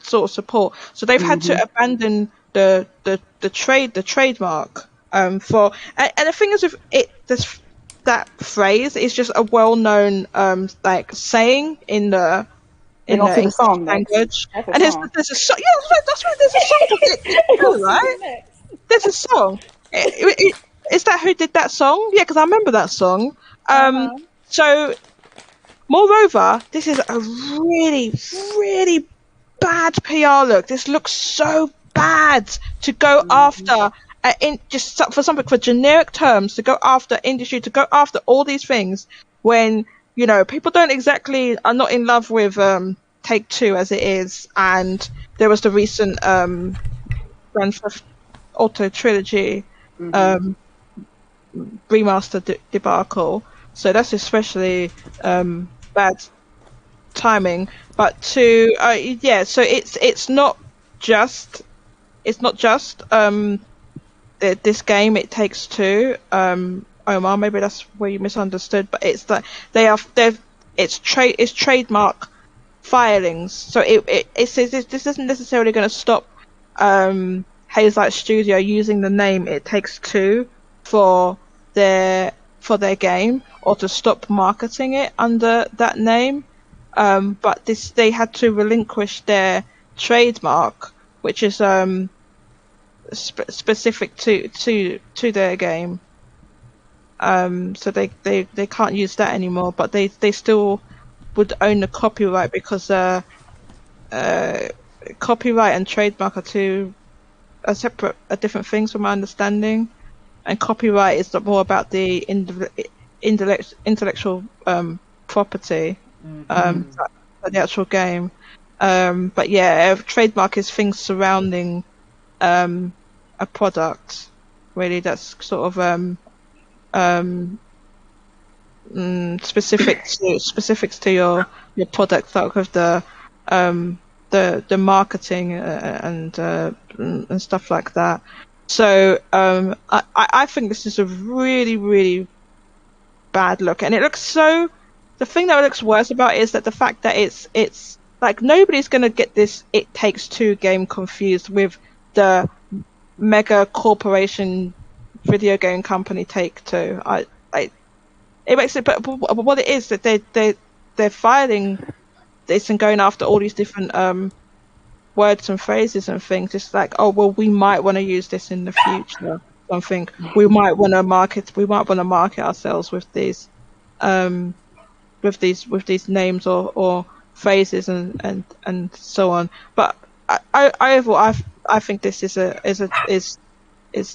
Speaker 4: sort of support. So they've had to abandon the trademark for, and the thing is with it, that phrase is just a well-known saying in the English language. And there's a song. Yeah, that's right. There's a song. Right? There's a song. Is that who did that song? Yeah, because I remember that song. So, moreover, this is a really, really bad PR look. This looks so bad to go after. For generic terms, to go after industry, to go after all these things, when people are not in love with Take-Two as it is, and there was the recent Grand Theft Auto trilogy remaster debacle, so that's especially bad timing. But so it's not just this game, It Takes Two. Omar, maybe that's where you misunderstood, but it's that it's trademark filings. So it says this isn't necessarily going to stop Hazelight Studio using the name It Takes Two for their game, or to stop marketing it under that name. But they had to relinquish their trademark, which is specific to their game. So they can't use that anymore, but they still would own the copyright, because copyright and trademark are different things from my understanding. And copyright is more about the intellectual property, the actual game. But yeah, trademark is things surrounding a product. Really, that's sort of specifics to your product, like with the marketing and stuff like that. So I think this is a really, really bad look, and it looks so. The thing that looks worse about it is that the fact that it's like nobody's gonna get this It Takes Two game confused with the mega corporation video game company Take-Two. It makes it, but what it is that they're filing this and going after all these different words and phrases and things. It's like, oh well, we might want to use this in the future. Something we might want to market ourselves with these names or phrases and so on. But overall, I think this is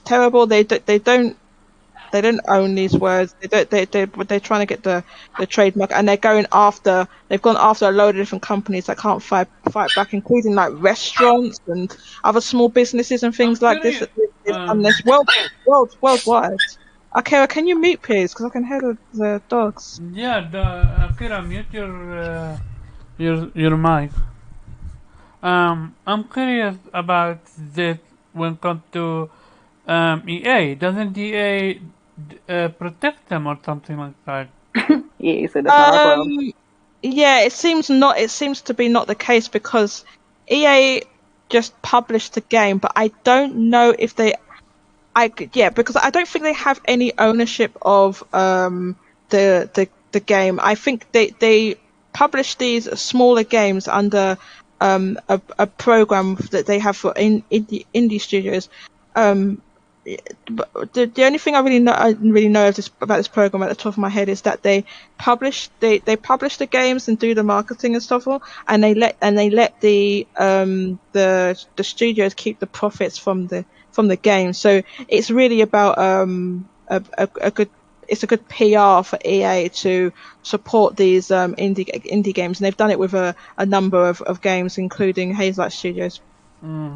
Speaker 4: terrible. They don't They didn't own these words. They're trying to get the trademark, and they're going after. They've gone after a load of different companies that can't fight back, including like restaurants and other small businesses and things like this. Unless worldwide. Okay, can you mute, please? Because I can hear the dogs.
Speaker 1: Yeah, Akira, mute your mic. I'm curious about this when it comes to EA. Doesn't EA protect them or something like that?
Speaker 2: Yeah, so that's not our problem.
Speaker 4: Yeah, it seems not. It seems to be not the case because EA just published the game, but I don't know if they. Because I don't think they have any ownership of the game. I think they publish these smaller games under a program that they have for indie studios. But the only thing I really know about this program at the top of my head is that they publish the games and do the marketing and stuff, and they let the studios keep the profits from the game. So it's really about a good PR for EA to support these indie games, and they've done it with a number of games, including Hazelight Studios'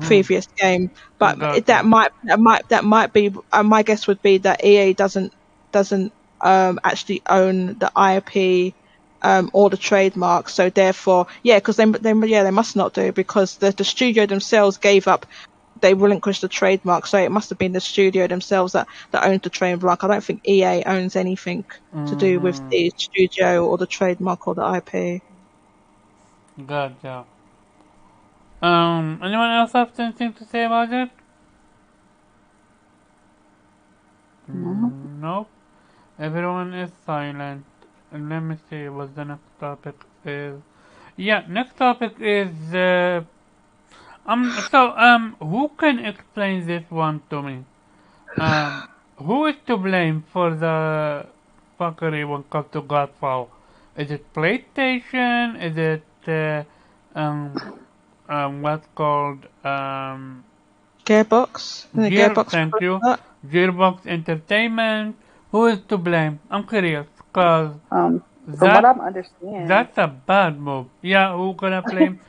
Speaker 4: previous game. But that might be my guess would be that EA doesn't actually own the IP or the trademark, so therefore because they must not do, because the studio themselves gave up. They relinquished the trademark, so it must have been the studio themselves that owns the trademark. I don't think EA owns anything to do with the studio or the trademark or the IP.
Speaker 1: Gotcha. Anyone else have anything to say about it? Nope. Everyone is silent. Let me see what the next topic is. Yeah, next topic is who can explain this one to me? Who is to blame for the fuckery when it comes to Godfall? Is it PlayStation? Is it what's called
Speaker 4: Gearbox? Gearbox.
Speaker 1: Thank you. Gearbox Entertainment. Who is to blame? I'm curious, cause
Speaker 2: from what I'm understanding,
Speaker 1: that's a bad move. Yeah, who gonna blame?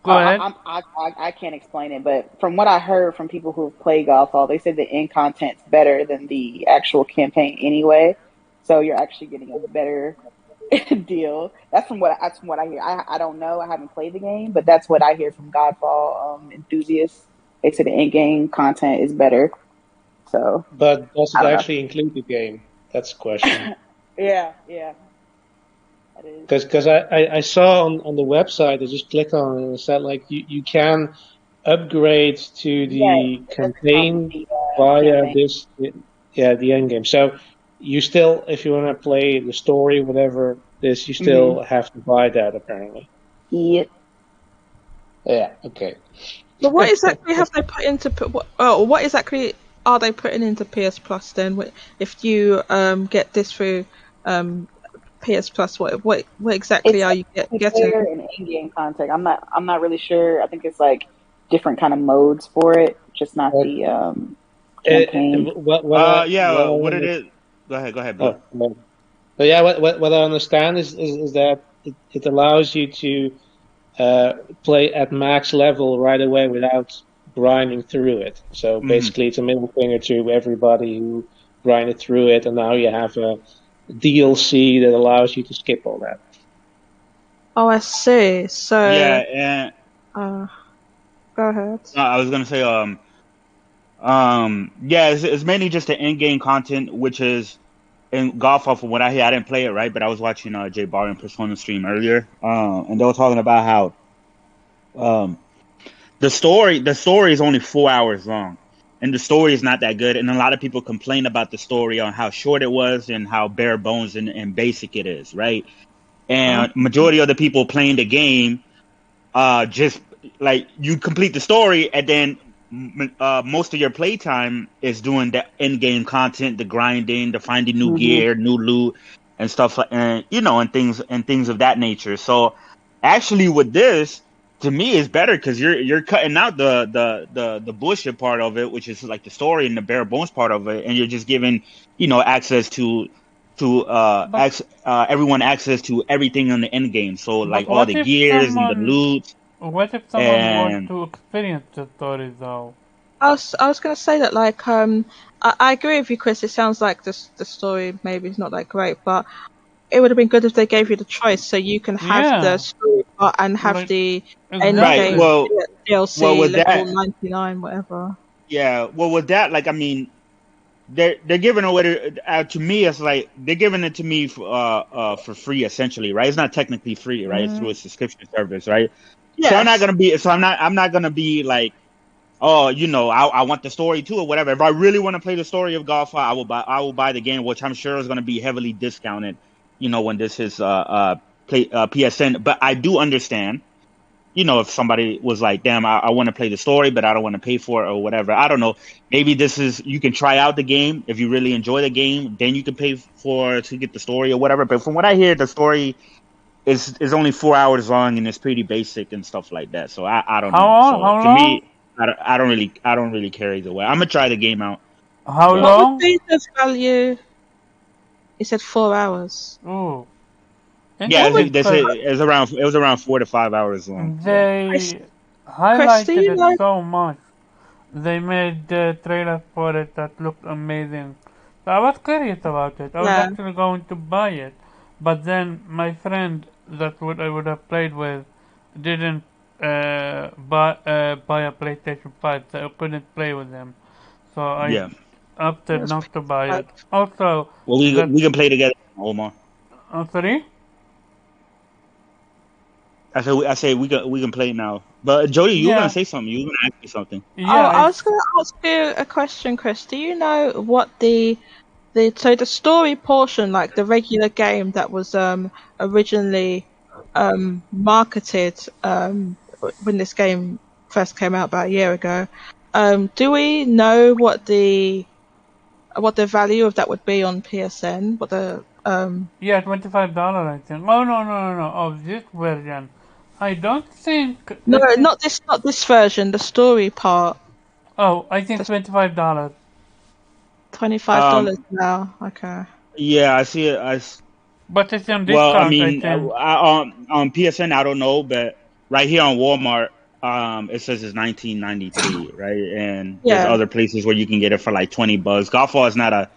Speaker 1: Go ahead.
Speaker 2: I can't explain it, but from what I heard from people who have played Godfall, they said the end content's better than the actual campaign anyway. So you're actually getting a better deal. That's from what I hear. I don't know. I haven't played the game, but that's what I hear from Godfall enthusiasts. They said the end game content is better. So,
Speaker 3: but does it actually include the game? That's the question.
Speaker 2: Yeah.
Speaker 3: Because I saw on the website, I just clicked on it and it said like you can upgrade to the campaign via this the end game. So you still, if you want to play the story, whatever this, you still have to buy that apparently.
Speaker 2: Yep.
Speaker 3: Yeah. Okay.
Speaker 4: But what exactly have they put into? What exactly are they putting into PS Plus then? If you get this through PS Plus, what exactly are you getting?
Speaker 2: An in-game content. I'm not really sure. I think it's like different kind of modes for it, just not the campaign.
Speaker 7: What it is? Go ahead, Blue.
Speaker 3: But yeah, what I understand is that it allows you to play at max level right away without grinding through it. So basically, it's a middle finger to everybody who grinded through it, and now you have a DLC that allows you to skip all that.
Speaker 4: Oh, I see. So
Speaker 7: and
Speaker 4: go ahead.
Speaker 7: I was gonna say, it's mainly just the in-game content, which is in Godfall. From what I hear, I didn't play it, right, but I was watching Jay Barr and Persona stream earlier, and they were talking about how the story is only 4 hours long, and the story is not that good, and a lot of people complain about the story on how short it was and how bare bones and basic it is, right? And majority of the people playing the game just like you complete the story, and then most of your playtime is doing the in-game content, the grinding, the finding new gear, new loot, and stuff like, and things of that nature. So actually, with this, to me it's better because you're cutting out the bullshit part of it, which is like the story and the bare bones part of it, and you're just giving access to everyone access to everything in the end game. So like all the gears and the loot.
Speaker 1: What if someone wants to experience the story though?
Speaker 4: I was going to say that, like, I agree with you, Chris. It sounds like the story maybe is not that great, but it would have been good if they gave you the choice, so you can have the story part and have the end game DLC level 99, whatever.
Speaker 7: Yeah, well, with that, like, I mean, they're giving away to me. It's like they're giving it to me for free, essentially, right? It's not technically free, right? It's through a subscription service, right? Yes. So I'm not gonna be like, oh, I want the story too or whatever. If I really want to play the story of Godfall, I will buy the game, which I'm sure is going to be heavily discounted, when this is PSN. But I do understand, if somebody was like, damn, I want to play the story, but I don't want to pay for it or whatever. I don't know. Maybe you can try out the game. If you really enjoy the game, then you can pay to get the story or whatever. But from what I hear, the story is only 4 hours long and it's pretty basic and stuff like that. So I don't know.
Speaker 1: How long?
Speaker 7: Me, I don't really care either way. I'm gonna try the game out.
Speaker 1: How long?
Speaker 4: What would be the value? He said 4 hours.
Speaker 1: Oh.
Speaker 7: Yeah, it was around 4 to 5 hours long.
Speaker 1: They highlighted it so much. They made the trailer for it that looked amazing. So I was curious about it. I was actually going to buy it, but then my friend that I would have played with didn't buy a PlayStation 5, so I couldn't play with them. So I opted not to buy it. Also,
Speaker 7: well, we can play together, Omar.
Speaker 1: Sorry?
Speaker 7: I say we can play now. But Jody, you were gonna say something. You were gonna ask me something.
Speaker 4: Yeah, I was gonna ask you a question, Chris. Do you know what the story portion, like the regular game that was originally marketed when this game first came out about a year ago? Do we know what the value of that would be on PSN? What the
Speaker 1: $25, I think. Oh no, of this version. I don't think.
Speaker 4: No, not this version. The story part.
Speaker 1: Oh, I think $25.
Speaker 4: $25 now. Okay.
Speaker 7: Yeah, I see it.
Speaker 1: But it's on discount.
Speaker 7: Well, I mean, on PSN, I don't know, but right here on Walmart, it says it's $19.93, right? And there's other places where you can get it for like $20. Godfall is not a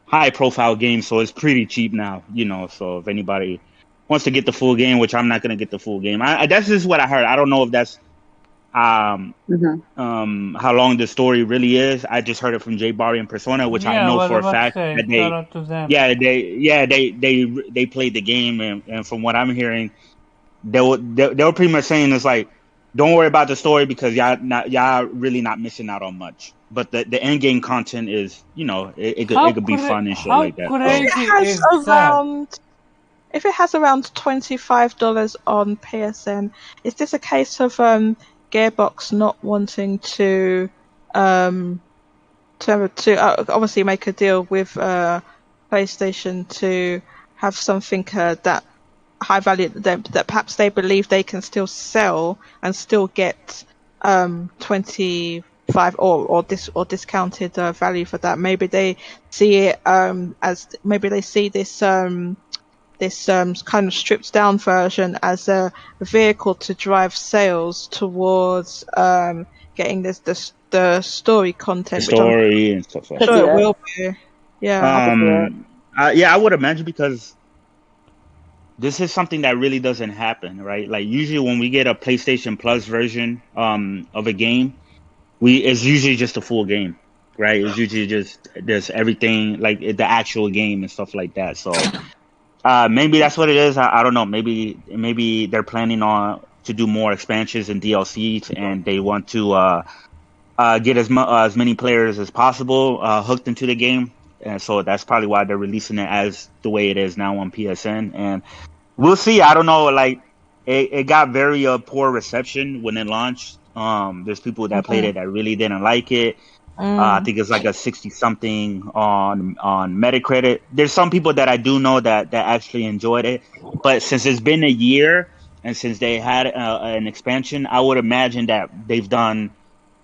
Speaker 7: high-profile game, so it's pretty cheap now, So if anybody wants to get the full game, which I'm not gonna get the full game, that's just what I heard. I don't know if that's how long the story really is. I just heard it from J Barry and Persona, which I know for a fact that they played the game, and from what I'm hearing, they were pretty much saying it's like, don't worry about the story because y'all really not missing out on much. But the end game content is, it could be fun and shit like that.
Speaker 4: If it has around $25 on PSN, is this a case of Gearbox not wanting to obviously make a deal with PlayStation to have something that high value that perhaps they believe they can still sell and still get 25 or discounted value for that? Maybe they see it as this kind of stripped down version as a vehicle to drive sales towards getting the story content.
Speaker 7: And stuff like that.
Speaker 4: Sure, it will be. Yeah.
Speaker 7: I would imagine because this is something that really doesn't happen, right? Like usually when we get a PlayStation Plus version of a game, it's usually just a full game, right? It's usually just everything like the actual game and stuff like that. So maybe that's what it is. I don't know. Maybe they're planning to do more expansions and DLCs, and they want to get as many players as possible hooked into the game. And so that's probably why they're releasing it as the way it is now on PSN. And we'll see. I don't know. Like it got very poor reception when it launched. There's people that played it that really didn't like it. I think it's like a 60-something on Metacritic. There's some people that I do know that actually enjoyed it, but since it's been a year and since they had an expansion, I would imagine that they've done,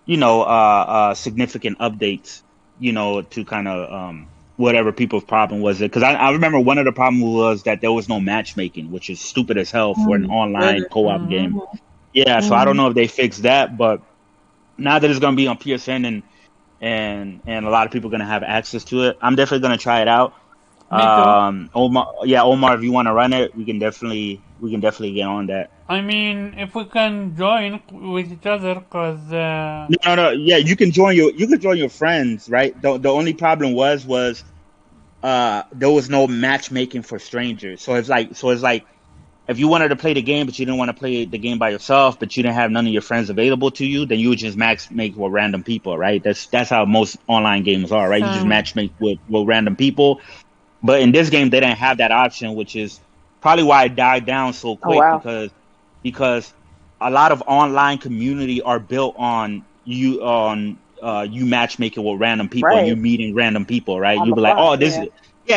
Speaker 7: significant updates, to kind of whatever people's problem was. Because I remember one of the problems was that there was no matchmaking, which is stupid as hell for an online co-op game. Yeah, so I don't know if they fixed that, but now that it's going to be on PSN and a lot of people are going to have access to it, I'm definitely going to try it out.
Speaker 1: Me too.
Speaker 7: Omar, if you want to run it, we can definitely get on that.
Speaker 1: I mean, if we can join with each other, cause
Speaker 7: No, yeah, you can join your friends, right? The only problem was there was no matchmaking for strangers. So it's like if you wanted to play the game, but you didn't want to play the game by yourself, but you didn't have none of your friends available to you, then you would just matchmake with random people, right? That's how most online games are, right? You just matchmake with random people. But in this game, they didn't have that option, which is probably why it died down so quick.
Speaker 2: wow.
Speaker 7: Because a lot of online community are built on you matchmaking with random people and you
Speaker 2: Right.
Speaker 7: meeting random people, right?
Speaker 2: On
Speaker 7: You
Speaker 2: the
Speaker 7: be like,
Speaker 2: fly.
Speaker 7: oh,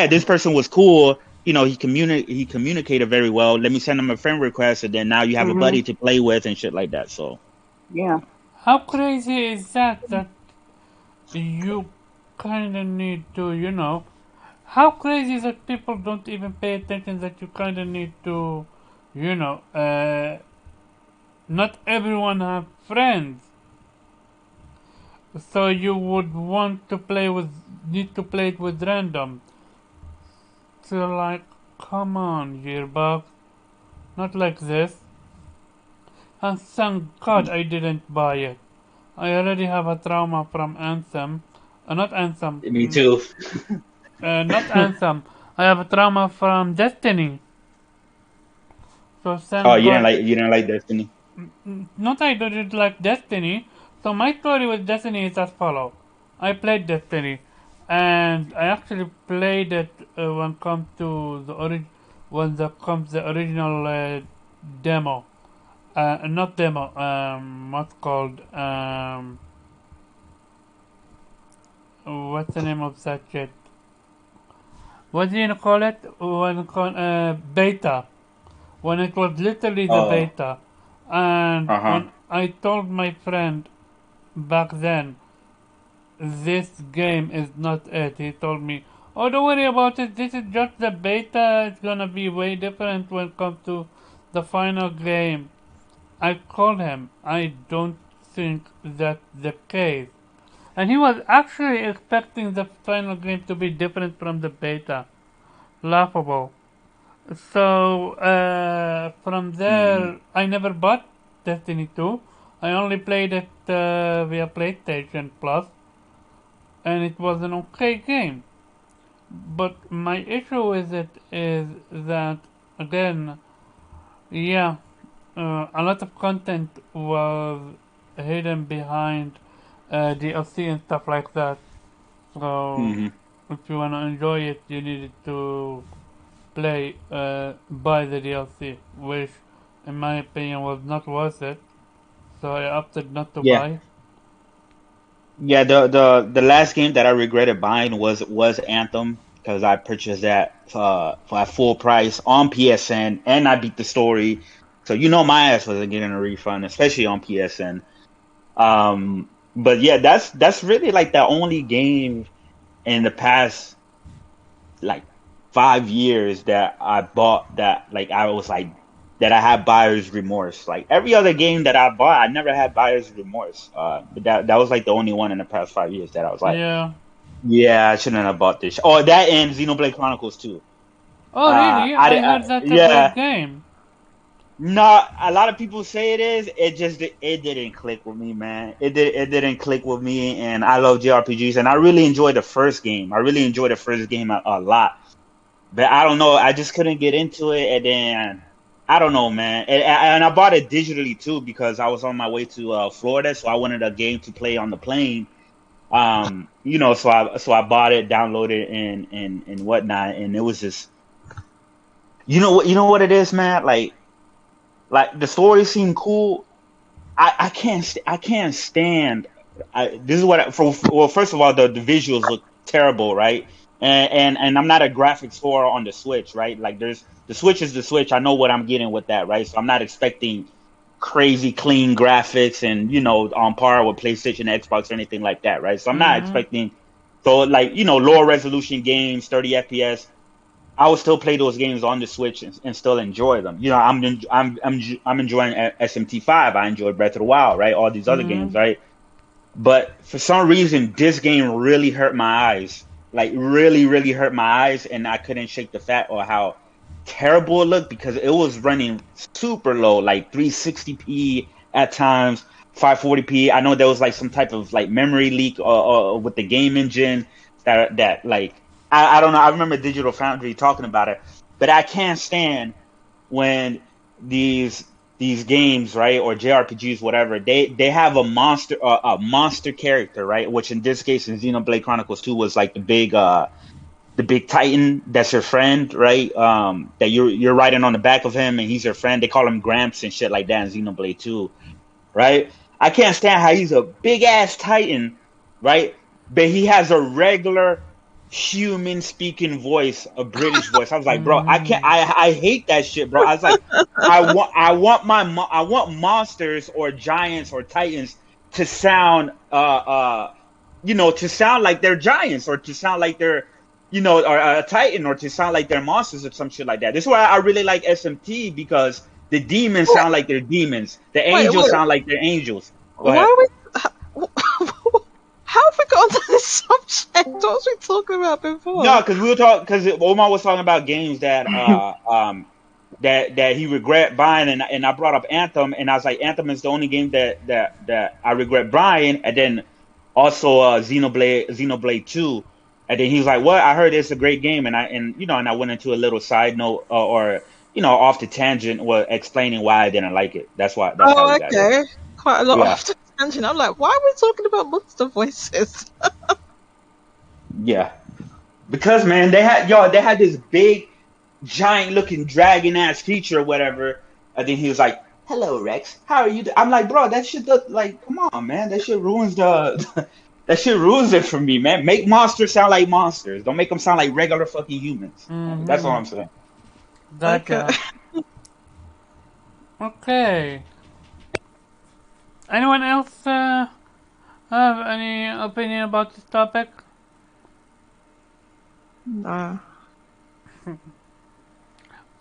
Speaker 7: this person was cool. He communicated very well. Let me send him a friend request, and then now you have a buddy to play with and shit like that. So
Speaker 2: Yeah.
Speaker 1: how crazy is that you kind of need to. How crazy is that people don't even pay attention that you kind of need to, not everyone have friends. So you would need to play it with random. So like, come on, Gearbox, not like this. And thank God I didn't buy it. I already have a trauma from Anthem. Not Anthem.
Speaker 7: me too.
Speaker 1: Not Anthem. I have a trauma from Destiny. So
Speaker 7: Oh,
Speaker 1: thank God.
Speaker 7: you didn't like Destiny.
Speaker 1: Not I didn't like Destiny. So my story with Destiny is as follows. I played Destiny, and I actually played it when come to the original demo. Not demo. What's called what's the name of that shit? What do you call it? Beta. When it was literally the
Speaker 7: Oh,
Speaker 1: beta, and
Speaker 7: uh-huh.
Speaker 1: when I told my friend back then, this game is not it. He told me, "Oh, don't worry about it. This is just the beta. It's gonna be way different when it comes to the final game." I called him. I don't think that's the case. And he was actually expecting the final game to be different from the beta. Laughable. So, from there, I never bought Destiny 2. I only played it via PlayStation Plus, and it was an okay game. But my issue with it is that, again, yeah, a lot of content was hidden behind DLC and stuff like that. So
Speaker 7: hmm
Speaker 1: if you wanna enjoy it, you needed to buy the DLC, which, in my opinion, was not worth it. So I opted not to
Speaker 7: Yeah.
Speaker 1: buy.
Speaker 7: Yeah, the last game that I regretted buying was Anthem because I purchased that for at full price on PSN and I beat the story. So my ass wasn't getting a refund, especially on PSN. But yeah, that's really like the only game in the past like 5 years that I bought that like I was like that I had buyer's remorse. Like every other game that I bought, I never had buyer's remorse. But that was like the only one in the past 5 years that I was like,
Speaker 1: Yeah.
Speaker 7: yeah, I shouldn't have bought this. Oh, that and Xenoblade Chronicles 2.
Speaker 1: Oh, really? I heard that's a great
Speaker 7: Yeah.
Speaker 1: game.
Speaker 7: No, a lot of people say it is. It didn't click with me, man. It didn't click with me, and I love JRPGs, and I really enjoyed the first game. I really enjoyed the first game a lot. But I don't know. I just couldn't get into it, and then I don't know, man. And I bought it digitally too because I was on my way to Florida, so I wanted a game to play on the plane. So I bought it, downloaded it, and whatnot, and it was just, what it is, man. Like the story seemed cool. I can't stand. This is what. Well, first of all, the visuals look terrible, right? and I'm not a graphics whore on the Switch, right? Like the Switch is the Switch. I know what I'm getting with that, right? So I'm not expecting crazy clean graphics and on par with PlayStation, Xbox, or anything like that, right? So I'm not expecting like lower resolution games, 30 FPS. I will still play those games on the Switch and still enjoy them. I'm enjoying SMT5. I enjoy Breath of the Wild, right? All these other games, right? But for some reason, this game really hurt my eyes. Like really, really hurt my eyes, and I couldn't shake the fact or how terrible it looked because it was running super low, like 360p at times, 540p. I know there was like some type of like memory leak with the game engine that like I don't know. I remember Digital Foundry talking about it, but I can't stand when these games, right, or JRPGs, whatever, they have a monster character, right? Which in this case, in Xenoblade Chronicles 2, was like the big Titan that's your friend, right? That you're riding on the back of him, and he's your friend. They call him Gramps and shit like that in Xenoblade 2, right? I can't stand how he's a big ass Titan, right? But he has a regular human speaking voice, a British voice. I was like, bro, I can't. I hate that shit, bro. I was like, I want monsters or giants or titans to sound to sound like they're giants, or to sound like they're or a titan, or to sound like they're monsters or some shit like that. This is why I really like SMT, because the demons sound like they're demons. The angels sound like they're angels. Go ahead.
Speaker 4: How have we got onto this subject? What was we talking about before?
Speaker 7: No, because Omar was talking about games that that he regret buying, and I brought up Anthem, and I was like, Anthem is the only game that I regret buying, and then also Xenoblade 2, and then he was like, what? I heard it's a great game, and I went into a little side note or off the tangent, explaining why I didn't like it. That's how we got it.
Speaker 4: Quite a lot off the tangent. I'm like, why are we talking about monster voices?
Speaker 7: Yeah, because man, they had this big, giant looking dragon ass creature or whatever, and then he was like, "Hello, Rex. How are you?" I'm like, bro, that shit does, like, come on, man, that shit ruins that shit ruins it for me, man. Make monsters sound like monsters. Don't make them sound like regular fucking humans. That's all I'm saying.
Speaker 1: Okay. Anyone else have any opinion about this topic?
Speaker 4: Nah.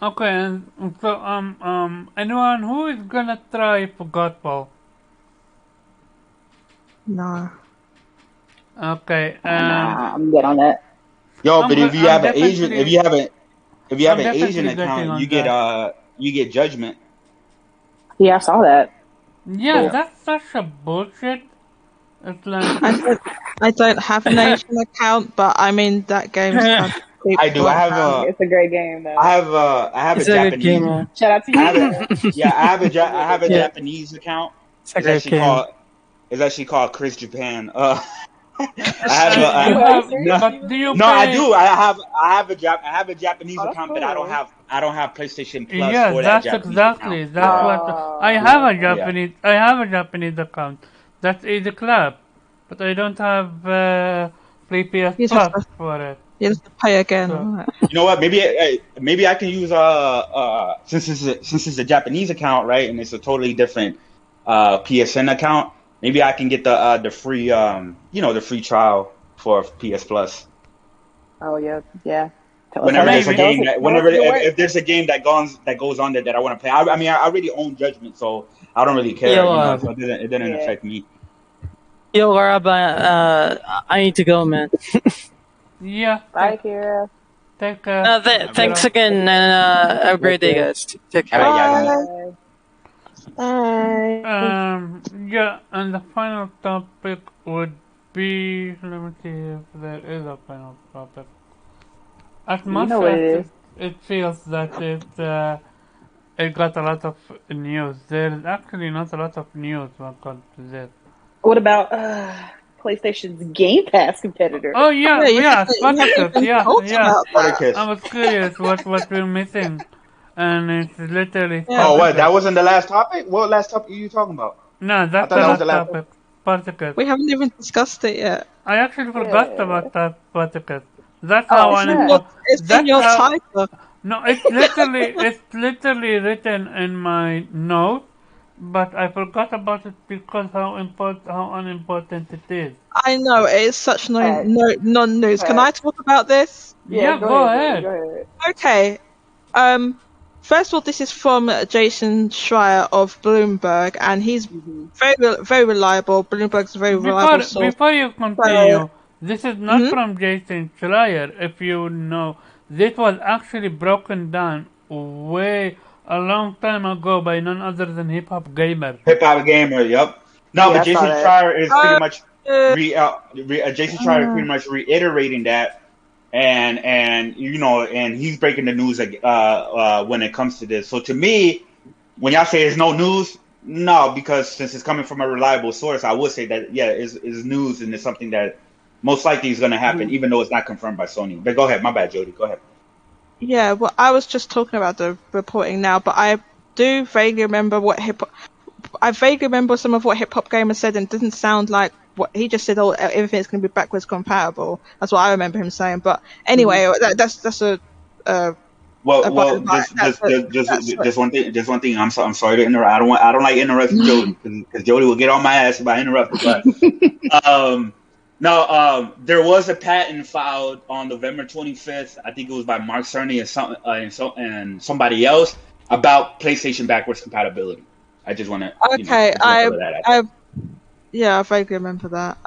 Speaker 1: Okay, and so anyone who is gonna try Forgot Ball?
Speaker 4: Nah.
Speaker 1: Okay,
Speaker 2: I'm good on that.
Speaker 7: Yo, but if you have an Asian account, you get Judgment.
Speaker 2: Yeah, I saw that.
Speaker 1: Yeah, cool. That's such a bullshit. It's like
Speaker 4: I don't have an Asian account, but I mean that game's
Speaker 7: I do.
Speaker 2: It's a great game though.
Speaker 7: I have a Japanese.
Speaker 2: Shout out to you.
Speaker 7: I have a Japanese account. It's actually called Chris Japan. I do. I have a Japanese account, cool. But I don't have PlayStation Plus.
Speaker 1: Yeah,
Speaker 7: for
Speaker 1: that's
Speaker 7: that Japanese
Speaker 1: exactly.
Speaker 7: account.
Speaker 1: That's what I have a Japanese. I have a Japanese account. That's the club, but I don't have Play PS Plus for it.
Speaker 4: You have to pay again.
Speaker 7: So, you know what? Maybe I can use since it's a Japanese account, right? And it's a totally different PSN account. Maybe I can get the free the free trial for PS Plus.
Speaker 2: Oh yeah.
Speaker 7: Whenever there's a game if there's a game that goes on there that I want to play, I mean I already own Judgment, so I don't really care. So it didn't affect me.
Speaker 6: Yo, Araba, I need to go, man.
Speaker 1: Yeah.
Speaker 2: Bye, Kira.
Speaker 1: Take care.
Speaker 6: Thanks again, and have a great day, guys. Take care.
Speaker 2: Bye.
Speaker 1: Yeah, and the final topic would be. Let me see if there is a final topic. As much as it feels that it got a lot of news, there is actually not a lot of news when it comes to this.
Speaker 2: What about PlayStation's Game Pass competitor?
Speaker 1: Oh yeah, Spartacus, yeah.
Speaker 7: Spartacus.
Speaker 1: I was curious what we're missing, and it's literally.
Speaker 7: Oh, what? That wasn't the last topic? What last topic are you talking about?
Speaker 1: No, that's the last topic. Spartacus.
Speaker 4: We haven't even discussed it yet.
Speaker 1: I actually forgot about that Spartacus. That's
Speaker 2: Oh
Speaker 1: how
Speaker 2: snap!
Speaker 1: unimportant.
Speaker 4: It's in
Speaker 1: That's
Speaker 4: your
Speaker 1: how.
Speaker 4: title.
Speaker 1: No, it's literally written in my note, but I forgot about it because how unimportant it is.
Speaker 4: I know it is such
Speaker 2: Facts.
Speaker 4: non-news. Can I
Speaker 2: Facts.
Speaker 4: talk about this?
Speaker 2: Yeah,
Speaker 1: Yeah,
Speaker 2: go
Speaker 1: go
Speaker 2: ahead, Jody.
Speaker 1: ahead.
Speaker 2: Go ahead.
Speaker 4: Okay. Um, First of all, this is from Jason Schreier of Bloomberg, and he's
Speaker 2: Hmm.
Speaker 4: very reliable. Bloomberg's a very reliable source.
Speaker 1: Before you
Speaker 4: So,
Speaker 1: continue, this is not
Speaker 4: mhm.
Speaker 1: from Jason Schreier. If you know, this was actually broken down way a long time ago by none other than Hip Hop Gamer.
Speaker 7: Hip Hop Gamer, yep. No,
Speaker 2: Yeah,
Speaker 7: but
Speaker 2: I saw
Speaker 7: Jason
Speaker 2: that.
Speaker 7: Schreier is pretty
Speaker 4: Uh,
Speaker 7: much
Speaker 4: uh,
Speaker 7: Jason Schreier is pretty much reiterating that, and and he's breaking the news when it comes to this. So to me, when y'all say there's no news, no, because since it's coming from a reliable source, I would say that yeah, is news and it's something that most likely is going to happen,
Speaker 2: Mhm.
Speaker 7: even though it's not confirmed by Sony. But go ahead, my bad, Jody. Go ahead.
Speaker 4: yeah, well, I was just talking about the reporting now, but I do vaguely remember I vaguely remember some of what Hip Hop Gamer said, and it didn't sound like what he just said. Oh, everything's going to be backwards compatible. That's what I remember him saying. But
Speaker 2: Mhm.
Speaker 4: anyway, that's uh, a by the
Speaker 7: Well,
Speaker 4: by. That's
Speaker 7: just one thing. Just one thing. I'm sorry to interrupt. I don't like interrupting Jody because Jody will get on my ass if I interrupt her. But no, there was a patent filed on November 25th. I think it was by Mark Cerny and somebody else about PlayStation backwards compatibility. I just want to,
Speaker 4: okay.
Speaker 7: just want to throw that out there.
Speaker 4: Yeah, I vaguely remember that.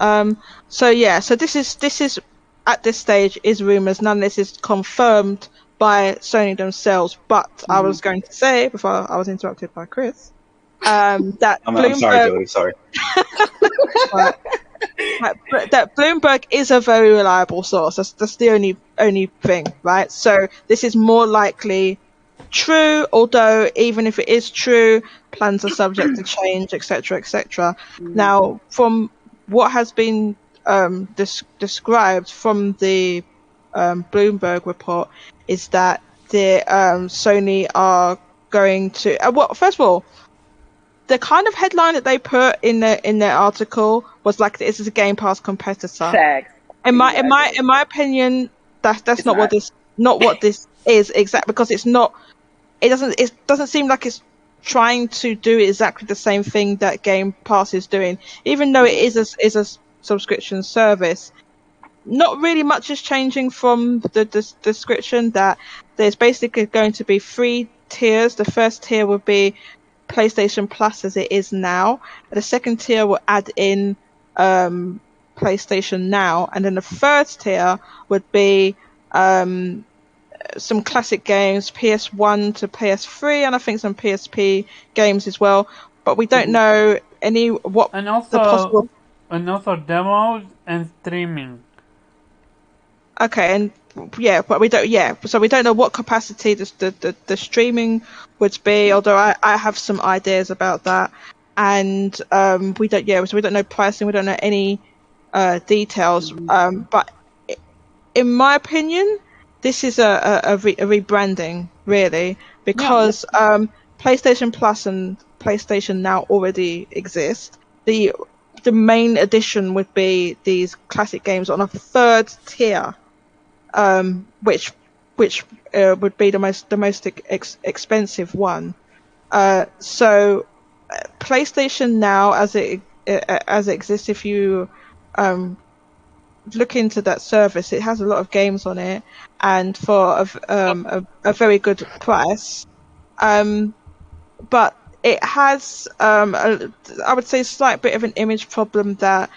Speaker 4: So yeah, so this is at this stage is rumors. None of this is confirmed by Sony themselves. But I
Speaker 2: Mhm.
Speaker 4: was going to say before I was interrupted by Chris, that
Speaker 7: I'm sorry,
Speaker 4: Bloomberg,
Speaker 7: Jody. Sorry.
Speaker 4: uh, that Bloomberg is a very reliable source. That's the only thing, right? So this is more likely true, although even if it is true, plans are subject to change, etc., etc.
Speaker 2: Mhm.
Speaker 4: Now, from what has been described from the Bloomberg report, is that the Sony are going to. Well, first of all, the kind of headline that they put in their article was like, "This is a Game Pass competitor."
Speaker 2: Facts. Exactly.
Speaker 4: In my opinion, that's
Speaker 2: It's
Speaker 4: not what
Speaker 2: not.
Speaker 4: this is exactly, because it's not. It doesn't seem like it's trying to do exactly the same thing that Game Pass is doing, even though it
Speaker 2: Mhm.
Speaker 4: is a subscription service. Not really much is changing from the description. That there's basically going to be three tiers. The first tier would be PlayStation Plus as it is now. The second tier will add in PlayStation Now, and then the third tier would be some classic games, PS1 to PS3, and I think some PSP games as well. But we don't
Speaker 2: Mhm.
Speaker 4: know any what
Speaker 1: And
Speaker 4: the
Speaker 1: also,
Speaker 4: possible.
Speaker 1: demos and streaming.
Speaker 4: Okay, and yeah, but we don't. Yeah, so we don't know what capacity the streaming would be. Although I have some ideas about that, and we don't. Yeah, so we don't know pricing. We don't know any details.
Speaker 2: Mhm.
Speaker 4: But in my opinion, this is a rebranding, really,
Speaker 1: Yeah.
Speaker 4: because PlayStation Plus and PlayStation Now already exist. The main addition would be these classic games on a third tier, which would be the most expensive one. So PlayStation Now, as it exists, if you um, look into that service, it has a lot of games on it, and for a very good price. Um, but it has I would say, a slight bit of an image problem that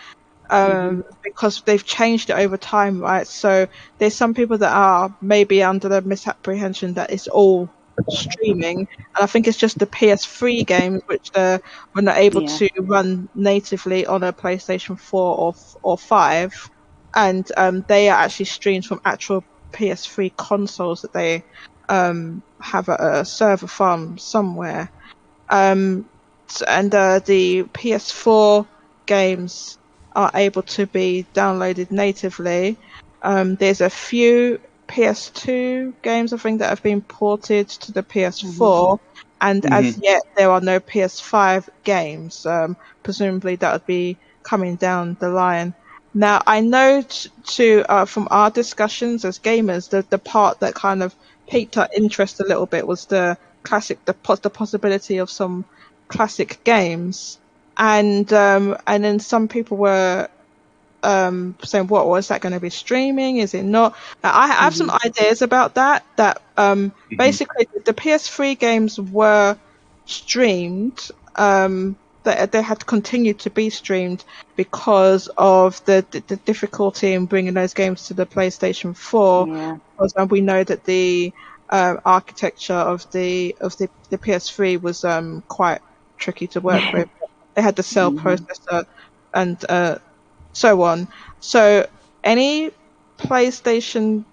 Speaker 2: Mhm.
Speaker 4: because they've changed it over time, right? So there's some people that are maybe under the misapprehension that it's all streaming, and I think it's just the PS3 games which were not able
Speaker 2: Yeah.
Speaker 4: to run natively on a PlayStation 4 or 5, and they are actually streamed from actual PS3 consoles that they have at a server farm somewhere. Um, and the PS4 games are able to be downloaded natively. There's a few PS2 games, I think, that have been ported to the
Speaker 2: Mhm.
Speaker 4: PS4, and
Speaker 7: Hmm.
Speaker 4: as yet there are no PS5 games. Presumably that would be coming down the line. Now, I know from our discussions as gamers, the part that kind of piqued our interest a little bit was the possibility of some classic games, and then some people were saying, what was that going to be streaming? Is it not? I have some ideas about that. Basically the PS3 games were streamed. They had continued to be streamed because of the difficulty in bringing those games to the PlayStation 4.
Speaker 2: Yeah.
Speaker 4: Because we know that the architecture of the PS3 was quite tricky to work with. They had the cell processor and so on. So any PlayStation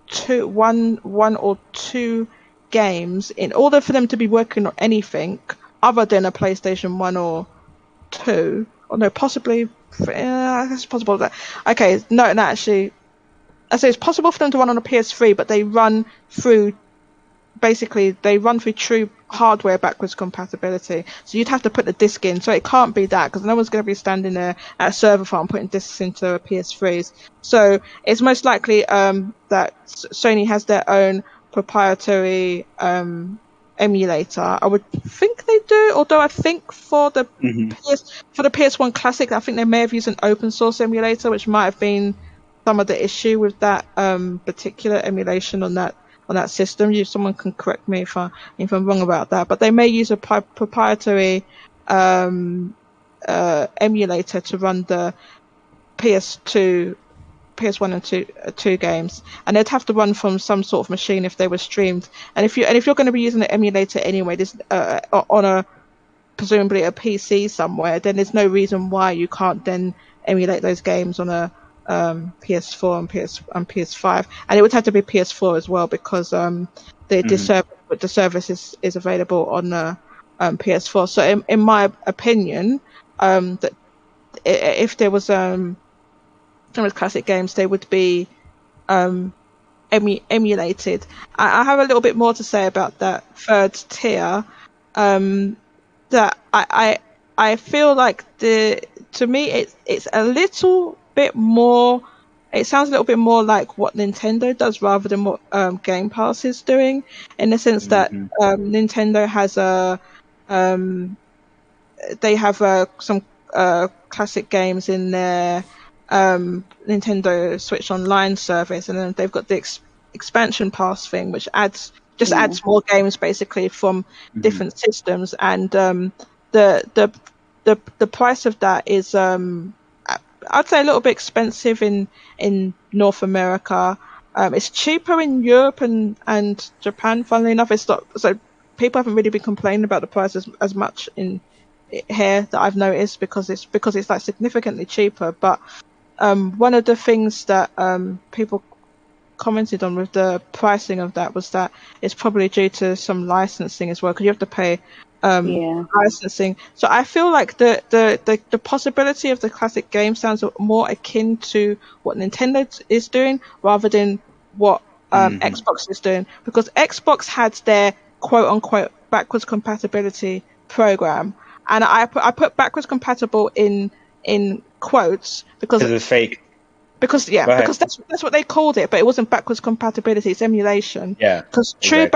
Speaker 4: 2, one or two games, in order for them to be working on anything other than a PlayStation 1 or 2, or no, possibly, I guess it's possible that, okay, no, actually, I say it's possible for them to run on a PS3, but they run through true hardware backwards compatibility. So you'd have to put the disc in. So it can't be that, because no one's going to be standing there at a server farm putting discs into PS3s. So it's most likely that Sony has their own proprietary emulator. I would think they do, although I think for the PS1 Classic, I think they may have used an open source emulator, which might have been some of the issue with that particular emulation on that system. Someone can correct me if I'm wrong about that, but they may use a proprietary emulator to run the PS1 and two games, and they'd have to run from some sort of machine if they were streamed. And if you're going to be using an emulator anyway, this on presumably a PC somewhere, then there's no reason why you can't then emulate those games on a PS4 and PS5, and it would have to be PS4 as well, because the service is available on PS4. So in my opinion, that if there was some classic games, they would be emulated. I have a little bit more to say about that third tier. That I feel like to me it's a little bit more. It sounds a little bit more like what Nintendo does rather than what Game Pass is doing, in the sense that Nintendo has they have some classic games in their Nintendo Switch Online service, and then they've got the expansion pass thing, which adds more games basically from different systems, and the price of that is I'd say a little bit expensive in North America. It's cheaper in Europe and Japan. Funnily enough, it's not, so people haven't really been complaining about the price as much in here that I've noticed, because it's like significantly cheaper. But one of the things that people commented on with the pricing of that was that it's probably due to some licensing as well, because you have to pay licensing. So I feel like the possibility of the classic game sounds more akin to what Nintendo is doing rather than what Xbox is doing, because Xbox had their quote unquote backwards compatibility program, and I put backwards compatible in quotes because
Speaker 7: it's fake.
Speaker 4: Because that's what they called it, but it wasn't backwards compatibility; it's emulation.
Speaker 7: Yeah.
Speaker 4: Because true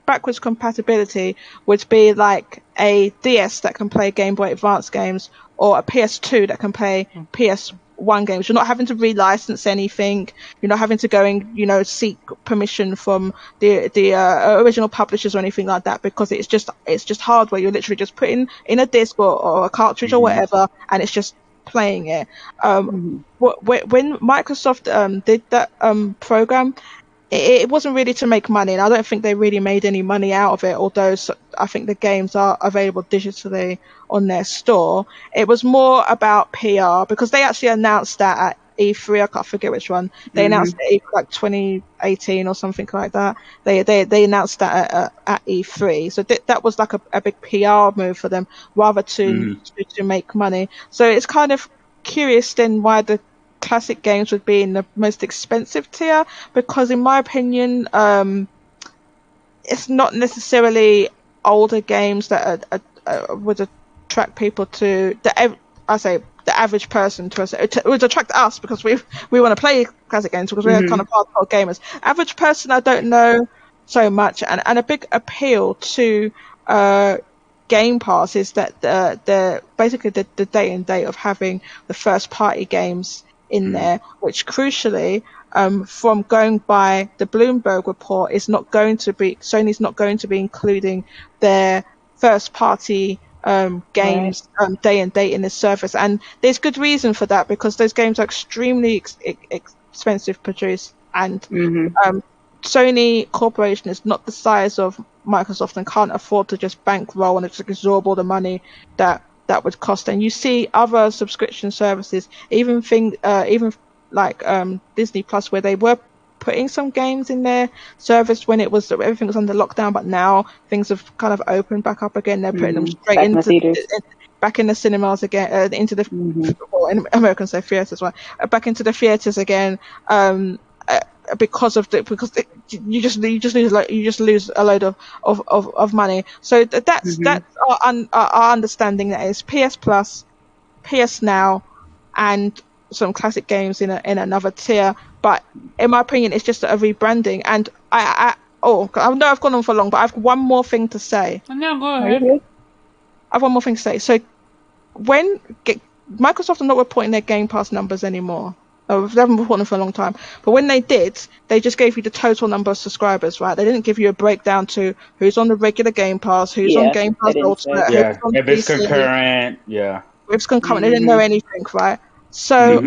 Speaker 4: backwards compatibility would be like a DS that can play Game Boy Advance games, or a PS2 that can play PS1 games. You're not having to relicense anything. You're not having to go and seek permission from the original publishers or anything like that, because it's just hardware. You're literally just putting in a disc or a cartridge or whatever, and it's just playing it. When Microsoft did that program, it wasn't really to make money, and I don't think they really made any money out of it, although I think the games are available digitally on their store. It was more about PR, because they actually announced that at E3, I can't forget which one. They announced it like 2018 or something like that. They announced that at E3, so that was like a big PR move for them, rather to make money. So it's kind of curious then why the classic games would be in the most expensive tier, because in my opinion it's not necessarily older games that would attract people to I say the average person it would attract us because we want to play classic games because we're kind of hardcore gamers. Average person, I don't know so much, and a big appeal to Game Pass is that the basically the day and date of having the first party games in there, which crucially, from going by the Bloomberg report, Sony's not going to be including their first party games day and date in the service, and there's good reason for that because those games are extremely expensive to produce, and Sony Corporation is not the size of Microsoft and can't afford to just bankroll and just absorb all the money that would cost. And you see other subscription services, even like Disney Plus, where they were putting some games in their service when everything was under lockdown, but now things have kind of opened back up again. They're putting them straight back in the cinemas again, into the well, in Americans say theaters, right? Back into the theaters again. Because you just lose a load of money. So that's our understanding. That is PS Plus, PS Now, and some classic games in another tier. But in my opinion, it's just a rebranding. And I know I've gone on for long, but I've one more thing to say.
Speaker 1: No, go ahead.
Speaker 4: I have one more thing to say. So when Microsoft are not reporting their Game Pass numbers anymore. They haven't reported them for a long time. But when they did, they just gave you the total number of subscribers, right? They didn't give you a breakdown to who's on the regular Game Pass, who's on Game Pass Ultimate, who's on
Speaker 7: if it's
Speaker 4: PC,
Speaker 7: concurrent,
Speaker 4: if it's concurrent. They didn't know anything, right? So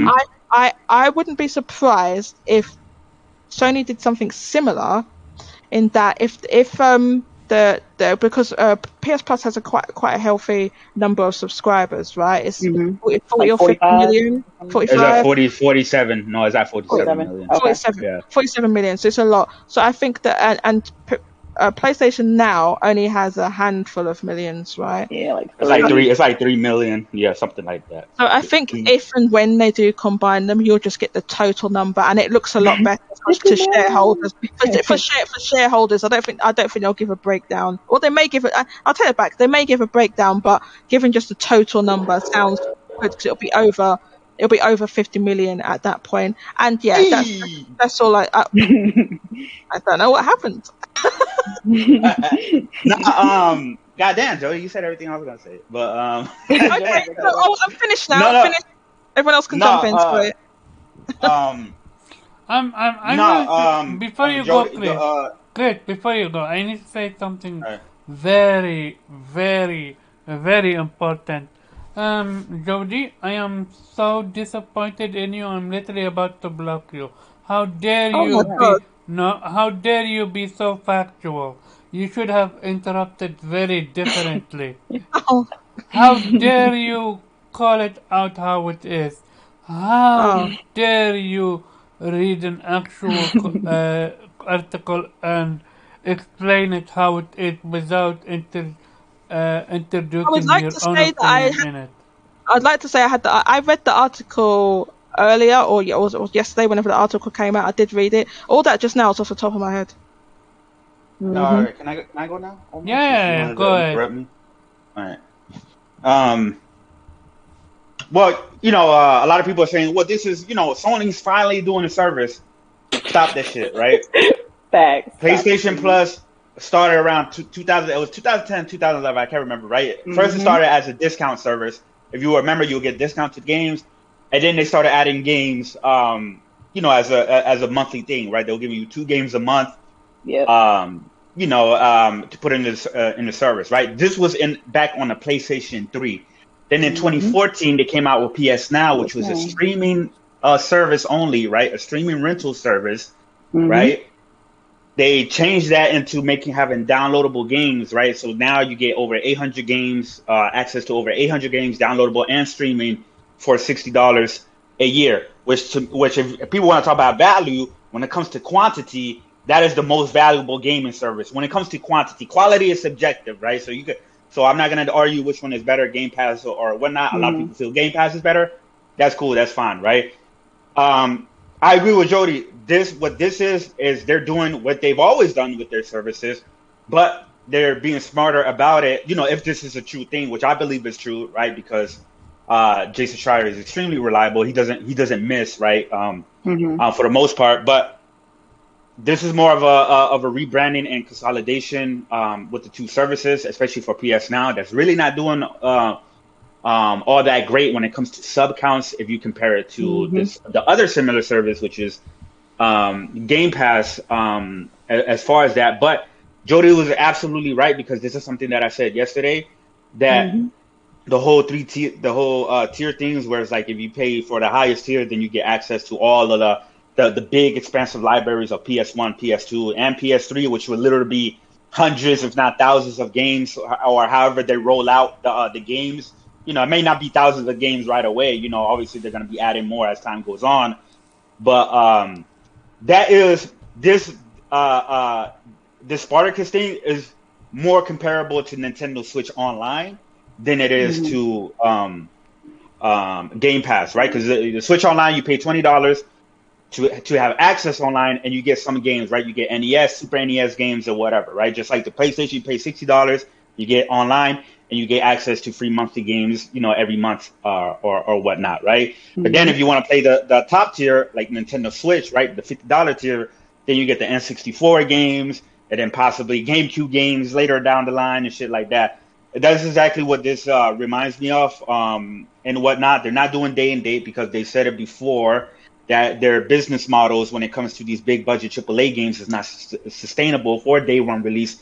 Speaker 4: I wouldn't be surprised if Sony did something similar in that if because PS Plus has quite a healthy number of subscribers, right? It's 40 or 50 million. 45.
Speaker 7: Is that 47? No, is that 47 million?
Speaker 4: 47 million. So it's a lot. So I think that PlayStation Now only has a handful of millions, right?
Speaker 2: Yeah,
Speaker 7: it's like 3 million. Yeah, something like that.
Speaker 4: So I think if and when they do combine them, you'll just get the total number, and it looks a lot better to shareholders. For shareholders, I don't think they'll give a breakdown, or they may give it. I'll take it back. They may give a breakdown, but given just the total number sounds good because it'll be over 50 million at that point. And yeah, that's all. I don't know what happened.
Speaker 7: Goddamn, Joey, you said everything I was gonna say, but
Speaker 4: okay, I'm finished now. I'm finished. Everyone else can jump in. Sorry.
Speaker 1: Before you go, please. Good. Before you go, I need to say something very, very, very important. Jody, I am so disappointed in you. I'm literally about to block you. How dare you how dare you be so factual? You should have interrupted very differently. How dare you call it out how it is? How dare you read an actual article and explain it how it is without introducing your own opinion in it?
Speaker 4: I'd like to say I read the article earlier or yesterday, whenever the article came out. I did read it. All that just now is off the top of my head.
Speaker 7: No, can I go now?
Speaker 1: Yeah, go ahead.
Speaker 7: Me? All right. Well, a lot of people are saying, well, this is, Sony's finally doing a service. Stop that shit, right?
Speaker 2: Facts.
Speaker 7: PlayStation Plus started around 2000. It was 2010, 2011. I can't remember, right? First, it started as a discount service. If you remember, you'll get discounted games, and then they started adding games, as a monthly thing, right? They'll give you 2 games a month.
Speaker 2: Yep.
Speaker 7: To put in the service, right? This was back on the PlayStation 3. Then in 2014, they came out with PS Now, which was a streaming service only, right? A streaming rental service, right? They changed that into having downloadable games, right? So now you get over 800 games, access to over 800 games, downloadable and streaming for $60 a year. Which if people want to talk about value, when it comes to quantity, that is the most valuable gaming service. When it comes to quantity, quality is subjective, right? So I'm not going to argue which one is better, Game Pass or whatnot. A lot of people feel Game Pass is better. That's cool. That's fine, right? I agree with Jody. What this is they're doing what they've always done with their services, but they're being smarter about it. If this is a true thing, which I believe is true, right? Because Jason Schreier is extremely reliable. He doesn't miss, right?
Speaker 2: Mm-hmm.
Speaker 7: For the most part, but this is more of a rebranding and consolidation with the two services, especially for PS Now. That's really not doing all that great when it comes to sub counts if you compare it to the other similar service, which is Game Pass. As far as that, but Jody was absolutely right, because this is something that I said yesterday, that the whole tier things, where it's like if you pay for the highest tier, then you get access to all of the big expansive libraries of PS1, PS2, and PS3, which would literally be hundreds, if not thousands, of games, or however they roll out the games. You know, it may not be thousands of games right away. You know, obviously they're going to be adding more as time goes on, but that is this Spartacus thing is more comparable to Nintendo Switch Online than it is to Game Pass, right? Because the Switch Online, you pay $20 to have access online, and you get some games, right? You get NES, Super NES games, or whatever, right? Just like the PlayStation, you pay $60, you get online, and you get access to free monthly games, you know, every month or whatnot, right? But then if you want to play the top tier, like Nintendo Switch, right, the $50 tier, then you get the N64 games, and then possibly GameCube games later down the line and shit like that. That's exactly what this reminds me of, and whatnot. They're not doing day and date because they said it before that their business models when it comes to these big budget AAA games is not sustainable for day one release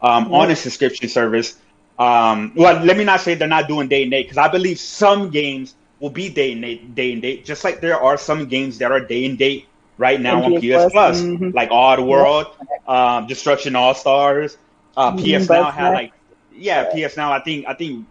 Speaker 7: on a subscription service. Well, let me not say they're not doing day and date, because I believe some games will be day and date, just like there are some games that are day and date right now on PS Plus, like Odd World, Destruction All Stars. PS Now had PS Now. I think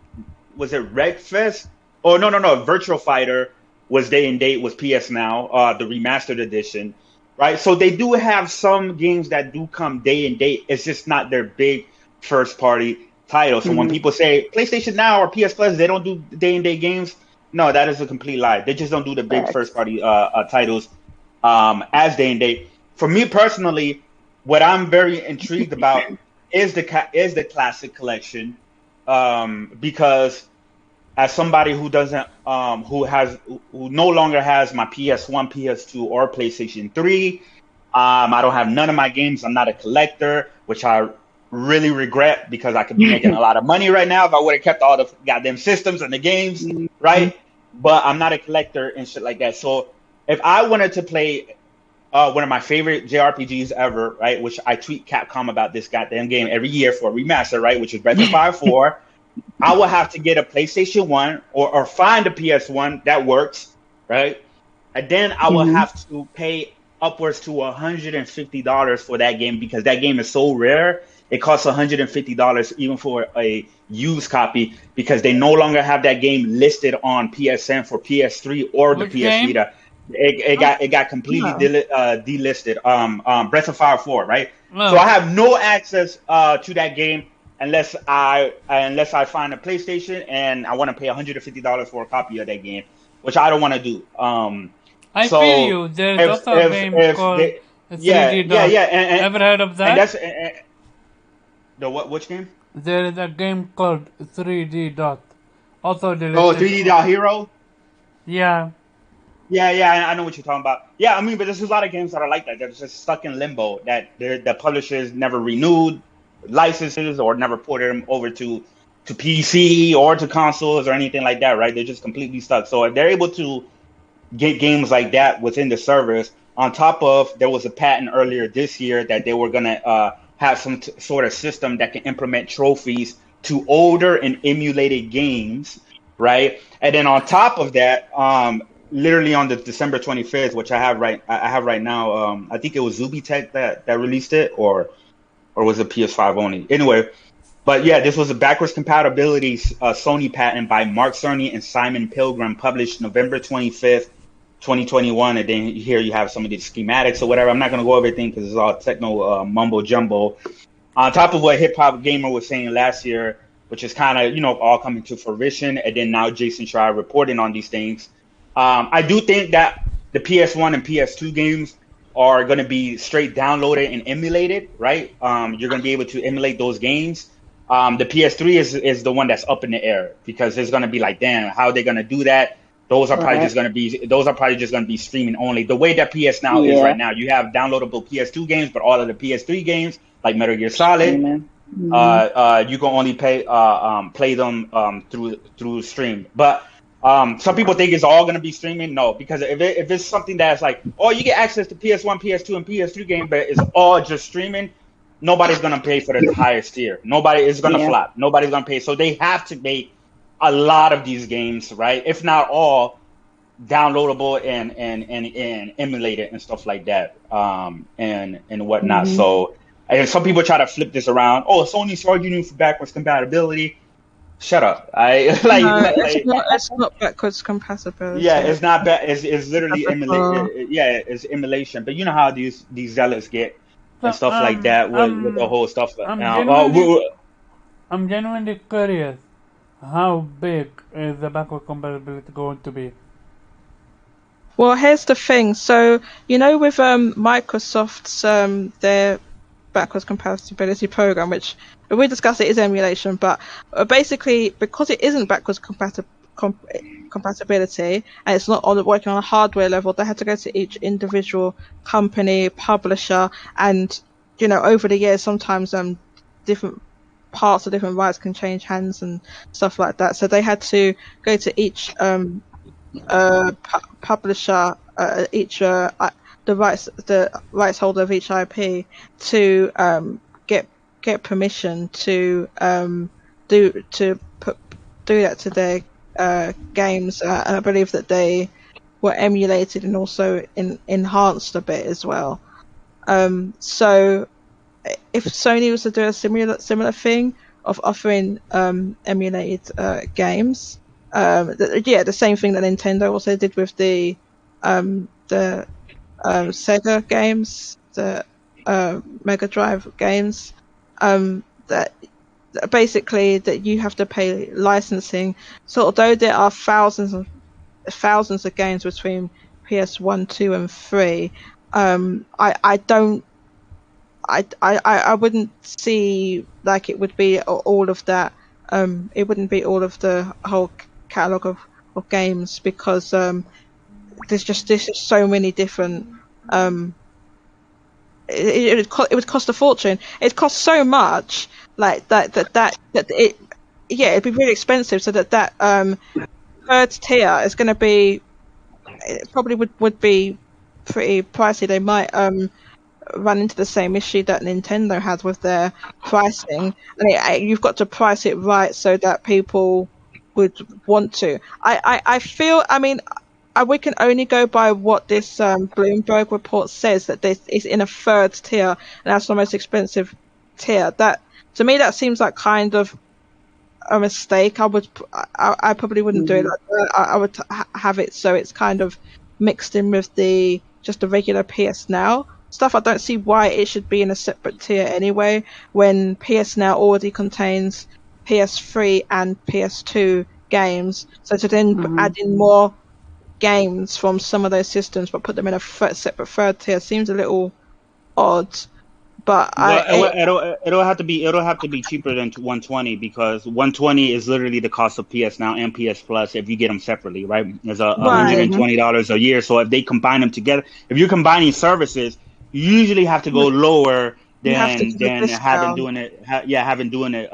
Speaker 7: was it Wreckfest? Oh no, Virtual Fighter was day and date with PS Now, the remastered edition, right? So they do have some games that do come day and date. It's just not their big first party titles. So when people say PlayStation Now or PS Plus, they don't do day and date games. No, that is a complete lie. They just don't do the big first party titles as day and date. For me personally, what I'm very intrigued about is the classic collection, because as somebody who doesn't who no longer has my PS1, PS2, or PlayStation 3, I don't have none of my games. I'm not a collector, which I really regret, because I could be making a lot of money right now if I would have kept all the goddamn systems and the games, right? But I'm not a collector and shit like that. So if I wanted to play one of my favorite JRPGs ever, right, which I tweet Capcom about this goddamn game every year for a remaster, right, which is Breath of Fire 4, I will have to get a PlayStation 1 or find a PS1 that works, right? And then I will have to pay upwards to $150 for that game, because that game is so rare. It costs $150 even for a used copy, because they no longer have that game listed on PSN for PS3 or the PS Vita. It got completely delisted. Breath of Fire 4, right? So I have no access to that game unless I find a PlayStation and I want to pay $150 for a copy of that game, which I don't want to do.
Speaker 1: I feel you. There's also a game called 3D Dot. Ever heard of that?
Speaker 7: And that's the what? Which game?
Speaker 1: There is a game called 3D Dot. Also delisted.
Speaker 7: Oh, 3D Dot Hero?
Speaker 1: Yeah.
Speaker 7: Yeah, I know what you're talking about. Yeah, I mean, but there's a lot of games that are like that. They're just stuck in limbo, that the publishers never renewed licenses or never ported them over to PC or to consoles or anything like that, right? They're just completely stuck. So if they're able to get games like that within the servers, on top of, there was a patent earlier this year that they were going to have some sort of system that can implement trophies to older and emulated games, right? And then on top of that, literally on the December 25th, which I have right now, I think it was Zubitech that released it, or was it PS5 only? Anyway, but yeah, this was a backwards compatibility Sony patent by Mark Cerny and Simon Pilgrim, published November 25th, 2021. And then here you have some of the schematics or whatever. I'm not going to go over everything because it's all techno mumbo jumbo. On top of what Hip Hop Gamer was saying last year, which is kind of, all coming to fruition, and then now Jason Schreier reporting on these things. I do think that the PS1 and PS2 games are going to be straight downloaded and emulated, right? You're going to be able to emulate those games. The PS3 is the one that's up in the air because it's gonna be like, damn, how are they gonna do that? Those are probably just gonna be streaming only. The way that PS Now is right now, you have downloadable PS2 games, but all of the PS3 games like Metal Gear Solid, you can only play them through stream. But some people think it's all gonna be streaming. No, because if it's something that's like, oh, you get access to PS1, PS2, and PS3 games, but it's all just streaming, nobody's gonna pay for the highest tier. Nobody is gonna flop. Nobody's gonna pay. So they have to make a lot of these games, right? If not all, downloadable and emulated and stuff like that, and whatnot. So, and some people try to flip this around. Oh, Sony charging you for backwards compatibility. Shut up.
Speaker 4: It's not backwards compatibility.
Speaker 7: Yeah, it's not bad. It's literally emulation. Yeah, it's emulation. But you know how these zealots get and stuff like that with the whole stuff.
Speaker 1: I'm genuinely curious. How big is the backward compatibility going to be?
Speaker 4: Well, here's the thing. So, you know, with Microsoft's their backwards compatibility program, which we discussed, it is emulation, but basically because it isn't backwards compatibility and it's not working on a hardware level, they had to go to each individual company, publisher, and you know, over the years sometimes different parts of different rights can change hands and stuff like that. So they had to go to each publisher, the rights holder of each IP to get permission to do that to their games. And I believe that they were emulated and also enhanced a bit as well. So if Sony was to do a similar thing of offering emulated games, the same thing that Nintendo also did with the Sega games, the Mega Drive games, that basically that you have to pay licensing. So although there are thousands of games between PS1, 2, and 3, I wouldn't see like it would be all of that. It wouldn't be all of the whole catalog of games because there's just so many different. It would cost a fortune. It costs so much, like that it it'd be really expensive. So that third tier is going to be, it probably would be pretty pricey. They might run into the same issue that Nintendo has with their pricing, and you've got to price it right so that people would want to. I feel, I mean, we can only go by what this Bloomberg report says, that this is in a third tier, and that's the most expensive tier. That, to me, that seems like kind of a mistake. I probably wouldn't do it like that. I would have it so it's kind of mixed in with just the regular PS Now stuff. I don't see why it should be in a separate tier anyway, when PS Now already contains PS3 and PS2 games. So to then add in more games from some of those systems but put them in a separate third tier seems a little odd. But
Speaker 7: it'll have to be cheaper than 120, because 120 is literally the cost of PS Now and PS Plus if you get them separately, right? It's $120 a year. So if they combine them together, if you're combining services, you usually have to go lower than having doing it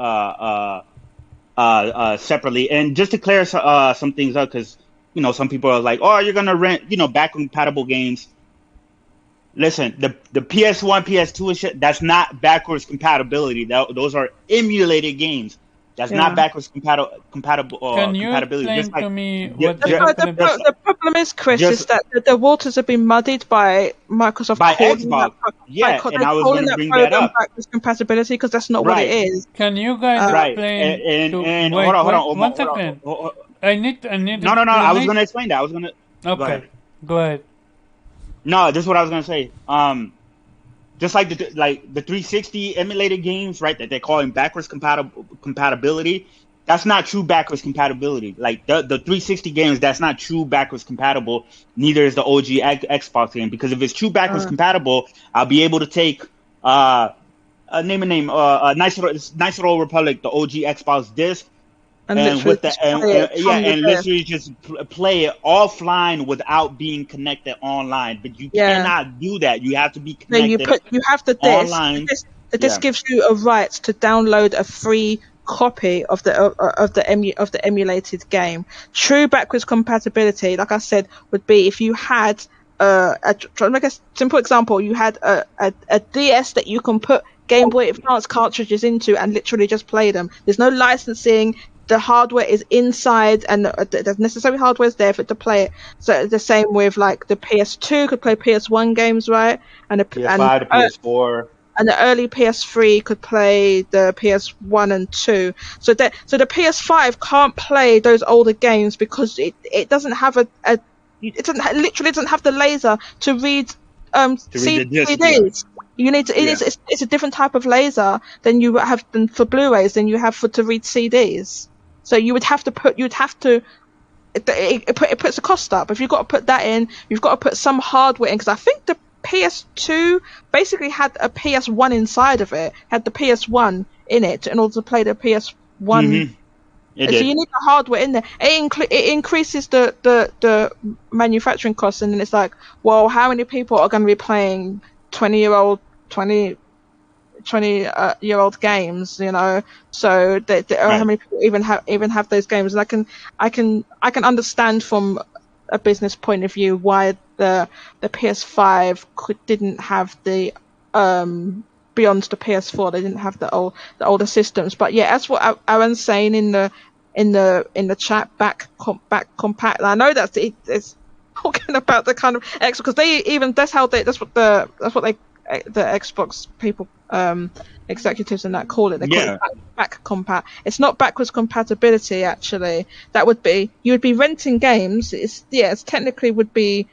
Speaker 7: separately. And just to clear some things up, because you know some people are like, oh, you're gonna rent backward compatible games. Listen, the PS1, PS2 and shit, that's not backwards compatibility. Those are emulated games. That's not backwards compatible.
Speaker 1: Can you
Speaker 7: compatibility.
Speaker 1: explain to me
Speaker 4: what the problem is, Chris, is that the waters have been muddied by Microsoft
Speaker 7: by Xbox.
Speaker 4: And I was going to bring that up. Backwards compatibility, because that's not what it is.
Speaker 1: Can you guys explain?
Speaker 7: And
Speaker 1: wait,
Speaker 7: hold on.
Speaker 1: One second. I need.
Speaker 7: No. I was going to explain that.
Speaker 1: Okay. Go ahead.
Speaker 7: No, this is what I was gonna say. Just like the 360 emulated games, right? That they're calling backwards compatibility. That's not true backwards compatibility. Like the 360 games, that's not true backwards compatible. Neither is the OG Xbox game, because if it's true backwards compatible, I'll be able to take name a name. Nice Little Republic, the OG Xbox disc. And with the and literally just play it offline without being connected online. But you cannot do that. You have to be connected.
Speaker 4: You have the disc. Online. The disc gives you a right to download a free copy of the emulated game. True backwards compatibility, like I said, would be if you had to make a simple example, you had a DS that you can put Game Boy Advance cartridges into and literally just play them. There's no licensing. The hardware is inside, and the necessary hardware is there for it to play it. So the same with like the PS2 could play PS1 games, right? And the
Speaker 7: PS5 to PS4.
Speaker 4: And the early PS3 could play the PS1 and 2. So the PS5 can't play those older games because it doesn't have literally doesn't have the laser to read CDs. You need to. It's a different type of laser than you have for Blu-rays than you have to read CDs. So it puts the cost up. If you've got to put that in, you've got to put some hardware in, because I think the PS2 basically had a PS1 inside of it, had the PS1 in it in order to play the PS1.
Speaker 7: Mm-hmm.
Speaker 4: So you need the hardware in there. It increases the manufacturing costs, and then it's like, well, how many people are going to be playing 20-year-old games, you know? So how many people even have those games? And I can understand from a business point of view why the PS5 didn't have the beyond the PS4, they didn't have the older systems. But yeah, that's what Aaron's saying in the chat. Back compact. I know that's it's talking about the kind of X, because that's what the Xbox people, executives and that call it. They call it back compat. It's not backwards compatibility, actually. That would be, you would be renting games. It's technically would be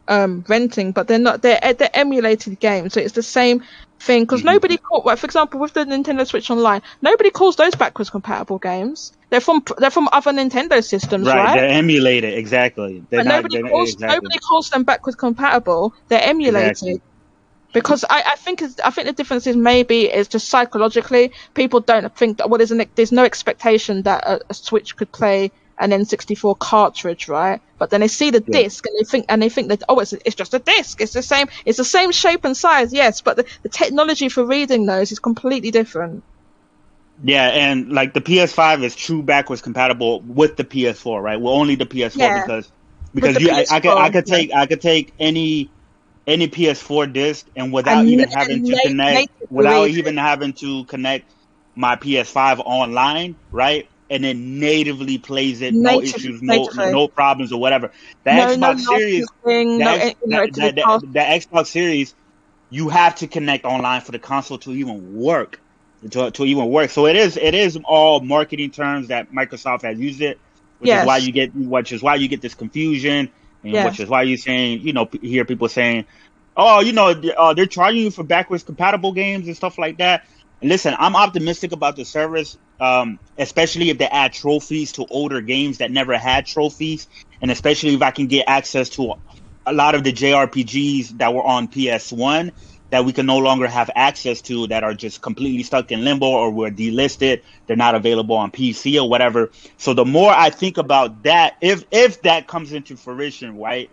Speaker 4: renting, but they're not. They're emulated games, so it's the same thing. Because nobody for example, with the Nintendo Switch Online, nobody calls those backwards compatible games. They're from other Nintendo systems, right?
Speaker 7: They're emulated, exactly.
Speaker 4: Nobody calls them backwards compatible. They're emulated. Exactly. Because I think the difference is maybe it's just psychologically people don't think that there's no expectation that a Switch could play an N64 cartridge, right? But then they see the disc and they think that it's just a disc. It's the same shape and size, yes, but the technology for reading those is completely different.
Speaker 7: Yeah, and like the PS5 is true backwards compatible with the PS4, right? Well, only the PS4 because I could take any PS4 disc and without even having to connect my PS5 online, right? And then natively plays it, no issues, no problems or whatever. The Xbox Series, you have to connect online for the console to even work. To even work. So it is all marketing terms that Microsoft has used it, which is why you get this confusion, and which is why you're saying, hear people saying, they're charging you for backwards compatible games and stuff like that. And listen, I'm optimistic about the service, especially if they add trophies to older games that never had trophies, and especially if I can get access to a lot of the JRPGs that were on PS1 that we can no longer have access to, that are just completely stuck in limbo or were delisted, they're not available on PC or whatever. So the more I think about that, if that comes into fruition, right,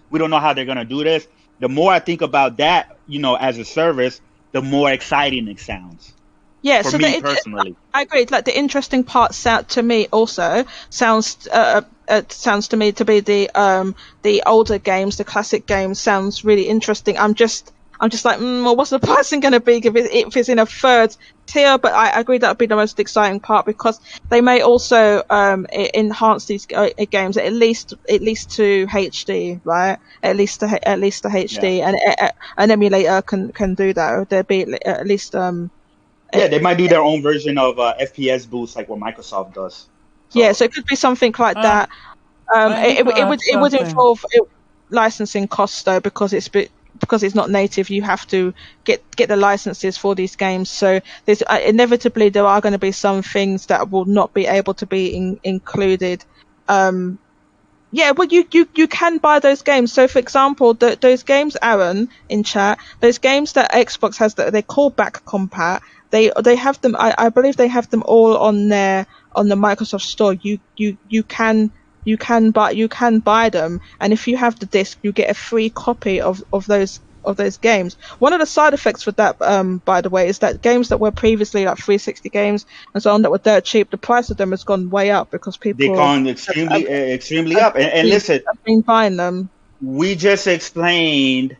Speaker 7: we don't know how they're going to do this. The more I think about that, as a service, the more exciting it sounds.
Speaker 4: Yeah,
Speaker 7: for me personally.
Speaker 4: I agree. Like the interesting part to me also sounds to me to be the older games, the classic games sounds really interesting. I'm just like, well, what's the pricing going to be if it's in a third tier? But I agree that would be the most exciting part, because they may also enhance these games at least to HD, right? At least to HD, and an emulator can do that. There'd be at least
Speaker 7: they might do their own version of FPS boost, like what Microsoft does.
Speaker 4: So it could be something like that. It would involve licensing costs though, because it's not native. You have to get the licenses for these games. So there's inevitably there are going to be some things that will not be able to be included Yeah, well, you can buy those games. So, for example, those games, Aaron, in chat, those games that Xbox has that they call back compat, they have them. I believe they have them all on the Microsoft Store. You can buy them, and if you have the disc, you get a free copy of those games. One of the side effects for that, by the way, is that games that were previously like 360 games and so on that were dirt cheap, the price of them has gone way up because
Speaker 7: They've
Speaker 4: people
Speaker 7: gone extremely up. And listen,
Speaker 4: I've been buying them.
Speaker 7: we just explained.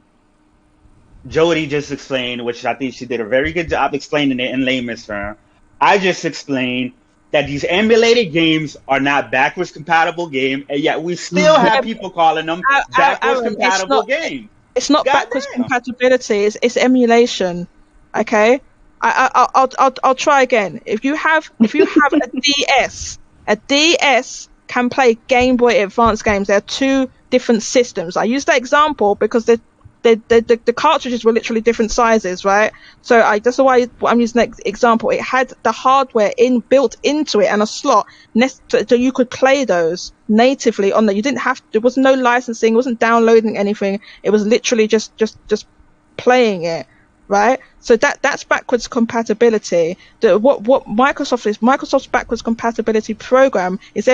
Speaker 7: Jody just explained, which I think she did a very good job explaining it in layman's terms. I just explained that these emulated games are not backwards compatible games, and yet we still have people calling them backwards
Speaker 4: Aaron,
Speaker 7: compatible games.
Speaker 4: It's not backwards compatibility. It's emulation. Okay. I'll try again. If you have a DS, a DS can play Game Boy Advance games. There are two different systems. I use that example because the cartridges were literally different sizes, right? So that's why I'm using that example. It had the hardware built into it and a slot so you could play those natively on there. You didn't have. There was no licensing. It wasn't downloading anything. It was literally just playing it, right? So that's backwards compatibility. What Microsoft's backwards compatibility program is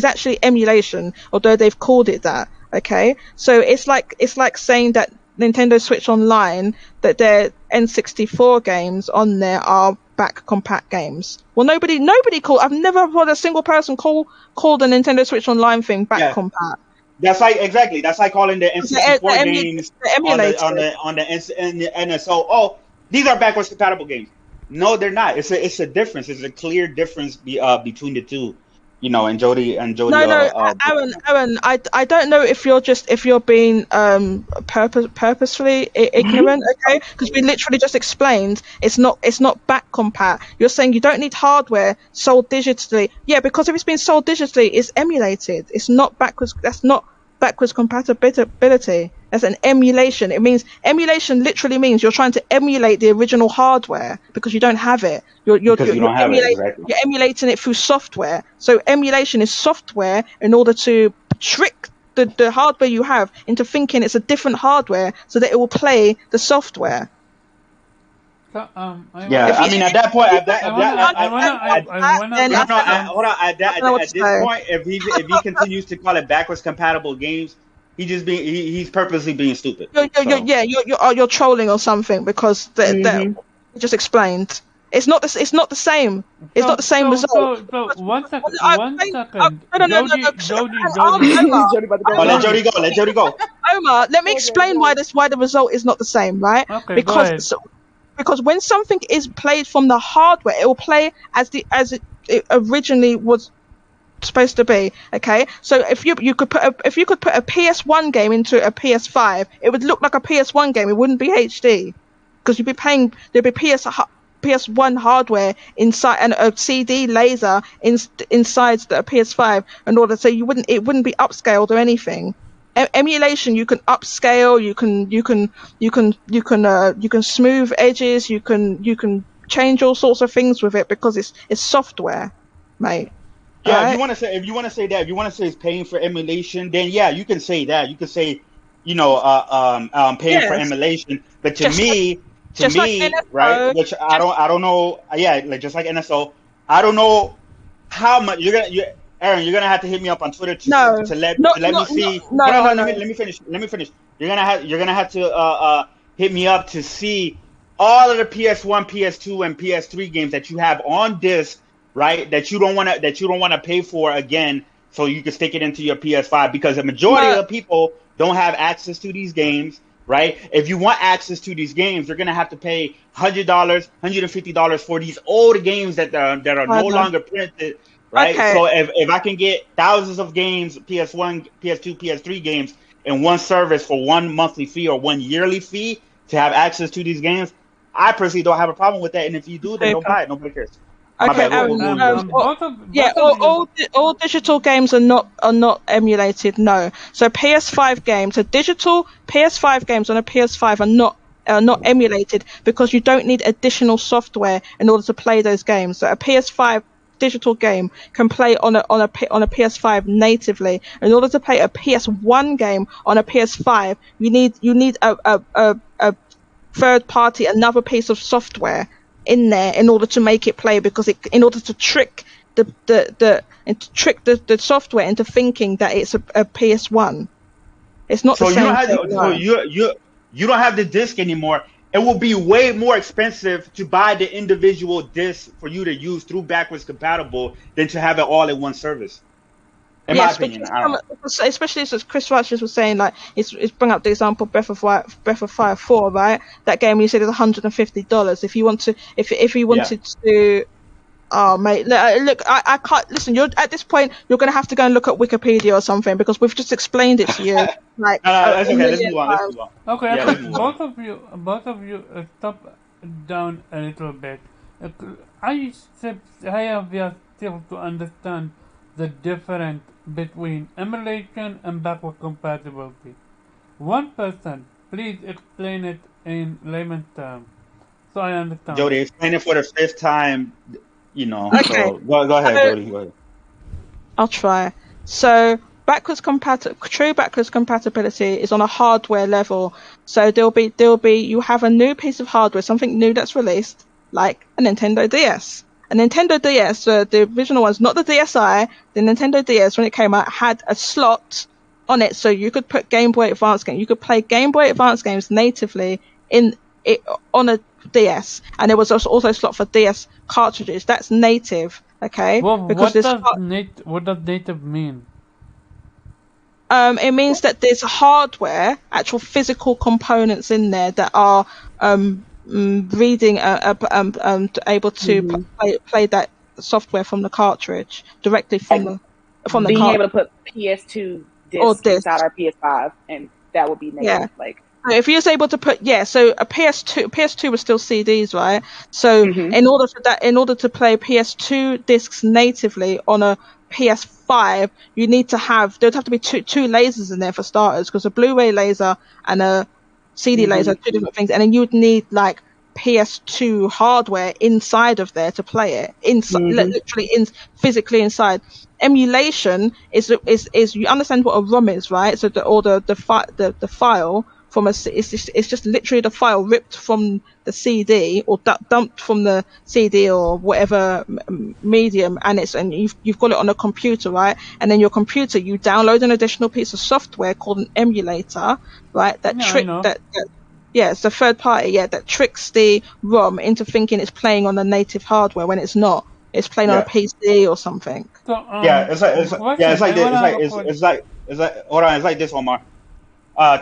Speaker 4: actually emulation, although they've called it that. Okay, so it's like saying that Nintendo Switch Online, that their N64 games on there are back compat games. Well, nobody called. I've never heard a single person call the Nintendo Switch Online thing back compat.
Speaker 7: That's like calling the N64 games on the NSO. Oh, these are backwards compatible games. No, they're not. It's a difference. It's a clear difference between the two. And Jody.
Speaker 4: No, Aaron. I don't know if you're being purposefully ignorant, okay? Because we literally just explained it's not back compat. You're saying you don't need hardware sold digitally. Yeah, because if it's been sold digitally, it's emulated. It's not backwards. That's not backwards compatibility. That's an emulation. Emulation literally means you're trying to emulate the original hardware because you don't have it. You're emulating it through software. So emulation is software in order to trick the hardware you have into thinking it's a different hardware so that it will play the software.
Speaker 7: So, I mean, at that point, at this point, if he continues to call it backwards compatible games, he's purposely being stupid.
Speaker 4: You're trolling or something because that just explained. It's not the same. It's not the same result.
Speaker 1: So 1 second.
Speaker 4: No.
Speaker 7: Let Jody go.
Speaker 4: Omar, let me explain why the result is not the same, right?
Speaker 1: Okay,
Speaker 4: because when something is played from the hardware, it will play as it originally was supposed to be. Okay, so if you could put a PS1 game into a PS5, it would look like a PS1 game. It wouldn't be HD because there'd be PS1 hardware inside and a CD laser inside the PS5 in order so it wouldn't be upscaled or anything. Emulation, you can upscale, you can smooth edges, you can change all sorts of things with it because it's software, mate.
Speaker 7: Yeah, right? if you want to say it's paying for emulation, then yeah, you can say that. You can say, paying for emulation, but to me, like right, which I don't know. Yeah, like just like NSO, I don't know how much Aaron, you're gonna have to hit me up on Twitter to let me see. Let me finish. You're gonna have to hit me up to see all of the PS1, PS2, and PS3 games that you have on disc, right? That you don't wanna pay for again, so you can stick it into your PS5 because the majority of people don't have access to these games, right? If you want access to these games, you're gonna have to pay $100, $150 for these old games that are no longer printed. Right, okay. So if I can get thousands of games, PS1, PS2, PS3 games in one service for one monthly fee or one yearly fee to have access to these games, I personally don't have a problem with that. And if you do, then don't buy it. Nobody cares.
Speaker 4: Okay. All digital games are not emulated. No. So PS5 games, digital PS5 games on a PS5 are not emulated because you don't need additional software in order to play those games. So a PS5 digital game can play on a PS5 natively. In order to play a PS1 game on a PS5, you need a third party, another piece of software in there in order to make it play, because in order to trick the software into thinking that it's a PS1. It's not the same thing.
Speaker 7: So you don't have the disc anymore. It will be way more expensive to buy the individual disc for you to use through backwards compatible than to have it all in one service. In my opinion,
Speaker 4: especially as Chris Rogers was saying, like it's bring up the example Breath of Fire 4, right? That game you said is $150. If you wanted to. Oh mate, look, I can't listen. You're at this point. You're gonna have to go and look at Wikipedia or something, because we've just explained it to you. Like,
Speaker 7: that's okay. Let's move on.
Speaker 1: Okay, both of you, stop down a little bit. I have still to understand the difference between emulation and backward compatibility. One person, please explain it in layman's terms, so I understand.
Speaker 7: Jody, explain it for the 5th time.
Speaker 4: Okay.
Speaker 7: So go ahead, Jody. Go ahead.
Speaker 4: I'll try. So true backwards compatibility is on a hardware level. So there'll be you have a new piece of hardware, something new that's released, like a Nintendo DS. A Nintendo DS, the original one's not the DSi. The Nintendo DS, when it came out, had a slot on it, so you could put Game Boy Advance games. You could play Game Boy Advance games natively on a DS, and there was also a slot for DS cartridges. That's native, okay?
Speaker 1: Well, what does native mean?
Speaker 4: It means that there's hardware, actual physical components in there that are reading, able to play that software from the cartridge directly from the
Speaker 2: being
Speaker 4: cartridge.
Speaker 2: able to put PS2 discs inside our PS5, and that would be native.
Speaker 4: Yeah.
Speaker 2: Like,
Speaker 4: if you was able to put, so a PS2 was still CDs, right? So in order to play PS2 discs natively on a PS5, there'd have to be two lasers in there for starters, because a Blu-ray laser and a CD laser are two different things, and then you'd need like PS2 hardware inside of there to play it, literally physically inside. Emulation is you understand what a ROM is, right? So the file from it's just literally the file ripped from the CD or dumped from the CD or whatever medium, and you've got it on a computer, right? And then your computer, you download an additional piece of software called an emulator, right? It's a third party, that tricks the ROM into thinking it's playing on the native hardware when it's not. It's playing on a PC or something.
Speaker 1: So,
Speaker 7: it's like this, Omar.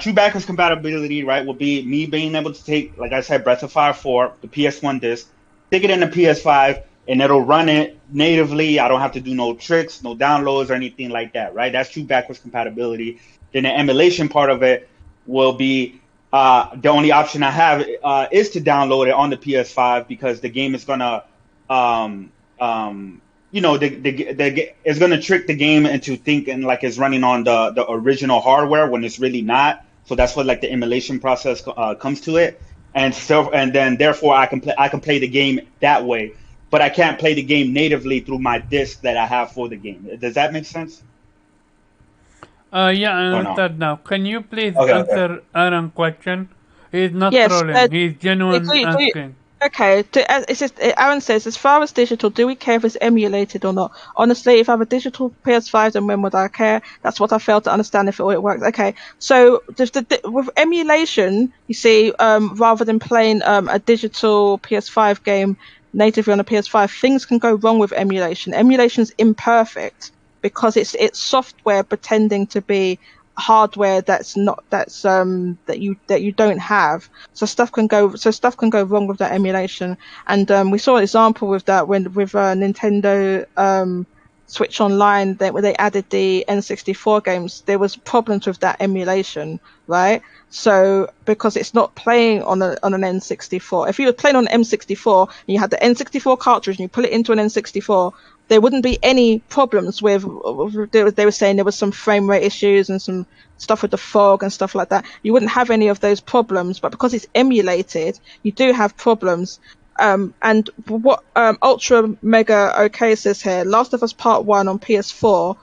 Speaker 7: True backwards compatibility, right, will be me being able to take, like I said, Breath of Fire 4, the PS1 disc, stick it in the PS5, and it'll run it natively. I don't have to do no tricks, no downloads, or anything like that, right? That's true backwards compatibility. Then the emulation part of it will be the only option I have is to download it on the PS5, because the game is gonna it's going to trick the game into thinking like it's running on the original hardware when it's really not. So that's what like the emulation process comes to it, and then therefore I can play the game that way, but I can't play the game natively through my disc that I have for the game. Does that make sense?
Speaker 1: Yeah, I understand now. Can you please answer Aaron's question? He's not trolling. He's genuinely asking.
Speaker 4: Okay, Aaron says, as far as digital, do we care if it's emulated or not? Honestly, if I have a digital PS5, then when would I care? That's what I failed to understand if it works. Okay, so with emulation, you see, rather than playing a digital PS5 game natively on a PS5, things can go wrong with emulation. Emulation's imperfect because it's software pretending to be hardware that you don't have, so stuff can go wrong with that emulation. And we saw an example with that with Nintendo Switch Online, where they added the N64 games. There was problems with that emulation, right? So because it's not playing on an N64. If you were playing on an M64 and you had the N64 cartridge and you put it into an N64, there wouldn't be any problems with. They were saying there was some frame rate issues and some stuff with the fog and stuff like that. You wouldn't have any of those problems, but because it's emulated, you do have problems. And what Ultra Mega OK says here, Last of Us Part 1 on PS4,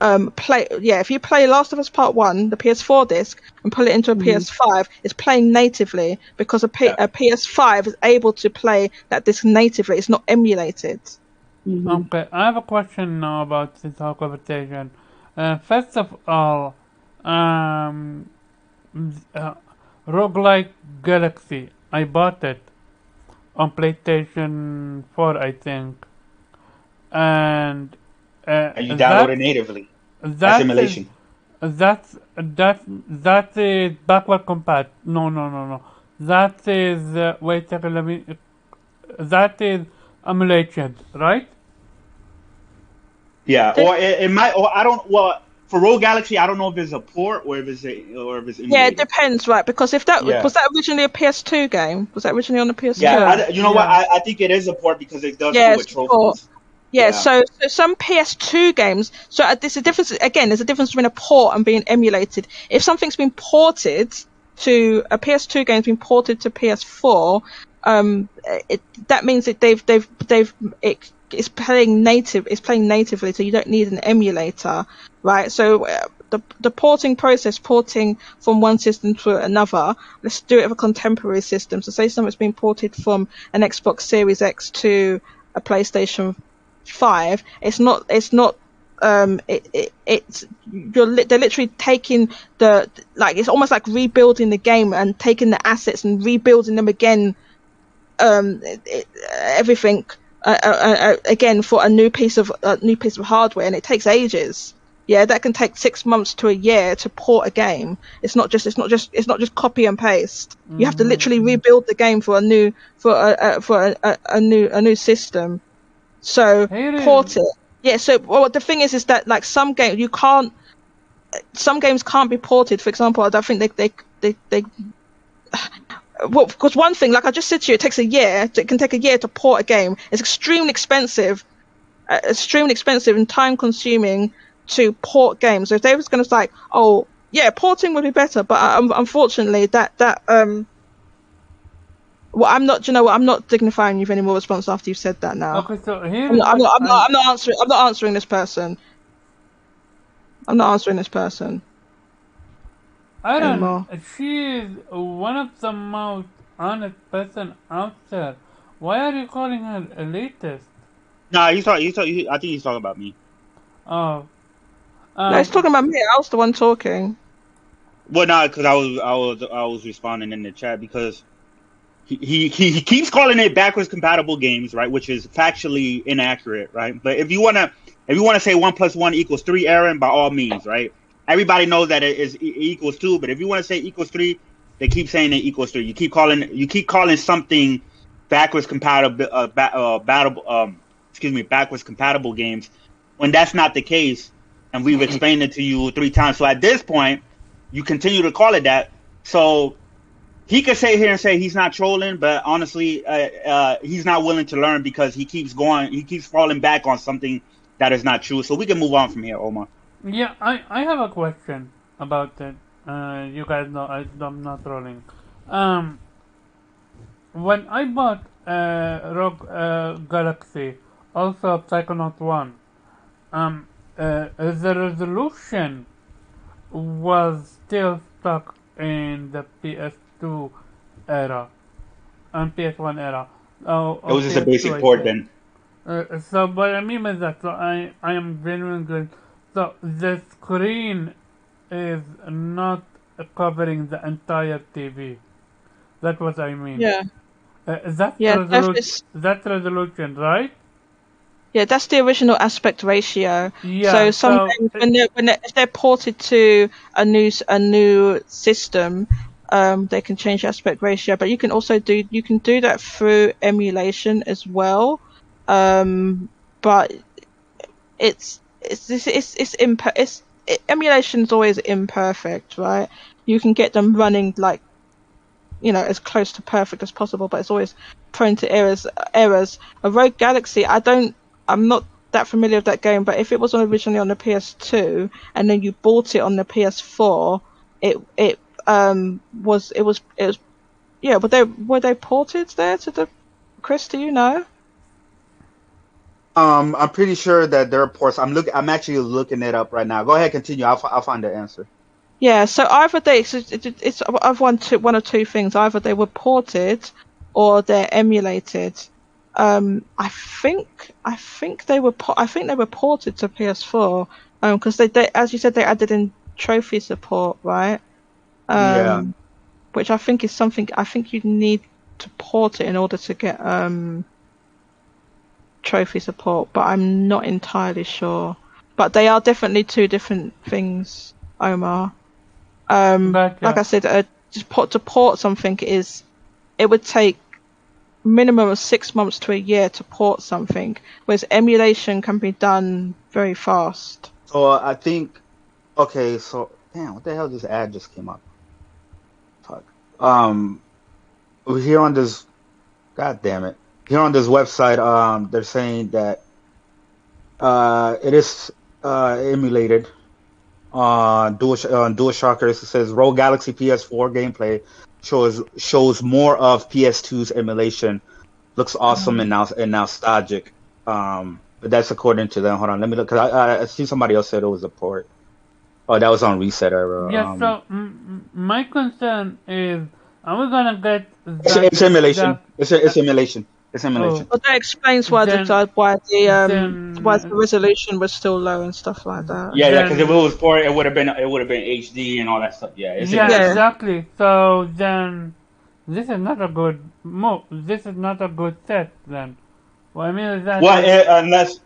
Speaker 4: if you play Last of Us Part 1, the PS4 disc, and put it into a PS5, it's playing natively because a PS5 is able to play that disc natively. It's not emulated.
Speaker 1: Okay, I have a question now about this whole conversation. First of all, Roguelike Galaxy, I bought it on PlayStation 4, I think. And
Speaker 7: you download it natively. That's emulation.
Speaker 1: That is backward compat. No. That is wait a second. Let me. That is emulation, right?
Speaker 7: Yeah, or it might, or I don't. Well, for Rogue Galaxy, I don't know if it's a port or if it's emulated.
Speaker 4: Yeah, it depends, right? Because if that was that originally a PS2 game? Was that originally on the PS2?
Speaker 7: Yeah, you know what? I think it is a port because it does go with trophies.
Speaker 4: Yeah, so some PS2 games. So there's a difference. Again, there's a difference between a port and being emulated. If something's been ported to a PS2 game's been ported to PS4, that means that it's playing native. It's playing natively, so you don't need an emulator, right? So the porting process, porting from one system to another. Let's do it with a contemporary system. So say something's been ported from an Xbox Series X to a PlayStation 5. They're literally taking it's almost like rebuilding the game and taking the assets and rebuilding them again, everything again for a new piece of hardware, and it takes ages. Yeah, that can take 6 months to a year to port a game. It's not just copy and paste. You have to literally rebuild the game for a new system. So port it. Yeah. So the thing is that like some games can't be ported. For example, I don't think they well, because one thing, like I just said to you, it can take a year to port a game. It's extremely expensive and time consuming to port games. So if they was going to like, oh yeah, porting would be better, but unfortunately well, I'm not. You know what? I'm not dignifying you with any more response after you've said that. Now,
Speaker 1: okay. So here
Speaker 4: I'm not answering. I'm not answering this person.
Speaker 1: Aaron, she is one of the most honest person out there. Why are you calling her elitist?
Speaker 7: No, I think he's talking about me.
Speaker 1: Oh,
Speaker 4: no, he's talking about me. I was the one talking.
Speaker 7: Well, no, because I was responding in the chat because he keeps calling it backwards compatible games, right? Which is factually inaccurate, right? But if you wanna say 1 + 1 = 3, Aaron, by all means, right? Everybody knows that it is equals 2, but if you want to say equals 3, they keep saying it equals 3. You keep calling something backwards compatible backwards compatible games when that's not the case, and we've explained it to you 3 times. So at this point, you continue to call it that. So he could sit here and say he's not trolling, but honestly, he's not willing to learn because he keeps falling back on something that is not true. So we can move on from here, Omar.
Speaker 1: Yeah, I have a question about it. You guys know I'm not trolling. When I bought Rogue Galaxy, also Psychonaut 1, the resolution was still stuck in the PS2 era and PS1 era.
Speaker 7: It was just a basic port then.
Speaker 1: So, but I mean by that, so I am genuinely good. So the screen is not covering the entire TV. That's what I mean.
Speaker 4: Yeah.
Speaker 1: That's resolution, right?
Speaker 4: Yeah, that's the original aspect ratio.
Speaker 1: Yeah.
Speaker 4: So if they're ported to a new system, they can change the aspect ratio. But you can also do that through emulation as well. But emulation is always imperfect, right? You can get them running like, as close to perfect as possible, but it's always prone to errors. A Rogue Galaxy, I'm not that familiar with that game, but if it was originally on the PS2 and then you bought it on the PS4, were they ported there to the Chris, do you know?
Speaker 7: I'm pretty sure that there are ports. I'm actually looking it up right now. Go ahead, continue. I'll find the answer.
Speaker 4: Yeah, so either it's I've one or two things. Either they were ported or they're emulated. I think they were ported to PS4. Because they as you said they added in trophy support, right?
Speaker 7: Yeah.
Speaker 4: Which I think is something I think you need to port it in order to get trophy support, but I'm not entirely sure. But they are definitely two different things, Omar.
Speaker 1: Gotcha.
Speaker 4: Like I said, to port something it would take minimum of 6 months to a year to port something, whereas emulation can be done very fast.
Speaker 7: So I think, okay, so damn, what the hell? This ad just came up. Fuck. Here on this, god damn it. Here on this website, they're saying that it is emulated on DualShockers. It says Rogue Galaxy PS4 gameplay shows more of PS2's emulation. Looks awesome and nostalgic. But that's according to them. Hold on, let me look. Cause I see somebody else said it was a port. Oh, that was on Reset Era.
Speaker 1: Yeah. So my concern is, are we gonna get that?
Speaker 7: It's emulation. It's emulation. It's emulation.
Speaker 4: Well, that explains why the resolution was still low and stuff like that.
Speaker 7: Yeah, because if it was port, it would have been HD and all that stuff. Yeah.
Speaker 1: Exactly. So then, this is not a good move. This is not a good set then. Well, I mean, is that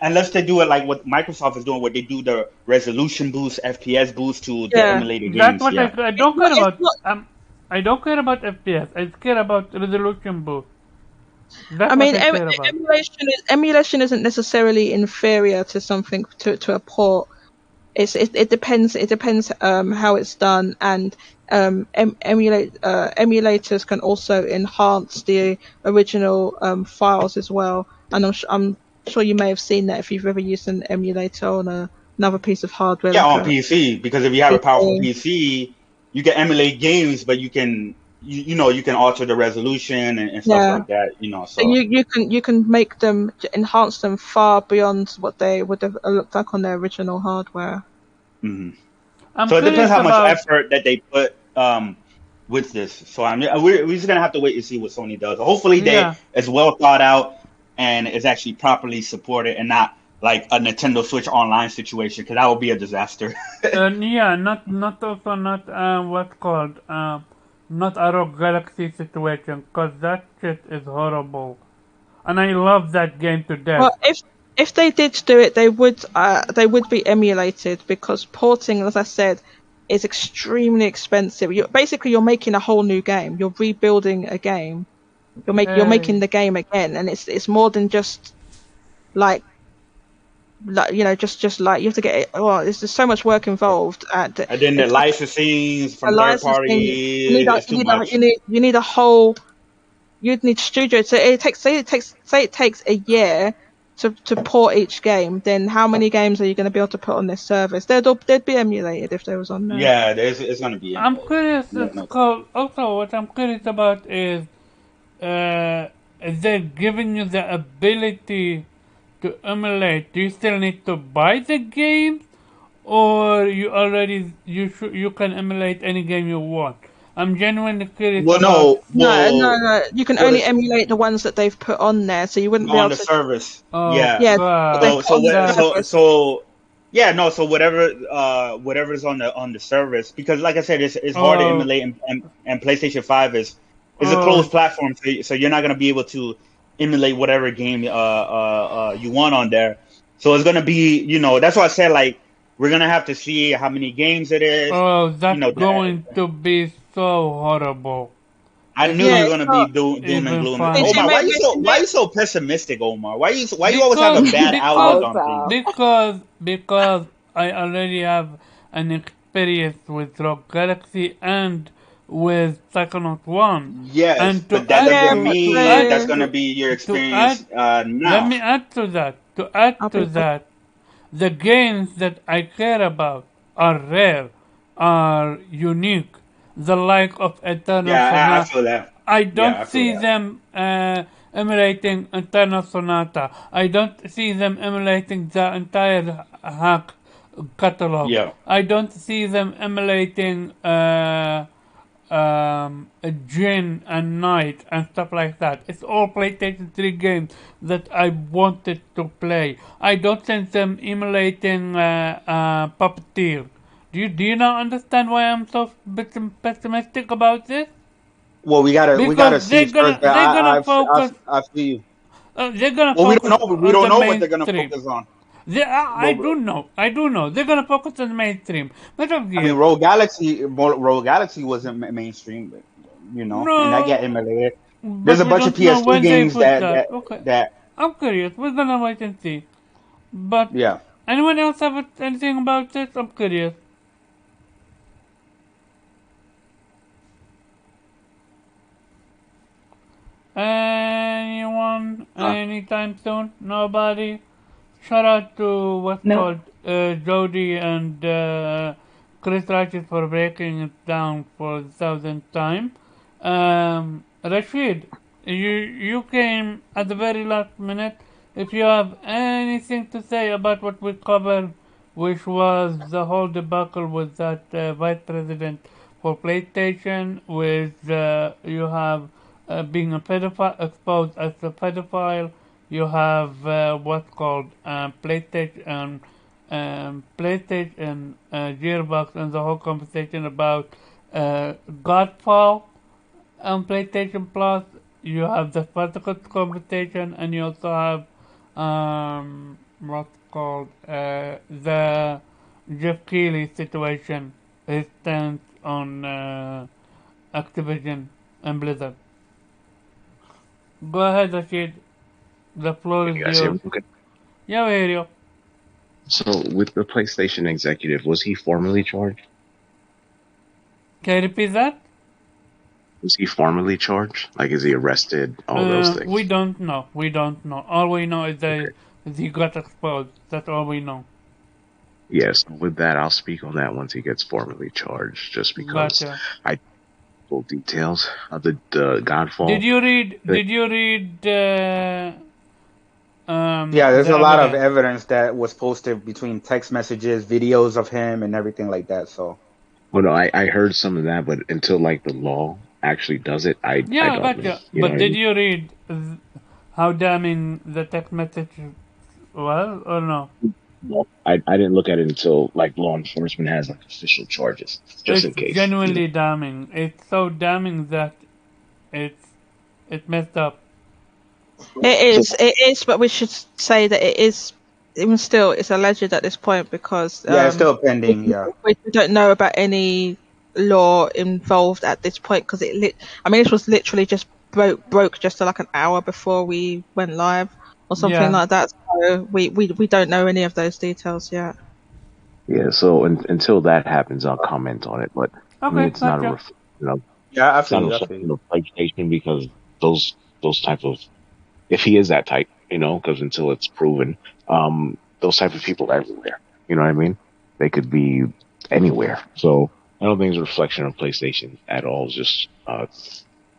Speaker 7: unless they do it like what Microsoft is doing, where they do the resolution boost, FPS boost to the emulated games.
Speaker 1: That's what I don't care about. I don't care about FPS. I care about resolution boost. That's
Speaker 4: I mean,
Speaker 1: emulation
Speaker 4: isn't necessarily inferior to something to a port. It depends. It depends how it's done, and emulators can also enhance the original files as well. And I'm sure you may have seen that if you've ever used an emulator on another piece of hardware.
Speaker 7: Yeah, on PC, because if you have a powerful PC, you can emulate games, but you can you can alter the resolution and stuff like that. So
Speaker 4: you can make them enhance them far beyond what they would have looked like on their original hardware.
Speaker 7: Mm-hmm. So it depends how much effort that they put with this. So we're just gonna have to wait and see what Sony does. Hopefully, it's well thought out and is actually properly supported, and not like a Nintendo Switch Online situation, because that would be a disaster.
Speaker 1: not what's called not a Rogue Galaxy situation, because that shit is horrible, and I love that game to death.
Speaker 4: Well, if they did do it, they would be emulated, because porting, as I said, is extremely expensive. You're making a whole new game. You're rebuilding a game. You're making the game again, and it's more than just like just like you have to get it. Oh, there's just so much work involved.
Speaker 7: And then the licensing from third parties.
Speaker 4: You need a whole. You'd need studio. So it takes a year to port each game. Then how many games are you going to be able to put on this service? They'd be emulated if they was on there.
Speaker 7: Yeah, it's going to be.
Speaker 1: I'm curious. Also, what I'm curious about is, they're giving you the ability to emulate. Do you still need to buy the game, or you can emulate any game you want? I'm genuinely curious.
Speaker 7: No.
Speaker 4: You can only emulate the ones that they've put on there, so you wouldn't be able to.
Speaker 7: On the service. So whatever's on the service, because like I said, it's hard to emulate, and PlayStation 5 is a closed platform, so you're not gonna be able to emulate whatever game you want on there. So it's gonna be, that's why I said, like, we're gonna have to see how many games it is.
Speaker 1: Oh, that's going to be so horrible.
Speaker 7: I knew you were gonna be doom and gloom. Omar, why you so pessimistic, Omar? Why you always have a bad outlook on things?
Speaker 1: Because I already have an experience with Rogue Galaxy and with Psychonaut 1.
Speaker 7: Yes, but that doesn't mean that's gonna be your experience now.
Speaker 1: Let me add to that. The games that I care about are rare, are unique. The like of Eternal.
Speaker 7: Yeah, I feel that.
Speaker 1: I don't see them emulating Internal Sonata. I don't see them emulating the entire hack catalog.
Speaker 7: Yeah.
Speaker 1: I don't see them emulating Gin and Night and stuff like that. It's all PlayStation 3 games that I wanted to play. I don't think them emulating Puppeteer. Do you not understand why I'm so pessimistic about this?
Speaker 7: Well, we gotta
Speaker 1: Because
Speaker 7: see it first. But
Speaker 1: they're gonna focus.
Speaker 7: I feel you.
Speaker 1: They're gonna
Speaker 7: Well, we don't
Speaker 1: focus
Speaker 7: know. We
Speaker 1: on
Speaker 7: don't
Speaker 1: the
Speaker 7: know what they're gonna
Speaker 1: mainstream.
Speaker 7: focus on.
Speaker 1: I do know. I do know. They're gonna focus on the mainstream. Metal
Speaker 7: I
Speaker 1: Gear.
Speaker 7: mean, Rogue Galaxy wasn't mainstream, but, and that got
Speaker 1: No,
Speaker 7: emulated.
Speaker 1: but
Speaker 7: There's a
Speaker 1: we
Speaker 7: bunch of
Speaker 1: don't know
Speaker 7: PS2
Speaker 1: when they
Speaker 7: games
Speaker 1: put that. Okay,
Speaker 7: that
Speaker 1: I'm curious. We're gonna wait and see. But
Speaker 7: yeah.
Speaker 1: anyone else have anything about this? I'm curious. Anyone? Anytime soon? Nobody? Shout out to what's
Speaker 2: No.
Speaker 1: called Jody and Chris Ratchet for breaking it down for the thousandth time. Rashid, you came at the very last minute. If you have anything to say about what we covered, which was the whole debacle with that vice president for PlayStation, with you have being a pedophile, exposed as a pedophile. You have what's called PlayStation Gearbox, and the whole conversation about Godfall on PlayStation Plus. You have the Spartacus conversation, and you also have what's called the Jeff Keighley situation. His stance on Activision and Blizzard. Go ahead, Rashid. The floor is
Speaker 8: You guys hear
Speaker 1: yours.
Speaker 8: me okay?
Speaker 1: Yeah, we hear you.
Speaker 8: So, with the PlayStation executive, was he formally charged?
Speaker 1: Can you repeat that?
Speaker 8: Was he formally charged? Like, is he arrested? All those things.
Speaker 1: We don't know. We don't know. All we know is that he got exposed. That's all we know.
Speaker 8: Yes, with that, I'll speak on that once he gets formally charged, just because
Speaker 1: Gotcha.
Speaker 8: I full details of the Godfall.
Speaker 1: Did you read?
Speaker 7: Yeah, there's a lot of evidence that was posted between text messages, videos of him, and everything like that. So,
Speaker 8: well, no, I heard some of that, but until like the law actually does it, I don't
Speaker 1: gotcha.
Speaker 8: know.
Speaker 1: But did you read how damning the text message was, or no?
Speaker 8: Well, I didn't look at it until like law enforcement has like official charges, just in case.
Speaker 1: It's genuinely damning. It's so damning that it's messed up.
Speaker 4: It is, but we should say that it is. Even still, it's alleged at this point because
Speaker 7: it's still pending.
Speaker 4: We don't know about any law involved at this point because this was literally just broke just like an hour before we went live or something like that. So we don't know any of those details yet.
Speaker 8: Yeah. So until that happens, I'll comment on it. But I mean, it's not a reflection of PlayStation because those type of, if he is that type, because until it's proven, those type of people are everywhere. You know what I mean? They could be anywhere. So I don't think it's a reflection of PlayStation at all. It's just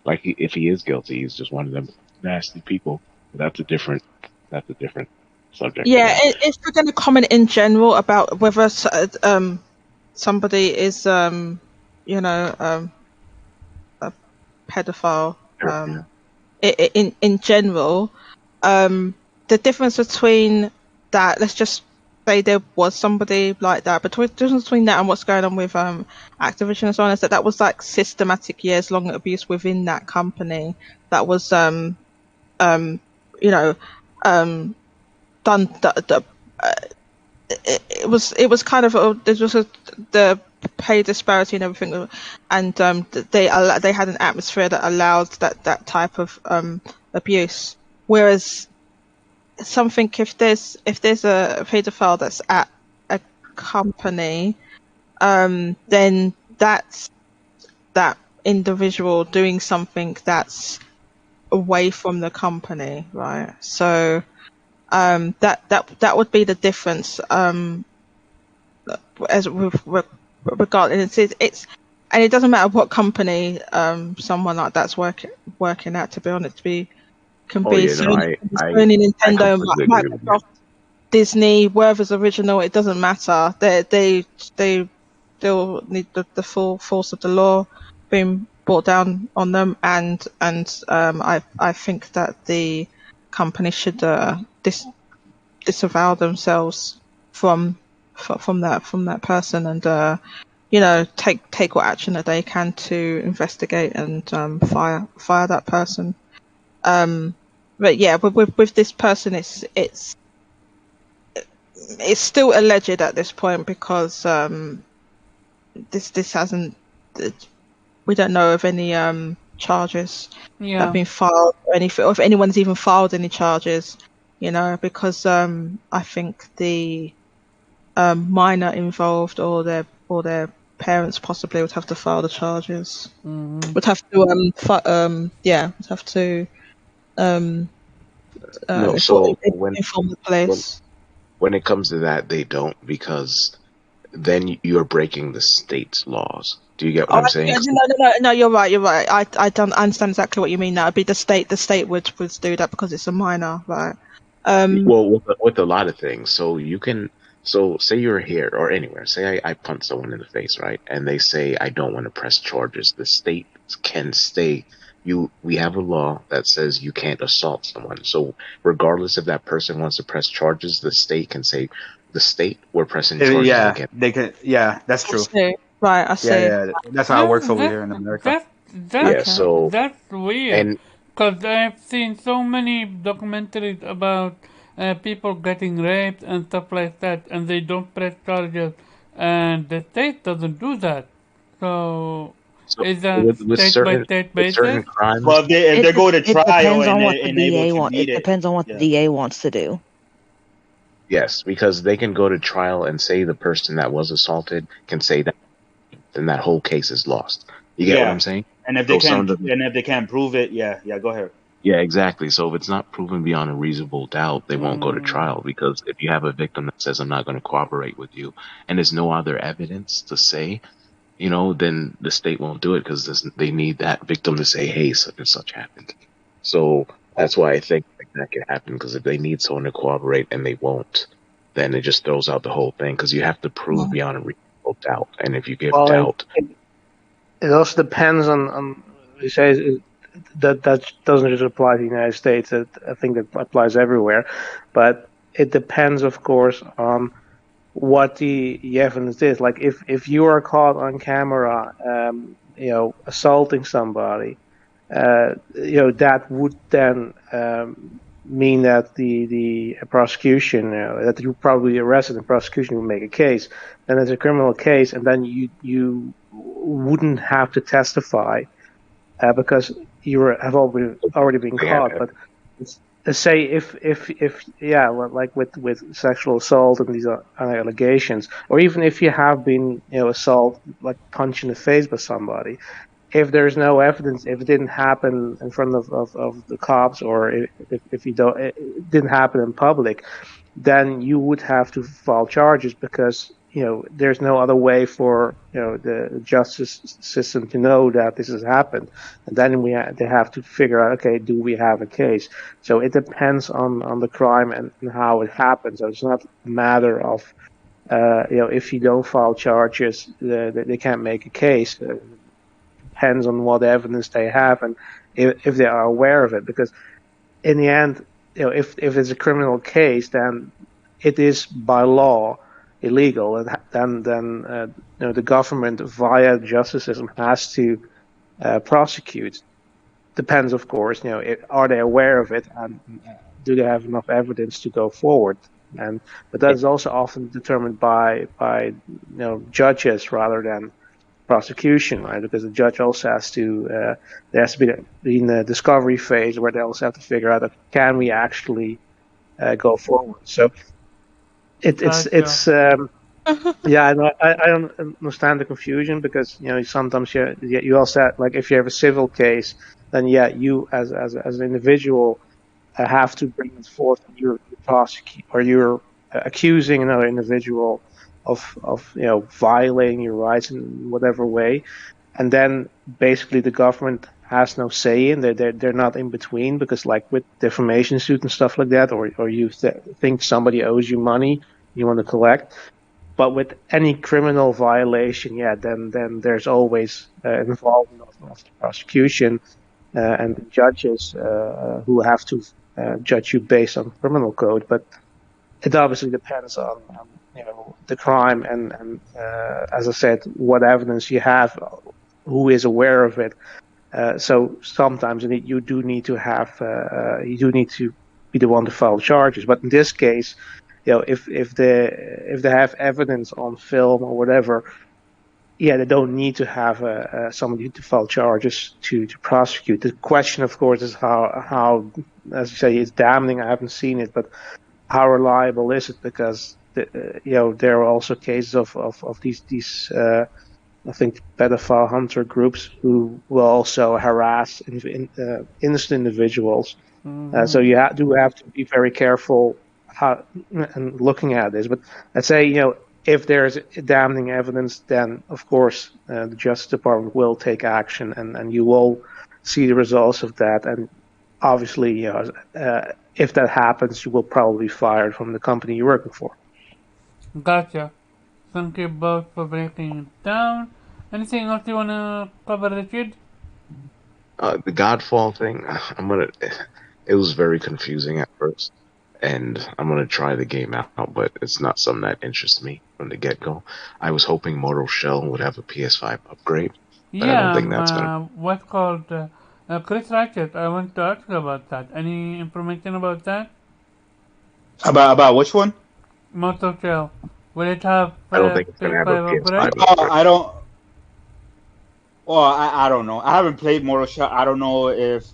Speaker 8: like if he is guilty, he's just one of them nasty people. That's a different subject.
Speaker 4: Yeah, if we're going to comment in general about whether somebody is a pedophile, in general, the difference between that, let's just say there was somebody like that, but the difference between that and what's going on with Activision and so on is that was like systematic years-long abuse within that company that was done. It was kind of there was the pay disparity and everything, and they had an atmosphere that allowed that type of abuse. Whereas something, if there's a paedophile that's at a company, then that's that individual doing something that's away from the company, right? So that would be the difference. As regardless, it's and it doesn't matter what company someone like that's working at. To be honest, can be Sony, Nintendo, Microsoft, Disney, wherever's original. It doesn't matter. They still need the full force of the law being brought down on them, and I think that the company should disavow themselves from that person, and take what action that they can to investigate and fire that person. But yeah, with this person, it's still alleged at this point because this hasn't. We don't know of any charges that have been filed, or if anyone's even filed any charges. Because I think the minor involved or their parents possibly would have to file the charges.
Speaker 1: Mm-hmm.
Speaker 4: Would have to would have to inform the police.
Speaker 8: When it comes to that, they don't, because then you're breaking the state's laws. Do you get what I'm saying?
Speaker 4: No, you're right. I don't understand exactly what you mean now. It'd be the state would do that because it's a minor, right?
Speaker 8: Well, with a lot of things. So say you're here or anywhere. Say I punch someone in the face, right? And they say I don't want to press charges. The state can stay. We have a law that says you can't assault someone. So regardless if that person wants to press charges, the state can say, the state, we're pressing charges again.
Speaker 7: They can. Yeah, that's true.
Speaker 4: Right, I see.
Speaker 7: Yeah, that's how it works over here in America.
Speaker 1: That's weird. Because I've seen so many documentaries about people getting raped and stuff like that, and they don't press charges, and the state doesn't do that. So is that state by state basis?
Speaker 7: Well, if they go to trial
Speaker 5: it depends on what the DA wants to do.
Speaker 8: Yes, because they can go to trial and say the person that was assaulted can say that, then that whole case is lost. You get what I'm saying?
Speaker 7: And if they can't prove it, go ahead.
Speaker 8: Yeah, exactly. So if it's not proven beyond a reasonable doubt, they won't go to trial, because if you have a victim that says, I'm not going to cooperate with you, and there's no other evidence to say, then the state won't do it, because they need that victim to say, hey, such and such happened. So that's why I think that can happen, because if they need someone to cooperate and they won't, then it just throws out the whole thing, because you have to prove beyond a reasonable doubt. And if you give doubt...
Speaker 3: It also depends on you say that doesn't just apply to the United States. I think that applies everywhere, but it depends, of course, on what the evidence is. Like if you are caught on camera, assaulting somebody, that would then mean that the prosecution, that you probably arrested, and prosecution would make a case. Then it's a criminal case, and then you wouldn't have to testify because you have already been caught. But say if like with sexual assault and these allegations, or even if you have been assault, like punched in the face by somebody, if there's no evidence, if it didn't happen in front of the cops, or if it didn't happen in public, then you would have to file charges, because there's no other way for the justice system to know that this has happened, and then they have to figure out, okay, do we have a case? So it depends on the crime and how it happens. So it's not a matter of if you don't file charges, they can't make a case. It depends on what evidence they have and if they are aware of it, because in the end, if it's a criminal case, then it is by law illegal, and then the government via the justice system has to prosecute. Depends, of course, are they aware of it, and do they have enough evidence to go forward? But that is also often determined by judges rather than prosecution, right? Because the judge also has to there has to be in the discovery phase, where they also have to figure out, can we actually go forward? So it's yeah, I don't understand the confusion, because sometimes you also like, if you have a civil case, then you as an individual have to bring it forth, and you're prosecute, or you're accusing another individual of violating your rights in whatever way, and then basically the government has no say in. They're not in between, because like with defamation suit and stuff like that, or you think somebody owes you money, you want to collect. But with any criminal violation, then there's always involvement of the prosecution and the judges who have to judge you based on criminal code. But it obviously depends on the crime and as I said, what evidence you have, who is aware of it. So sometimes you do need to be the one to file charges. But in this case, if they have evidence on film or whatever, they don't need to have somebody to file charges to prosecute. The question, of course, is how, as you say, it's damning. I haven't seen it, but how reliable is it? Because there are also cases of these I think pedophile hunter groups who will also harass innocent individuals. So you do have to be very careful and looking at this. But I'd say, if there's damning evidence, then of course the Justice Department will take action, and you will see the results of that. And obviously, if that happens, you will probably be fired from the company you're working for.
Speaker 1: Gotcha. Thank you both for breaking it down. Anything else you want to cover, Richard?
Speaker 8: The Godfall thing, it was very confusing at first, and I'm going to try the game out, but it's not something that interests me from the get-go. I was hoping Mortal Shell would have a PS5 upgrade, but I don't think that's going to...
Speaker 1: What's called Chris Ratchet, I want to ask you about that. Any information about that?
Speaker 7: About which one?
Speaker 1: Mortal Shell. Will it have
Speaker 8: I don't think it's going to have a PS5
Speaker 7: upgrade. I don't... Well, I don't know. I haven't played Mortal Shell. I don't know if...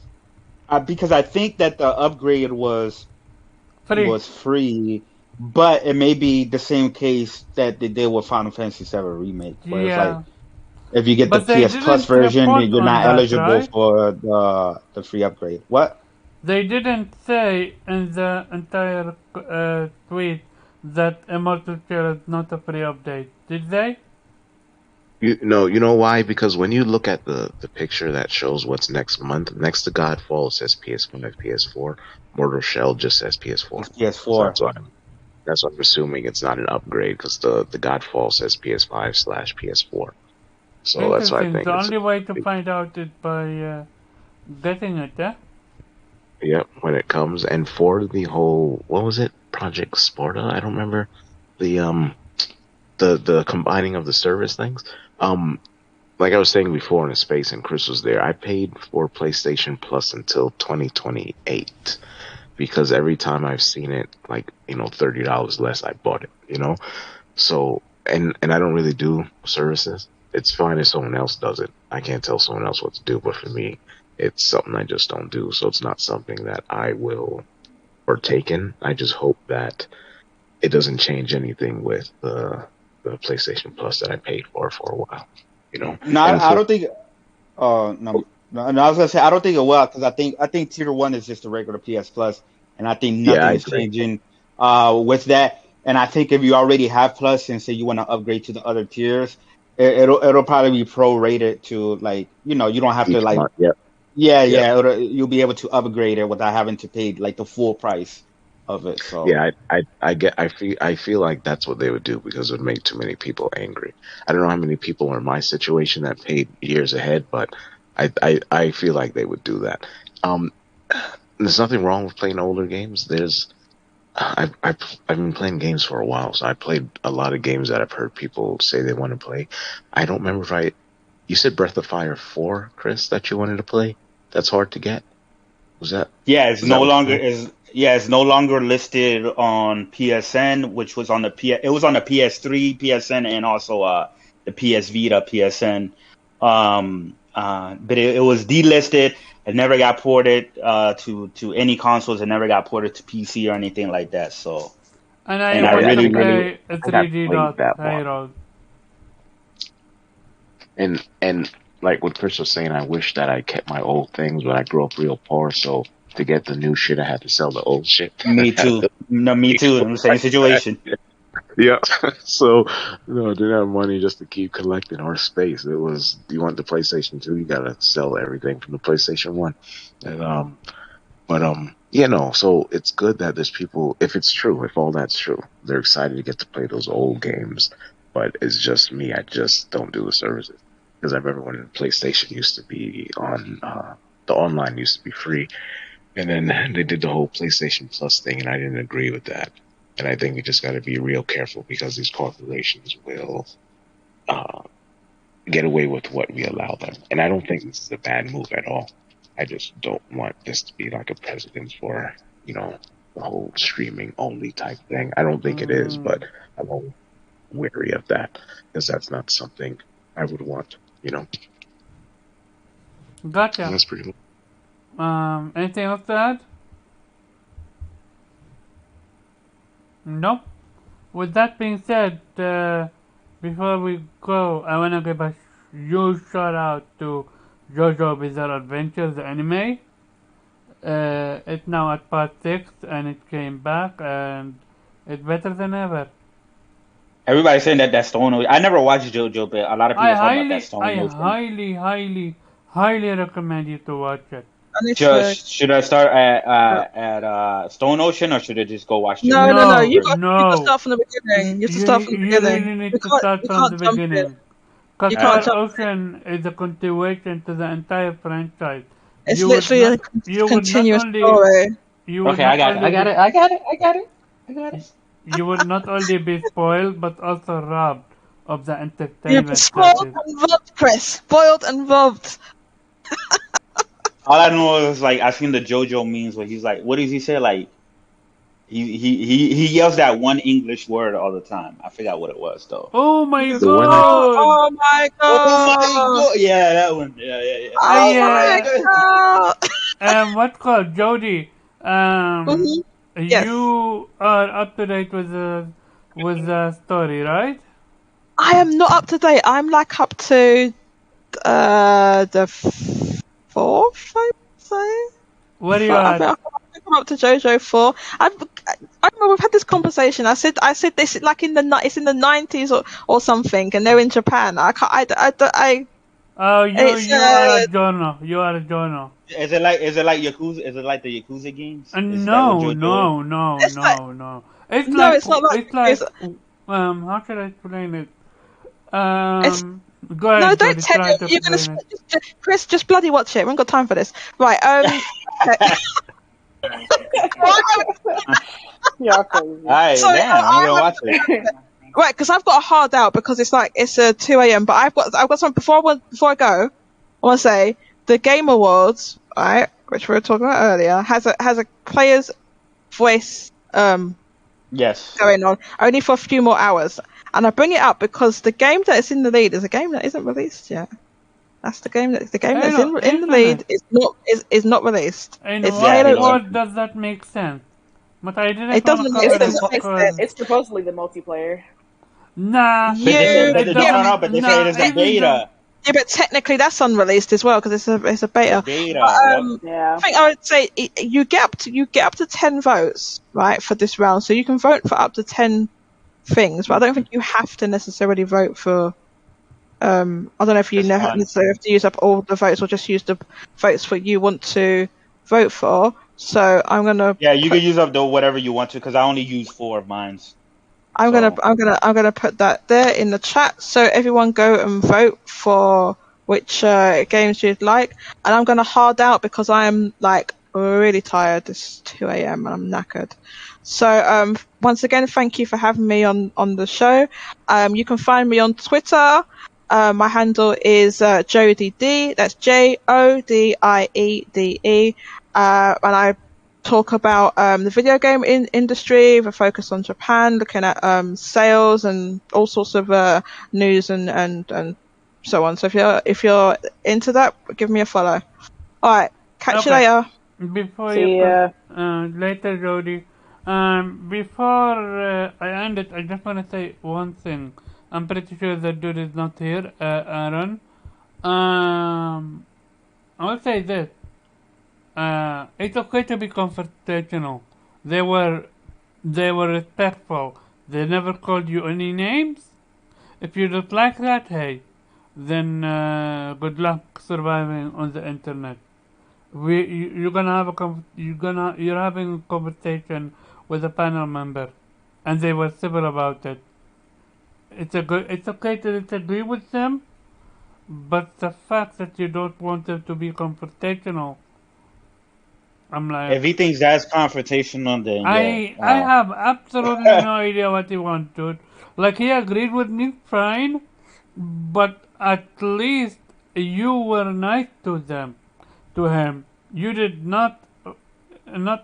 Speaker 7: because I think that the upgrade was free, but it may be the same case that they did with Final Fantasy VII Remake, where it's like, if you get the PS Plus version, you're not eligible for the free upgrade. What?
Speaker 1: They didn't say in the entire tweet that Immortal Shell is not a free update. Did they?
Speaker 8: You know why? Because when you look at the picture that shows what's next month, next to Godfall it says PS5, PS4. Mortal Shell just says PS4.
Speaker 7: PS4.
Speaker 8: So that's what I'm assuming it's not an upgrade, because the Godfall says PS5/PS4. So that's why I think
Speaker 1: the only way to find out is by getting it, yeah?
Speaker 8: Yep, when it comes. And for the whole, what was it? Project Sparta? I don't remember. The combining of the service things. Like I was saying before in the space, and Chris was there, I paid for PlayStation Plus until 2028, because every time I've seen it, like, $30 less, I bought it, So, and I don't really do services. It's fine if someone else does it. I can't tell someone else what to do, but for me, it's something I just don't do. So it's not something that I will partake in. I just hope that it doesn't change anything with the PlayStation Plus that I paid for a while,
Speaker 7: No, I don't think. No, I was gonna say I don't think it will, because I think Tier 1 is just a regular PS Plus, and I think nothing is changing with that. And I think if you already have Plus and say you want to upgrade to the other tiers, it'll probably be prorated to, like, you don't have to like
Speaker 8: month,
Speaker 7: you'll be able to upgrade it without having to pay like the full price of it. So
Speaker 8: I feel like that's what they would do, because it would make too many people angry. I don't know how many people are in my situation that paid years ahead, but I feel like they would do that. There's nothing wrong with playing older games. I've been playing games for a while, so I played a lot of games that I've heard people say they want to play. I don't remember if you said Breath of Fire 4, Chris, that you wanted to play? That's hard to get? Was that?
Speaker 7: Yeah, it's no longer listed on PSN, which was on it was on the PS3 PSN, and also the PS Vita PSN. But it was delisted. It never got ported to any consoles. It never got ported to PC or anything like that. So,
Speaker 1: and I really play a 3D Halo.
Speaker 8: And like what Chris was saying, I wish that I kept my old things, but I grew up real poor, so to get the new shit, I had to sell the old shit.
Speaker 7: Me too. No, me too. I'm the same situation.
Speaker 8: Yeah. So, no, didn't have money just to keep collecting our space. It was, you want the PlayStation 2, you gotta sell everything from the PlayStation 1. And, so it's good that there's people, if it's true, if all that's true, they're excited to get to play those old games. But it's just me, I just don't do the services. Because I remember when PlayStation used to be on, the online used to be free. And then they did the whole PlayStation Plus thing, and I didn't agree with that. And I think we just got to be real careful because these corporations will get away with what we allow them. And I don't think this is a bad move at all. I just don't want this to be like a precedent for, the whole streaming only type thing. I don't think it is, but I'm always wary of that because that's not something I would want,
Speaker 1: Gotcha.
Speaker 8: And that's pretty much.
Speaker 1: Anything else to add? Nope. With that being said, before we go, I want to give a huge shout out to JoJo Bizarre Adventure, the anime. It's now at part 6 and it came back and it's better than ever.
Speaker 7: Everybody's saying that Stone Ocean. I never watched JoJo, but a lot of people talk about that Stone Ocean.
Speaker 1: I highly recommend you to watch it.
Speaker 7: Should I start at Stone Ocean or should I just go watch JoJo?
Speaker 4: No. You got to start from the beginning. You have to start from the beginning.
Speaker 1: You really need to start from the beginning. Because Stone Ocean is a continuation to the entire franchise.
Speaker 4: It's literally a continuous story.
Speaker 7: Okay, I got it.
Speaker 1: You would not only be spoiled, but also robbed of the entertainment.
Speaker 4: You're spoiled and robbed, Chris. Spoiled and robbed.
Speaker 7: All I know is like I seen the JoJo memes where he's like, what does he say? Like he yells that one English word all the time. I forgot what it was though.
Speaker 1: Oh my god!
Speaker 4: Oh my god!
Speaker 7: Yeah, that one. Yeah.
Speaker 4: Oh my god!
Speaker 1: What's called Jody?
Speaker 4: Yes.
Speaker 1: You are up to date with the story, right?
Speaker 4: I am not up to date. I'm like up to the 4th, I would say.
Speaker 1: What are you at?
Speaker 4: I'm up to JoJo 4. I remember we've had this conversation. I said this like it's in the 90s or something, and they're in Japan. I can't.
Speaker 1: Oh, you are a Jono. You are a Jono.
Speaker 7: Is it like Yakuza? Is it like the Yakuza games?
Speaker 1: No. It's like how should I explain it? Go ahead.
Speaker 4: No, don't tell you. You're gonna Chris, just bloody watch it. We haven't got time for this. Right.
Speaker 2: Y'all crazy.
Speaker 7: I'm gonna watch it.
Speaker 4: Right, because I've got a hard out because it's 2 a.m. But I've got something before I go. I want to say the Game Awards, right, which we were talking about earlier, has a player's voice
Speaker 7: yes
Speaker 4: going on only for a few more hours, and I bring it up because the game that is in the lead is a game that isn't released yet. That's the game that's in the lead is not released.
Speaker 1: It's Halo. Does that make sense? But I didn't.
Speaker 4: It doesn't make sense.
Speaker 2: It's supposedly the multiplayer.
Speaker 1: Nah.
Speaker 7: But they say it is a beta.
Speaker 4: Yeah, but technically that's unreleased as well because it's a beta.
Speaker 2: Yeah.
Speaker 4: I think I would say you get up to 10 votes, right, for this round. So you can vote for up to 10 things, but I don't think you have to necessarily vote for. I don't know if you necessarily have to use up all the votes or just use the votes for you want to vote for. So I'm gonna.
Speaker 7: Yeah, you can use up whatever you want to because I only use 4 of mine.
Speaker 4: I'm gonna put that there in the chat. So everyone go and vote for which games you'd like, and I'm gonna hard out because I am really tired. It's 2 a.m. and I'm knackered. So once again, thank you for having me on the show. You can find me on Twitter. My handle is JODIE. That's JODIEDE. And I talk about the video game industry with a focus on Japan, looking at sales and all sorts of news and so on. So if you're into that, give me a follow. All right, catch you later.
Speaker 1: Before later, Jody. Before I end it, I just want to say one thing. I'm pretty sure that dude is not here, Aaron. I'll say this. It's okay to be confrontational. They were respectful. They never called you any names? If you don't like that, hey, then good luck surviving on the internet. You're having a conversation with a panel member, and they were civil about it. It's okay to disagree with them, but the fact that you don't want them to be confrontational, I'm like,
Speaker 7: if he thinks that's confrontational, then
Speaker 1: I have absolutely no idea what he wants, dude. Like, he agreed with me, fine, but at least you were nice to him. You did not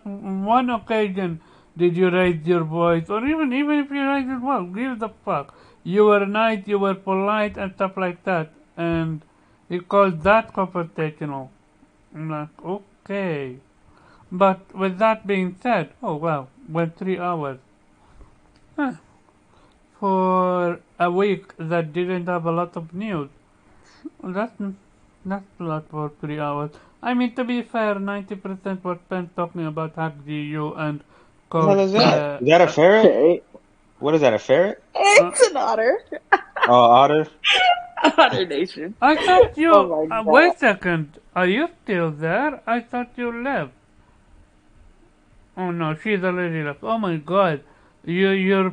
Speaker 1: one occasion did you raise your voice, or even if you raised it, well, give the fuck. You were nice, you were polite, and stuff like that, and he called that confrontational. I'm like, okay. But with that being said, oh wow, went 3 hours. Huh. For a week that didn't have a lot of news. That's a lot for 3 hours. I mean, to be fair, 90% was spent talking about HackGU and
Speaker 7: What is that? Is that a ferret? What is that, a ferret?
Speaker 2: It's an otter.
Speaker 7: Oh, otter?
Speaker 2: Otter Nation.
Speaker 1: I thought you...
Speaker 2: Oh
Speaker 1: wait a second. Are you still there? I thought you left. Oh no, she's already left. Oh my god. Your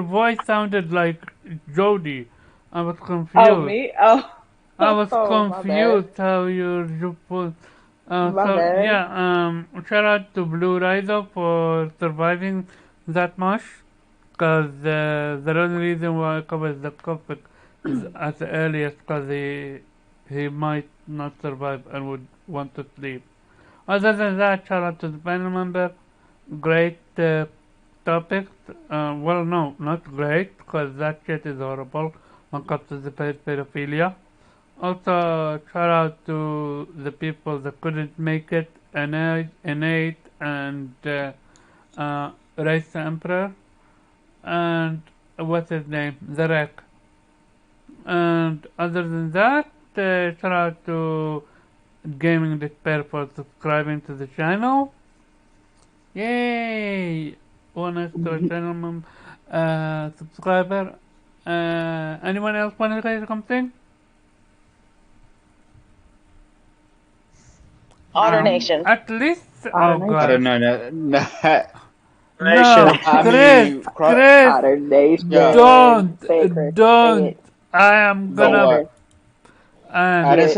Speaker 1: voice sounded like Jody. I was confused.
Speaker 2: Oh, me? Oh.
Speaker 1: I was confused how you put.
Speaker 2: Bad.
Speaker 1: Yeah. Shout out to Blue Rider for surviving that much, because the only reason why I covered the topic is at the earliest because he might not survive and would want to sleep. Other than that, shout out to the panel member. Great topic. Well, no, not great, because that shit is horrible when it comes to the pedophilia. Also, shout out to the people that couldn't make it, Innate and Race the Emperor, and what's his name? The Wreck. And other than that, shout out to Gaming Despair for subscribing to the channel. Yay! One extra channel subscriber. Anyone else want to say something?
Speaker 5: Otter Nation.
Speaker 1: At least,
Speaker 7: no,
Speaker 1: God.
Speaker 7: No,
Speaker 1: Chris,
Speaker 2: Otter Nation.
Speaker 1: don't. I am gonna.
Speaker 7: I didn't say